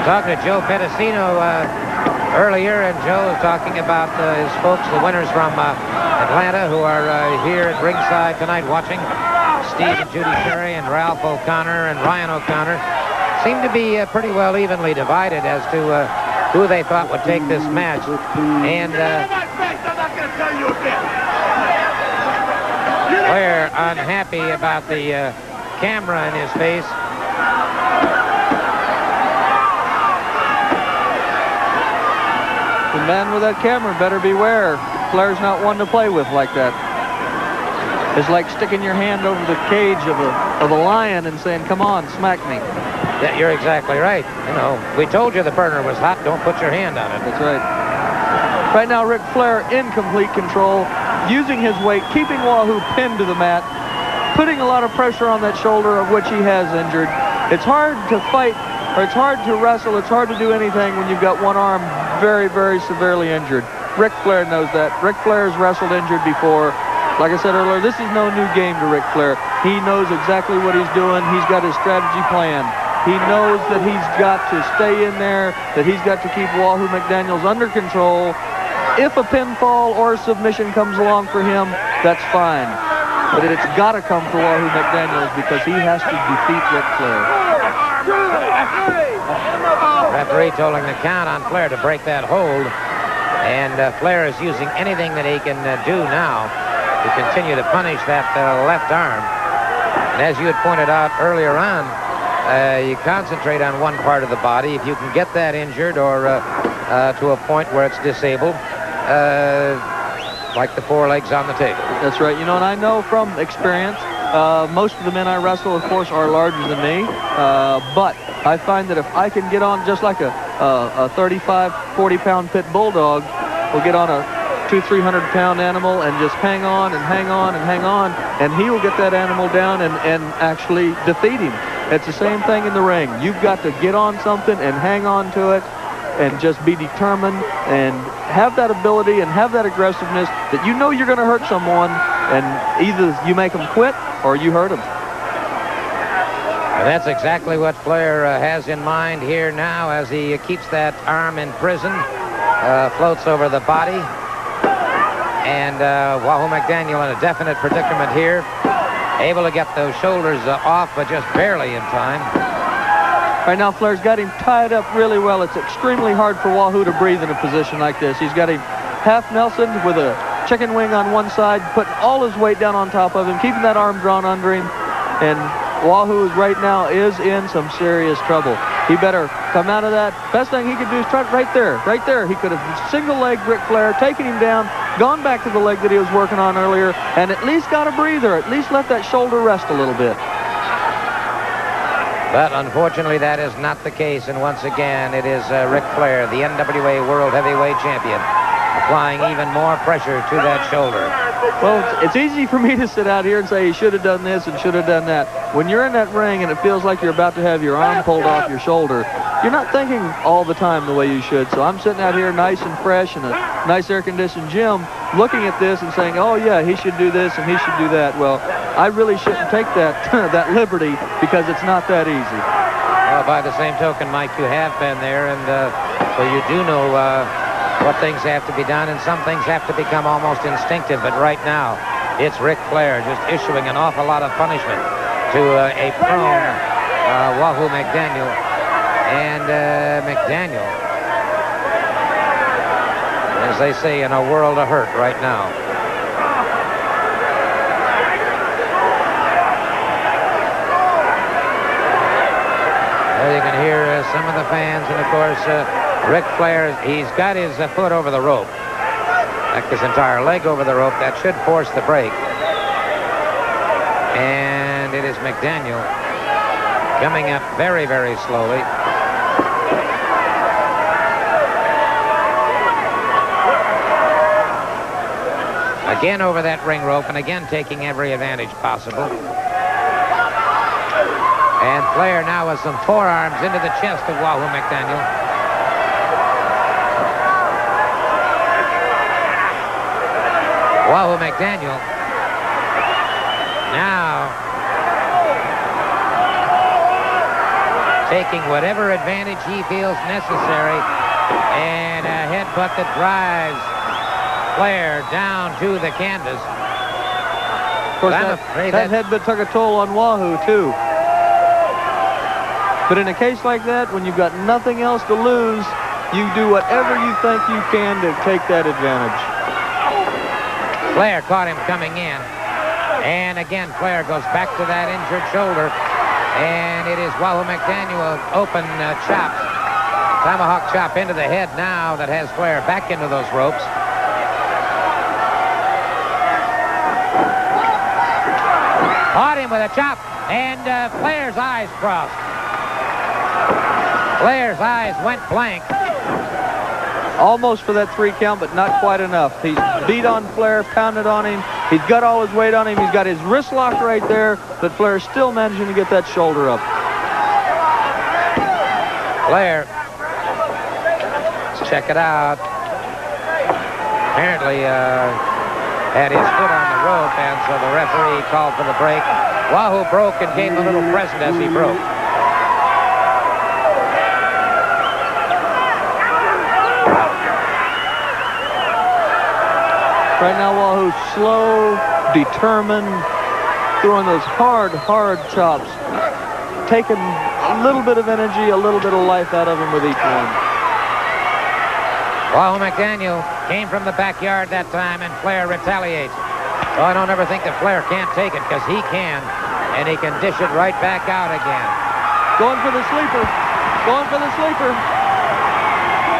Talking to Joe Pedicino earlier, and Joe is talking about his folks, the winners from Atlanta, who are here at ringside tonight watching. Steve and Judy Sherry and Ralph O'Connor and Ryan O'Connor seem to be pretty well evenly divided as to who they thought would take this match. And Flair unhappy about the camera in his face. The man with that camera better beware. Flair's not one to play with like that. It's like sticking your hand over the cage of a lion and saying, "Come on, smack me." Yeah, you're exactly right. You know, we told you the burner was hot. Don't put your hand on it. That's right. Right now, Ric Flair in complete control, using his weight, keeping Wahoo pinned to the mat, putting a lot of pressure on that shoulder of which he has injured. It's hard to fight, or it's hard to wrestle. It's hard to do anything when you've got one arm very, very severely injured. Ric Flair knows that. Ric Flair has wrestled injured before. Like I said earlier, this is no new game to Ric Flair. He knows exactly what he's doing. He's got his strategy plan. He knows that he's got to stay in there, that he's got to keep Wahoo McDaniels under control. If a pinfall or a submission comes along for him, that's fine. But it's got to come for Wahoo McDaniels because he has to defeat Ric Flair. Referee told him to count on Flair to break that hold. And Flair is using anything that he can do now to continue to punish that left arm. And as you had pointed out earlier on, you concentrate on one part of the body. If you can get that injured or to a point where it's disabled, like the forelegs on the table. That's right. You know, and I know from experience, most of the men I wrestle, of course, are larger than me. But I find that if I can get on just like a 35, 40-pound pit bulldog will get on a 200-300-pound animal and just hang on and hang on and hang on, and he will get that animal down and actually defeat him. It's the same thing in the ring. You've got to get on something and hang on to it and just be determined and have that ability and have that aggressiveness that you know you're going to hurt someone, and either you make them quit or you hurt them. And that's exactly what Flair has in mind here now as he keeps that arm in prison, floats over the body. And Wahoo McDaniel in a definite predicament here, able to get those shoulders off, but just barely in time. Right now, Flair's got him tied up really well. It's extremely hard for Wahoo to breathe in a position like this. He's got him half Nelson with a chicken wing on one side, putting all his weight down on top of him, keeping that arm drawn under him. And Wahoo right now is in some serious trouble. He better come out of that. Best thing he could do is try right there. Right there. He could have single-legged Ric Flair, taken him down, gone back to the leg that he was working on earlier, and at least got a breather. At least let that shoulder rest a little bit. But unfortunately, that is not the case. And once again, it is Ric Flair, the NWA World Heavyweight Champion, applying even more pressure to that shoulder. Well, it's easy for me to sit out here and say he should have done this and should have done that. When you're in that ring and it feels like you're about to have your arm pulled off your shoulder, you're not thinking all the time the way you should. So I'm sitting out here nice and fresh in a nice air-conditioned gym looking at this and saying, oh, yeah, he should do this and he should do that. Well, I really shouldn't take that, that liberty because it's not that easy. Well, by the same token, Mike, you have been there, and so you do know what things have to be done, and some things have to become almost instinctive. But right now, it's Ric Flair just issuing an awful lot of punishment to a prone Wahoo McDaniel. And McDaniel, as they say, in a world of hurt right now. Well, you can hear some of the fans, and of course, Ric Flair, he's got his foot over the rope, like his entire leg over the rope. That should force the break. And it is McDaniel coming up very, very slowly. Again over that ring rope, and again taking every advantage possible. And Flair now with some forearms into the chest of Wahoo McDaniel. Wahoo McDaniel now taking whatever advantage he feels necessary, and a headbutt that drives Flair down to the canvas. Of course, that headbutt took a toll on Wahoo, too. But in a case like that, when you've got nothing else to lose, you do whatever you think you can to take that advantage. Flair caught him coming in. And again, Flair goes back to that injured shoulder. And it is Wahoo McDaniel open chops. Tomahawk chop into the head now that has Flair back into those ropes. Caught him with a chop, and Flair's eyes crossed. Flair's eyes went blank. Almost for that 3 count, but not quite enough. He's beat on Flair, pounded on him. He's got all his weight on him. He's got his wrist locked right there, but Flair's still managing to get that shoulder up. Flair, let's check it out. Apparently had his foot on the rope, and so the referee called for the break. Wahoo broke and gave him a little present as he broke. Right now, Wahoo's slow, determined, throwing those hard chops, taking a little bit of energy, a little bit of life out of him with each one. Wahoo McDaniel came from the backyard that time, and Flair retaliates. Oh, I don't ever think that Flair can't take it, because he can, and he can dish it right back out again. Going for the sleeper. Going for the sleeper.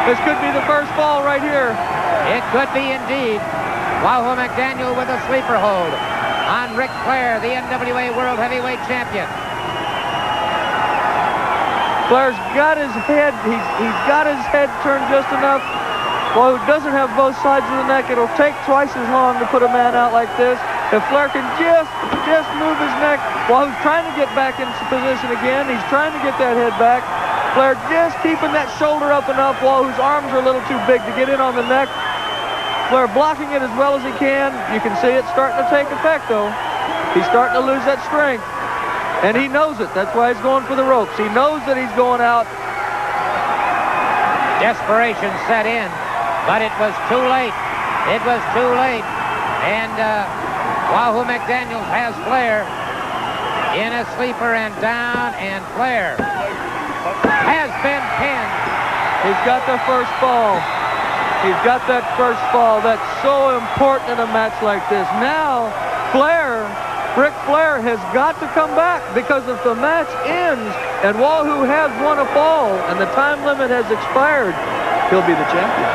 This could be the first fall right here. It could be indeed. Wahoo McDaniel with a sleeper hold on Ric Flair, the NWA World Heavyweight Champion. Flair's got his head, he's got his head turned just enough. Wahoo doesn't have both sides of the neck. It'll take twice as long to put a man out like this. If Flair can just move his neck, Wahoo's trying to get back into position again. He's trying to get that head back. Flair just keeping that shoulder up enough. Wahoo's arms are a little too big to get in on the neck. Flair blocking it as well as he can. You can see it starting to take effect, though. He's starting to lose that strength. And he knows it. That's why he's going for the ropes. He knows that he's going out. Desperation set in, but it was too late. It was too late. And Wahoo McDaniels has Flair in a sleeper and down, and Flair has been pinned. He's got the first fall. He's got that first fall. That's so important in a match like this. Now, Ric Flair has got to come back, because if the match ends and Wahoo has won a fall and the time limit has expired, he'll be the champion.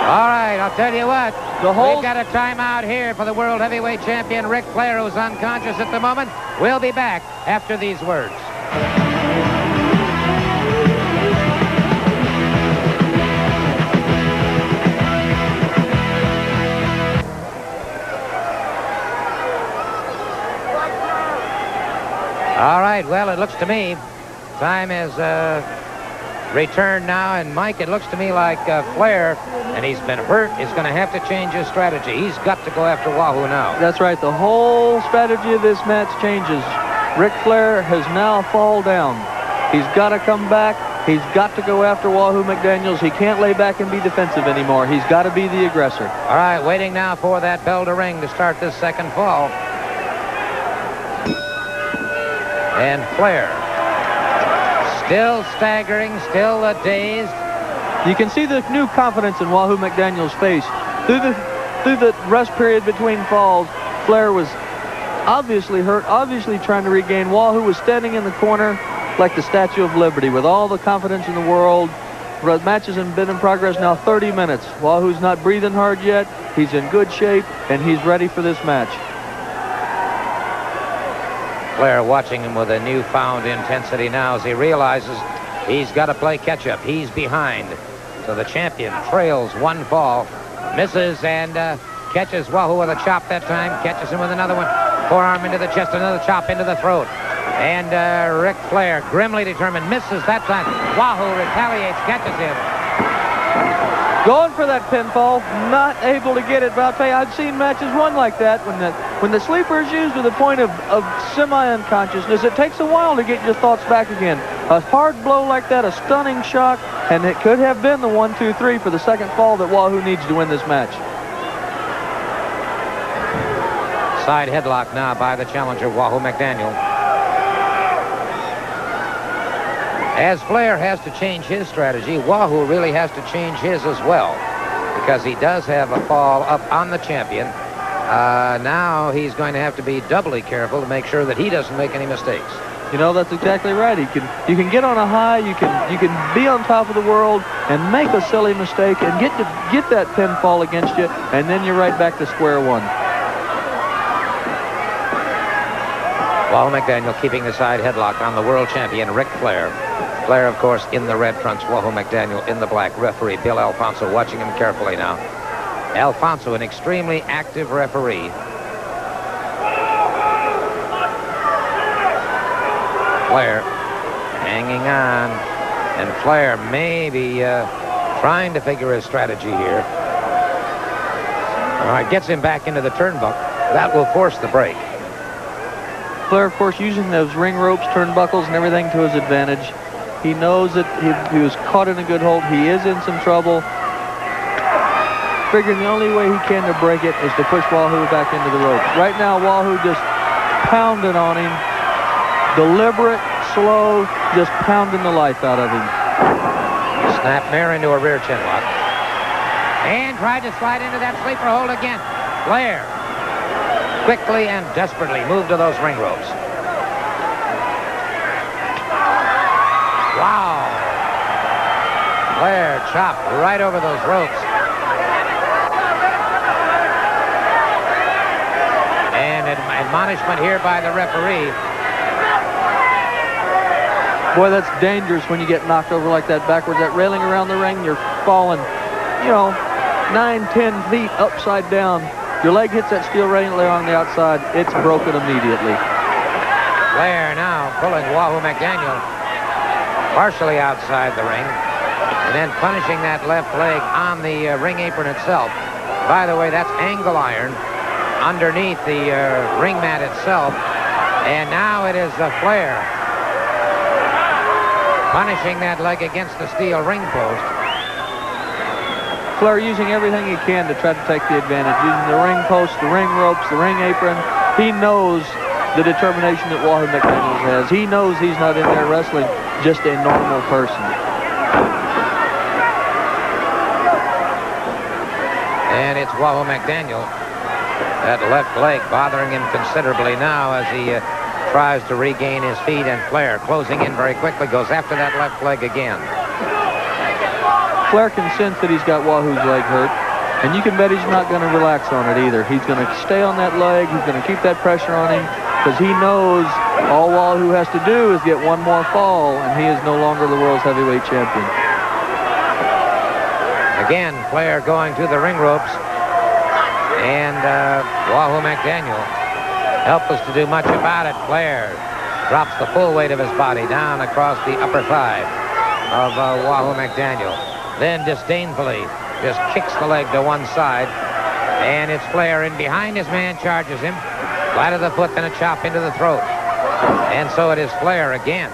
All right, I'll tell you what. We've got a timeout here for the World Heavyweight Champion, Ric Flair, who's unconscious at the moment. We'll be back after these words. All right, well, it looks to me time has returned now, and Mike, it looks to me like Flair, and he's been hurt, is going to have to change his strategy. He's got to go after Wahoo now. That's right. The whole strategy of this match changes. Ric Flair has now fallen down. He's got to come back. He's got to go after Wahoo McDaniels. He can't lay back and be defensive anymore. He's got to be the aggressor. All right, waiting now for that bell to ring to start this second fall. And Flair, still staggering, still dazed. You can see the new confidence in Wahoo McDaniel's face. Through the rest period between falls, Flair was obviously hurt, obviously trying to regain. Wahoo was standing in the corner like the Statue of Liberty with all the confidence in the world. The match has been in progress now 30 minutes. Wahoo's not breathing hard yet. He's in good shape, and he's ready for this match. Flair watching him with a newfound intensity now as he realizes he's got to play catch-up. He's behind. So the champion trails one fall, misses, and catches Wahoo with a chop that time, catches him with another one. Forearm into the chest, another chop into the throat. And Ric Flair, grimly determined, misses that time. Wahoo retaliates, catches him. Going for that pinfall, not able to get it. But I'll tell you, I've seen matches won like that when the sleeper is used to the point of semi-unconsciousness. It takes a while to get your thoughts back again. A hard blow like that, a stunning shock, and it could have been the 1, 2, 3 for the second fall that Wahoo needs to win this match. Side headlock now by the challenger, Wahoo McDaniel. As Flair has to change his strategy, Wahoo really has to change his as well, because he does have a fall up on the champion. Now he's going to have to be doubly careful to make sure that he doesn't make any mistakes. You know, that's exactly right. You can get on a high, you can be on top of the world and make a silly mistake and get that pinfall against you, and then you're right back to square one. Wahoo McDaniel keeping the side headlock on the world champion, Ric Flair. Flair, of course, in the red trunks, Wahoo McDaniel in the black. Referee Bill Alfonso watching him carefully now. Alfonso, an extremely active referee. Flair hanging on. And Flair may be trying to figure his strategy here. All right, gets him back into the turnbuckle. That will force the break. Flair, of course, using those ring ropes, turnbuckles, and everything to his advantage. He knows that he was caught in a good hold. He is in some trouble. Figuring the only way he can to break it is to push Wahoo back into the ropes. Right now, Wahoo just pounding on him. Deliberate, slow, just pounding the life out of him. Snap mare into a rear chin lock. And tried to slide into that sleeper hold again. Flair quickly and desperately moved to those ring ropes. Wow. Flair chopped right over those ropes. And admonishment here by the referee. Boy, that's dangerous when you get knocked over like that backwards. That railing around the ring, you're falling, 9-10 feet upside down. Your leg hits that steel railing on the outside. It's broken immediately. Flair now pulling Wahoo McDaniel partially outside the ring and then punishing that left leg on the ring apron itself. By the way, that's angle iron underneath the ring mat itself. And now it is Flair punishing that leg against the steel ring post. Flair using everything he can to try to take the advantage, using the ring post, the ring ropes, the ring apron. He knows the determination that Wahoo McDaniels has. He knows he's not in there wrestling just a normal person. And it's Wahoo McDaniel. That left leg bothering him considerably now as he tries to regain his feet, and Flair closing in very quickly goes after that left leg again. Flair can sense that he's got Wahoo's leg hurt, and you can bet he's not going to relax on it either. He's going to stay on that leg. He's going to keep that pressure on him because he knows all Wahoo has to do is get one more fall, and he is no longer the world's heavyweight champion. Again, Flair going to the ring ropes, and Wahoo McDaniel helpless to do much about it. Flair drops the full weight of his body down across the upper thigh of Wahoo McDaniel. Then disdainfully just kicks the leg to one side, and it's Flair in behind his man, charges him. Flat of the foot, then a chop into the throat. And so it is Flair again.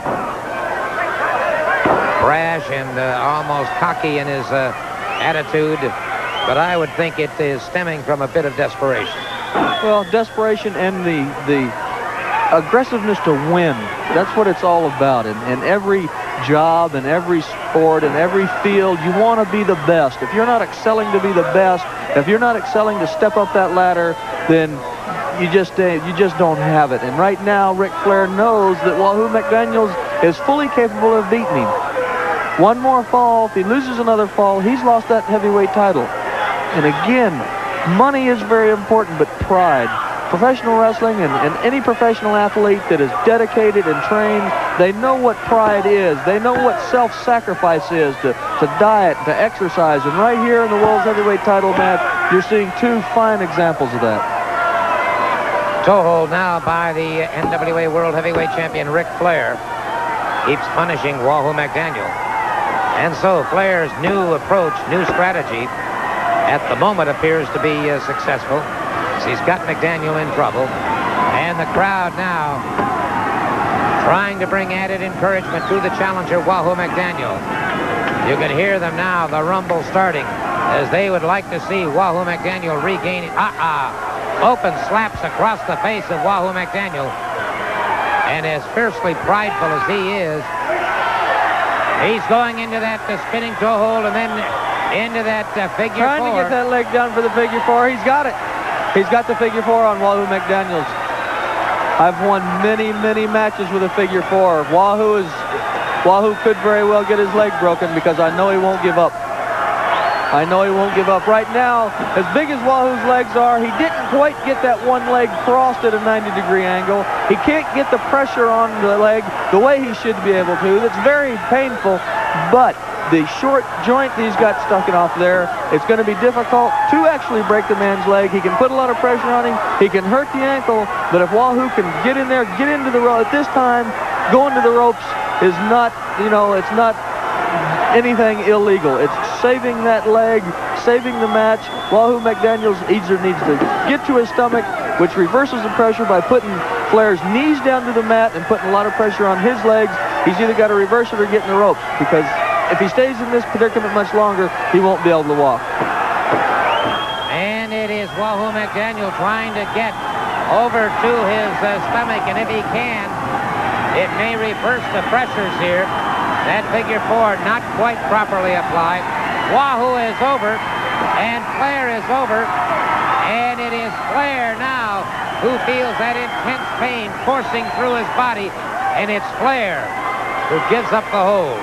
Brash and almost cocky in his attitude, but I would think it is stemming from a bit of desperation. Well, desperation and the aggressiveness to win. That's what it's all about. In every job, in every sport, in every field, you want to be the best. If you're not excelling to be the best, if you're not excelling to step up that ladder, then you just don't have it. And right now, Ric Flair knows that Wahoo McDaniels is fully capable of beating him. One more fall, if he loses another fall, he's lost that heavyweight title. And again, money is very important, but pride. Professional wrestling and any professional athlete that is dedicated and trained, they know what pride is. They know what self-sacrifice is to diet, to exercise. And right here in the World's Heavyweight title match, you're seeing two fine examples of that. Toehold now by the NWA World Heavyweight Champion Ric Flair. Keeps punishing Wahoo McDaniel. And so Flair's new approach, new strategy, at the moment appears to be successful. He's got McDaniel in trouble. And the crowd now trying to bring added encouragement to the challenger, Wahoo McDaniel. You can hear them now, the rumble starting, as they would like to see Wahoo McDaniel regaining. Open slaps across the face of Wahoo McDaniel. And as fiercely prideful as he is, he's going into that spinning toe hold and then into that figure Trying four. to get that leg down for the figure four. He's got it. He's got the figure four on Wahoo McDaniels. I've won many, many matches with a figure four. Wahoo could very well get his leg broken because I know he won't give up. I know he won't give up. Right now, as big as Wahoo's legs are, he didn't quite get that one leg crossed at a 90-degree angle. He can't get the pressure on the leg the way he should be able to. That's very painful, but the short joint that he's got stuck in off there, it's going to be difficult to actually break the man's leg. He can put a lot of pressure on him. He can hurt the ankle, but if Wahoo can get in there, get into the rope, at this time, going to the ropes is not, it's not anything illegal. It's saving that leg, saving the match. Wahoo McDaniels either needs to get to his stomach, which reverses the pressure by putting Flair's knees down to the mat and putting a lot of pressure on his legs. He's either got to reverse it or get in the ropes, because if he stays in this predicament much longer, he won't be able to walk. And it is Wahoo McDaniel trying to get over to his stomach, and if he can, it may reverse the pressures here. That figure 4 not quite properly applied. Wahoo is over, and Flair is over, and it is Flair now who feels that intense pain coursing through his body, and it's Flair who gives up the hold.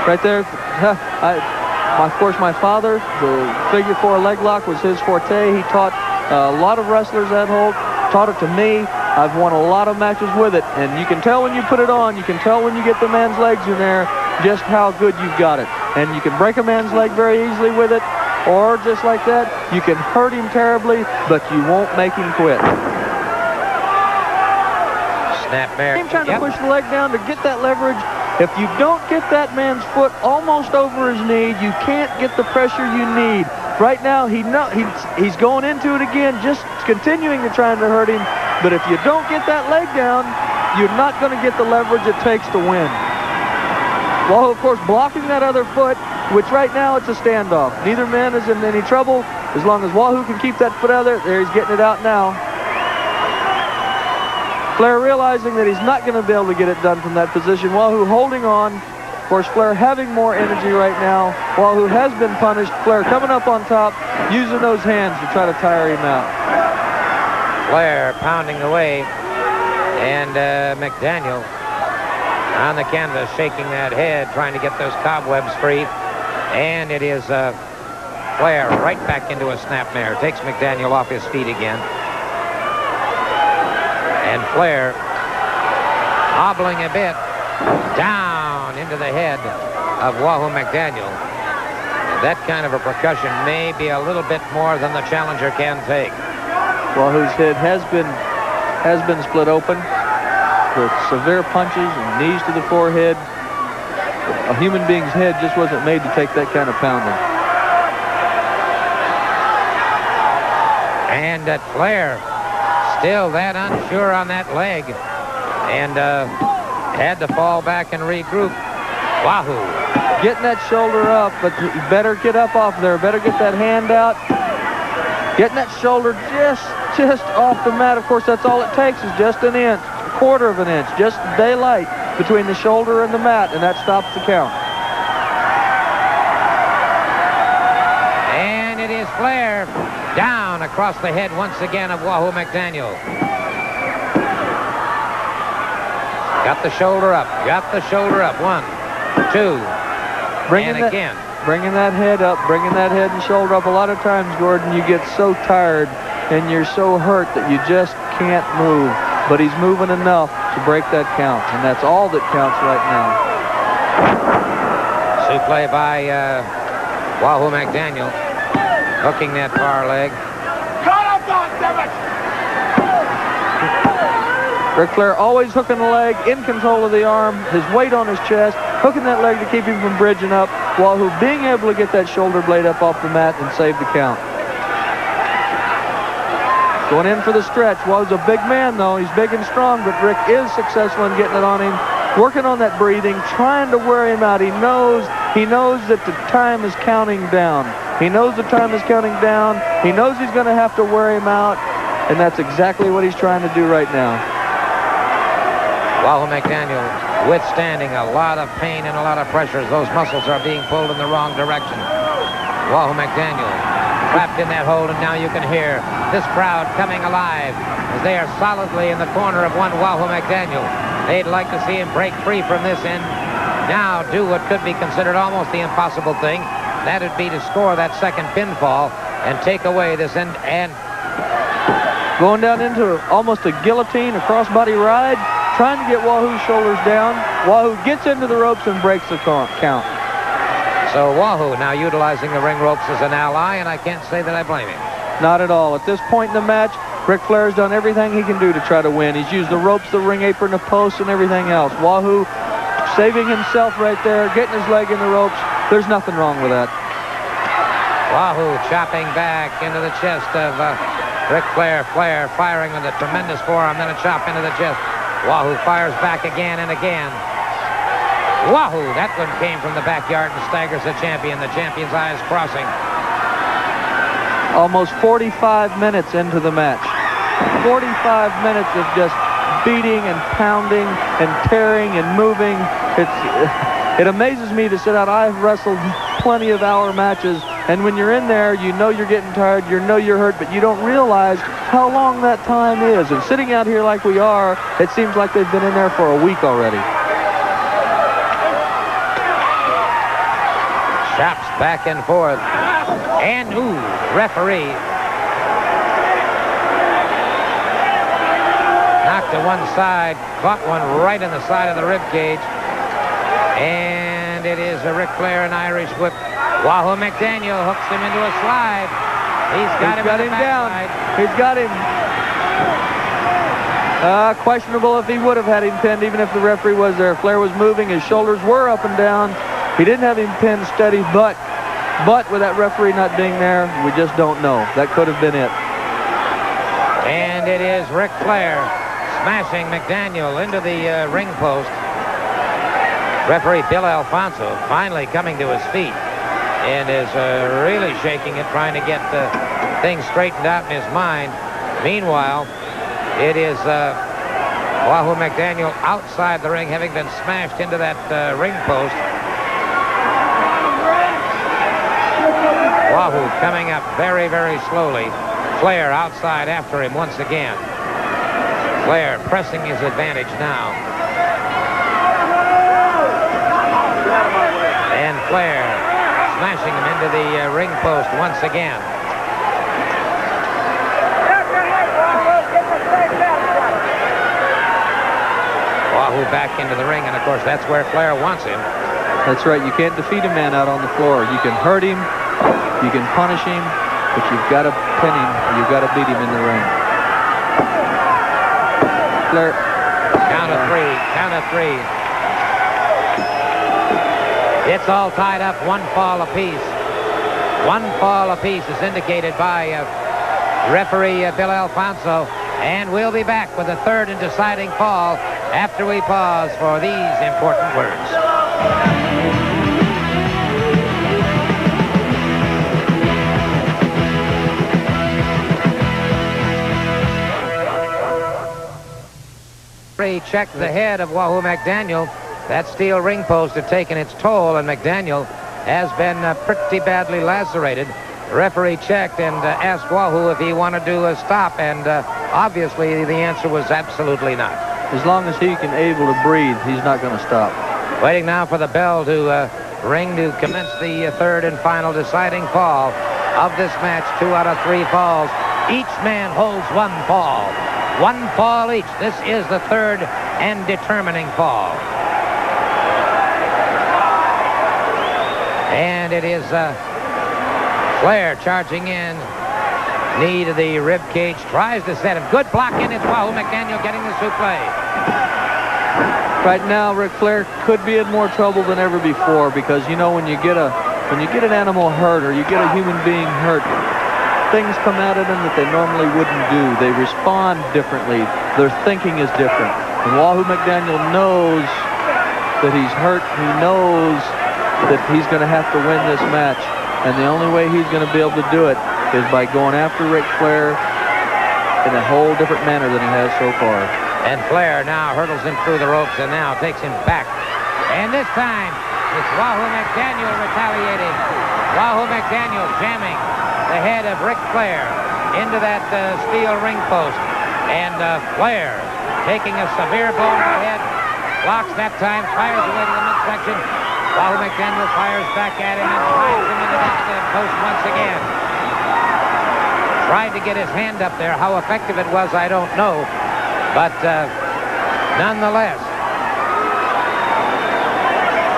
Right there, of course, my father, the figure 4 leg lock was his forte. He taught a lot of wrestlers that hold, taught it to me. I've won a lot of matches with it, and you can tell when you put it on, you can tell when you get the man's legs in there just how good you've got it. And you can break a man's leg very easily with it, or just like that, you can hurt him terribly, but you won't make him quit. Snap bear. I'm trying to push the leg down to get that leverage. If you don't get that man's foot almost over his knee, you can't get the pressure you need. Right now, he's going into it again, just continuing to try to hurt him. But if you don't get that leg down, you're not going to get the leverage it takes to win. Well, of course, blocking that other foot, which right now it's a standoff. Neither man is in any trouble. As long as Wahoo can keep that foot out there, he's getting it out now. Flair realizing that he's not going to be able to get it done from that position. Wahoo holding on. Of course, Flair having more energy right now. Wahoo has been punished. Flair coming up on top, using those hands to try to tire him out. Flair pounding away, and McDaniel on the canvas shaking that head, trying to get those cobwebs free. And it is Flair right back into a snapmare. Takes McDaniel off his feet again. And Flair hobbling a bit down into the head of Wahoo McDaniel. That kind of a percussion may be a little bit more than the challenger can take. Wahoo's head has been split open with severe punches and knees to the forehead. A human being's head just wasn't made to take that kind of pounding. And that Flair still that unsure on that leg, and had to fall back and regroup. Wahoo getting that shoulder up, but you better get up off there. Better get that hand out. Getting that shoulder just off the mat. Of course, that's all it takes is just an inch, a quarter of an inch, just daylight between the shoulder and the mat, and that stops the count. And it is Flair down across the head once again of Wahoo McDaniel. Got the shoulder up. Got the shoulder up. 1, 2, and again. Bringing that head up, bringing that head and shoulder up. A lot of times, Gordon, you get so tired and you're so hurt that you just can't move. But he's moving enough to break that count, and that's all that counts right now. Suplex by Wahoo McDaniel, hooking that far leg. Ric Flair always hooking the leg, in control of the arm, his weight on his chest, hooking that leg to keep him from bridging up. Wahoo being able to get that shoulder blade up off the mat and save the count. Going in for the stretch. Wahoo's a big man, though. He's big and strong, but Rick is successful in getting it on him, working on that breathing, trying to wear him out. He knows that the time is counting down. He knows the time is counting down. He knows he's going to have to wear him out, and that's exactly what he's trying to do right now. Wahoo McDaniel withstanding a lot of pain and a lot of pressure as those muscles are being pulled in the wrong direction. Wahoo McDaniel trapped in that hold, and now you can hear this crowd coming alive as they are solidly in the corner of one Wahoo McDaniel. They'd like to see him break free from this and now do what could be considered almost the impossible thing. That would be to score that second pinfall and take away this end. And going down into almost a guillotine, a crossbody ride, trying to get Wahoo's shoulders down. Wahoo gets into the ropes and breaks the count. So Wahoo now utilizing the ring ropes as an ally, and I can't say that I blame him. Not at all. At this point in the match, Ric Flair's done everything he can do to try to win. He's used the ropes, the ring apron, the posts, and everything else. Wahoo saving himself right there, getting his leg in the ropes. There's nothing wrong with that. Wahoo chopping back into the chest of Ric Flair firing with a tremendous forearm, then a chop into the chest. Wahoo fires back again and again. Wahoo! That one came from the backyard and staggers the champion. The champion's eyes crossing. Almost 45 minutes into the match. 45 minutes of just beating and pounding and tearing and moving. It amazes me to sit out. I've wrestled plenty of hour matches, and when you're in there, you know you're getting tired, you know you're hurt, but you don't realize how long that time is. And sitting out here like we are, it seems like they've been in there for a week already. Chops back and forth. And, ooh, referee knocked to one side, caught one right in the side of the rib cage. And it is a Ric Flair, an Irish whip. Wahoo McDaniel hooks him into a slide. He's got him down. He's got him. Questionable if he would have had him pinned, even if the referee was there. Flair was moving. His shoulders were up and down. He didn't have him pinned steady, but with that referee not being there, we just don't know. That could have been it. And it is Ric Flair smashing McDaniel into the ring post. Referee Bill Alfonso finally coming to his feet and is really shaking it, trying to get things straightened out in his mind. Meanwhile, it is Wahoo McDaniel outside the ring, having been smashed into that ring post. Wahoo coming up very, very slowly. Flair outside after him once again. Flair pressing his advantage now. And Flair smashing him into the ring post once again. Wahoo back into the ring, and of course that's where Flair wants him. That's right. You can't defeat a man out on the floor. You can hurt him, you can punish him, but you've got to pin him, you've got to beat him in the ring. Flair. Count of three, count of three. It's all tied up, one fall apiece. One fall apiece is indicated by referee Bill Alfonso. And we'll be back with a third and deciding fall after we pause for these important words. Checked the head of Wahoo McDaniel. That steel ring post had taken its toll, and McDaniel has been pretty badly lacerated. The referee checked and asked Wahoo if he wanted to stop, and obviously the answer was absolutely not. As long as he can able to breathe, he's not going to stop. Waiting now for the bell to ring to commence the third and final deciding fall of this match. 2 out of 3 falls. Each man holds 1 fall. 1 fall each. This is the third and determining fall. And it is Flair charging in. Knee to the rib cage. Tries to set him. Good block in. It's Wahoo McDaniel getting the souffle. Right now, Ric Flair could be in more trouble than ever before, because you know when you get an animal hurt or you get a human being hurt, things come out of them that they normally wouldn't do. They respond differently. Their thinking is different. And Wahoo McDaniel knows that he's hurt. He knows that he's going to have to win this match. And the only way he's going to be able to do it is by going after Ric Flair in a whole different manner than he has so far. And Flair now hurdles him through the ropes and now takes him back. And this time, it's Wahoo McDaniel retaliating. Wahoo McDaniel jamming the head of Ric Flair into that steel ring post. And Flair taking a severe blow to the head. Blocks that time, fires away to the midsection. Wahoo McDaniel fires back at him and drives him into that post once again. Tried to get his hand up there. How effective it was, I don't know. But nonetheless,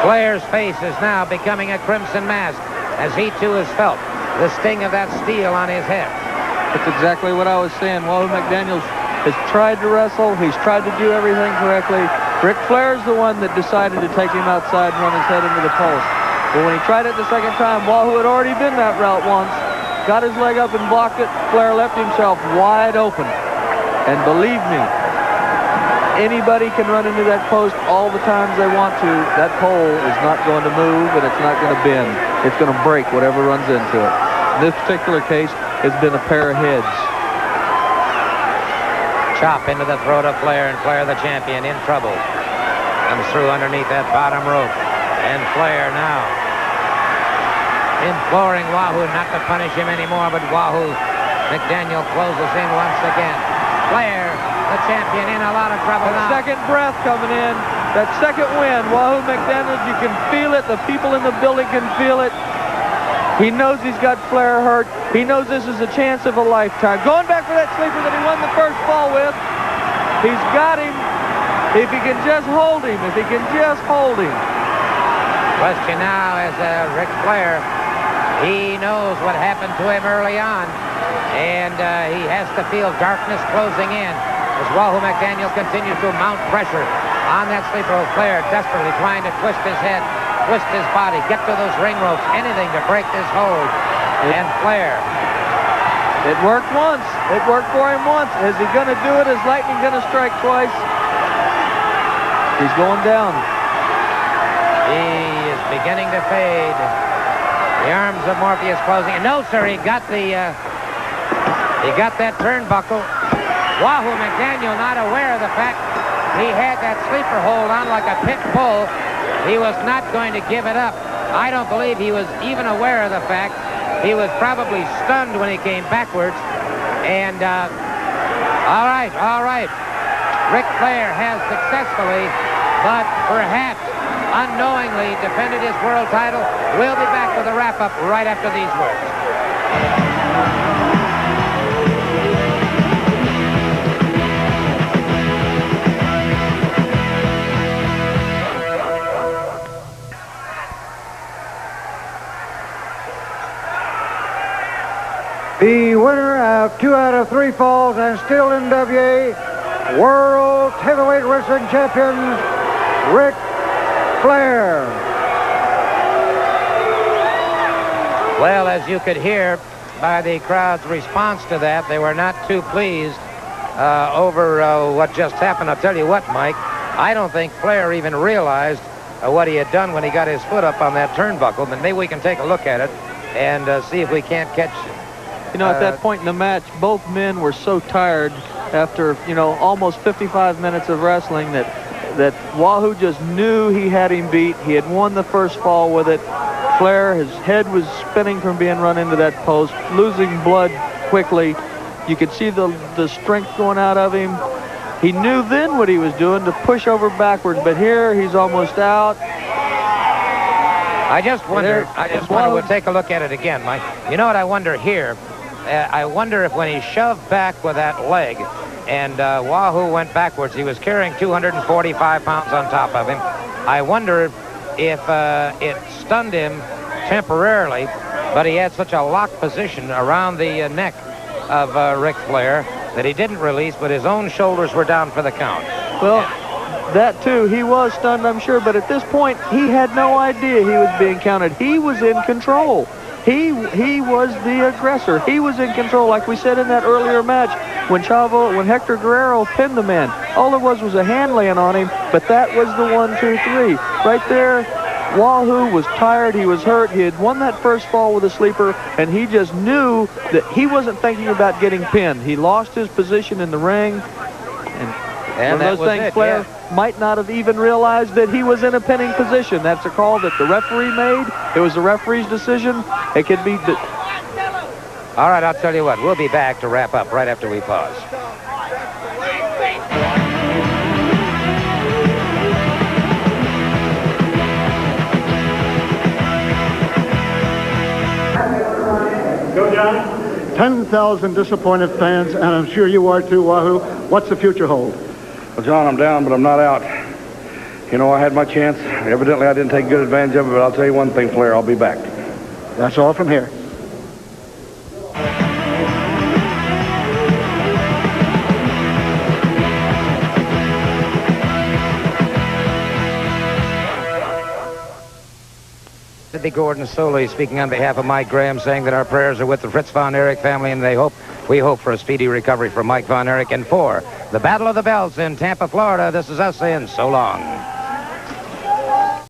Flair's face is now becoming a crimson mask as he too has felt the sting of that steel on his head. That's exactly what I was saying. Wahoo McDaniel has tried to wrestle. He's tried to do everything correctly. Ric Flair's the one that decided to take him outside and run his head into the post. But when he tried it the second time, Wahoo had already been that route once. got his leg up and blocked it. Flair left himself wide open. And believe me, anybody can run into that post all the times they want to. That pole is not going to move, and it's not going to bend. It's going to break whatever runs into it. In this particular case, it's been a pair of heads. Chop into the throat of Flair, and Flair, the champion, in trouble. Comes through underneath that bottom rope. And Flair now imploring Wahoo not to punish him anymore, but Wahoo McDaniel closes in once again. Flair, the champion, in a lot of trouble now. Second breath coming in. That second wind. Wahoo McDaniel, you can feel it. The people in the building can feel it. He knows he's got Flair hurt. He knows this is a chance of a lifetime. Going back for that sleeper that he won the first fall with. He's got him. If he can just hold him. If he can just hold him. Question now is Ric Flair. He knows what happened to him early on. And he has to feel darkness closing in as Wahoo McDaniel continues to mount pressure on that sleeper. Flair desperately trying to twist his head, twist his body, get to those ring ropes, anything to break this hold. And Flair. It worked once. It worked for him once. Is he going to do it? Is lightning going to strike twice? He's going down. He is beginning to fade. The arms of Morpheus closing. And no, sir, he got that turnbuckle. Wahoo McDaniel not aware of the fact he had that sleeper hold on like a pit bull. He was not going to give it up. I don't believe he was even aware of the fact. He was probably stunned when he came backwards. And, all right. Ric Flair has successfully, but perhaps unknowingly defended his world title. We'll be back with a wrap-up right after these words. The winner of 2 out of 3 falls and still NWA World Heavyweight Wrestling Champion, Ric Flair. Well, as you could hear by the crowd's response to that, they were not too pleased over what just happened. I'll tell you what, Mike, I don't think Flair even realized what he had done when he got his foot up on that turnbuckle. But maybe we can take a look at it and see if we can't catch it. You know, at that point in the match, both men were so tired after, you know, almost 55 minutes of wrestling that Wahoo just knew he had him beat. He had won the first fall with it. Flair, his head was spinning from being run into that post, losing blood quickly. You could see the strength going out of him. He knew then what he was doing, to push over backwards, but here he's almost out. I just wonder, we'll take a look at it again, Mike. You know what I wonder here? I wonder if when he shoved back with that leg and Wahoo went backwards, he was carrying 245 pounds on top of him. I wonder if it stunned him temporarily, but he had such a locked position around the neck of Ric Flair that he didn't release, but his own shoulders were down for the count. Well, that too, he was stunned, I'm sure, but at this point, he had no idea he was being counted. He was in control. He was the aggressor. He was in control, like we said in that earlier match when Hector Guerrero pinned the man. All there was a hand laying on him, but that was the 1, 2, 3. Right there, Wahoo was tired. He was hurt. He had won that first fall with a sleeper, and he just knew that he wasn't thinking about getting pinned. He lost his position in the ring, and those things Flair might not have even realized that he was in a pinning position. That's a call that the referee made. It was the referee's decision. It could be... All right, I'll tell you what. We'll be back to wrap up right after we pause. Go, John. 10,000 disappointed fans, and I'm sure you are too, Wahoo. What's the future hold? Well, John, I'm down, but I'm not out. You know, I had my chance. Evidently, I didn't take good advantage of it, but I'll tell you one thing, Flair, I'll be back. That's all from here. to be Gordon Soley speaking on behalf of Mike Graham, saying that our prayers are with the Fritz von Erich family, and we hope for a speedy recovery for Mike von Erich. And for the Battle of the Belts in Tampa, Florida, this is us saying so long.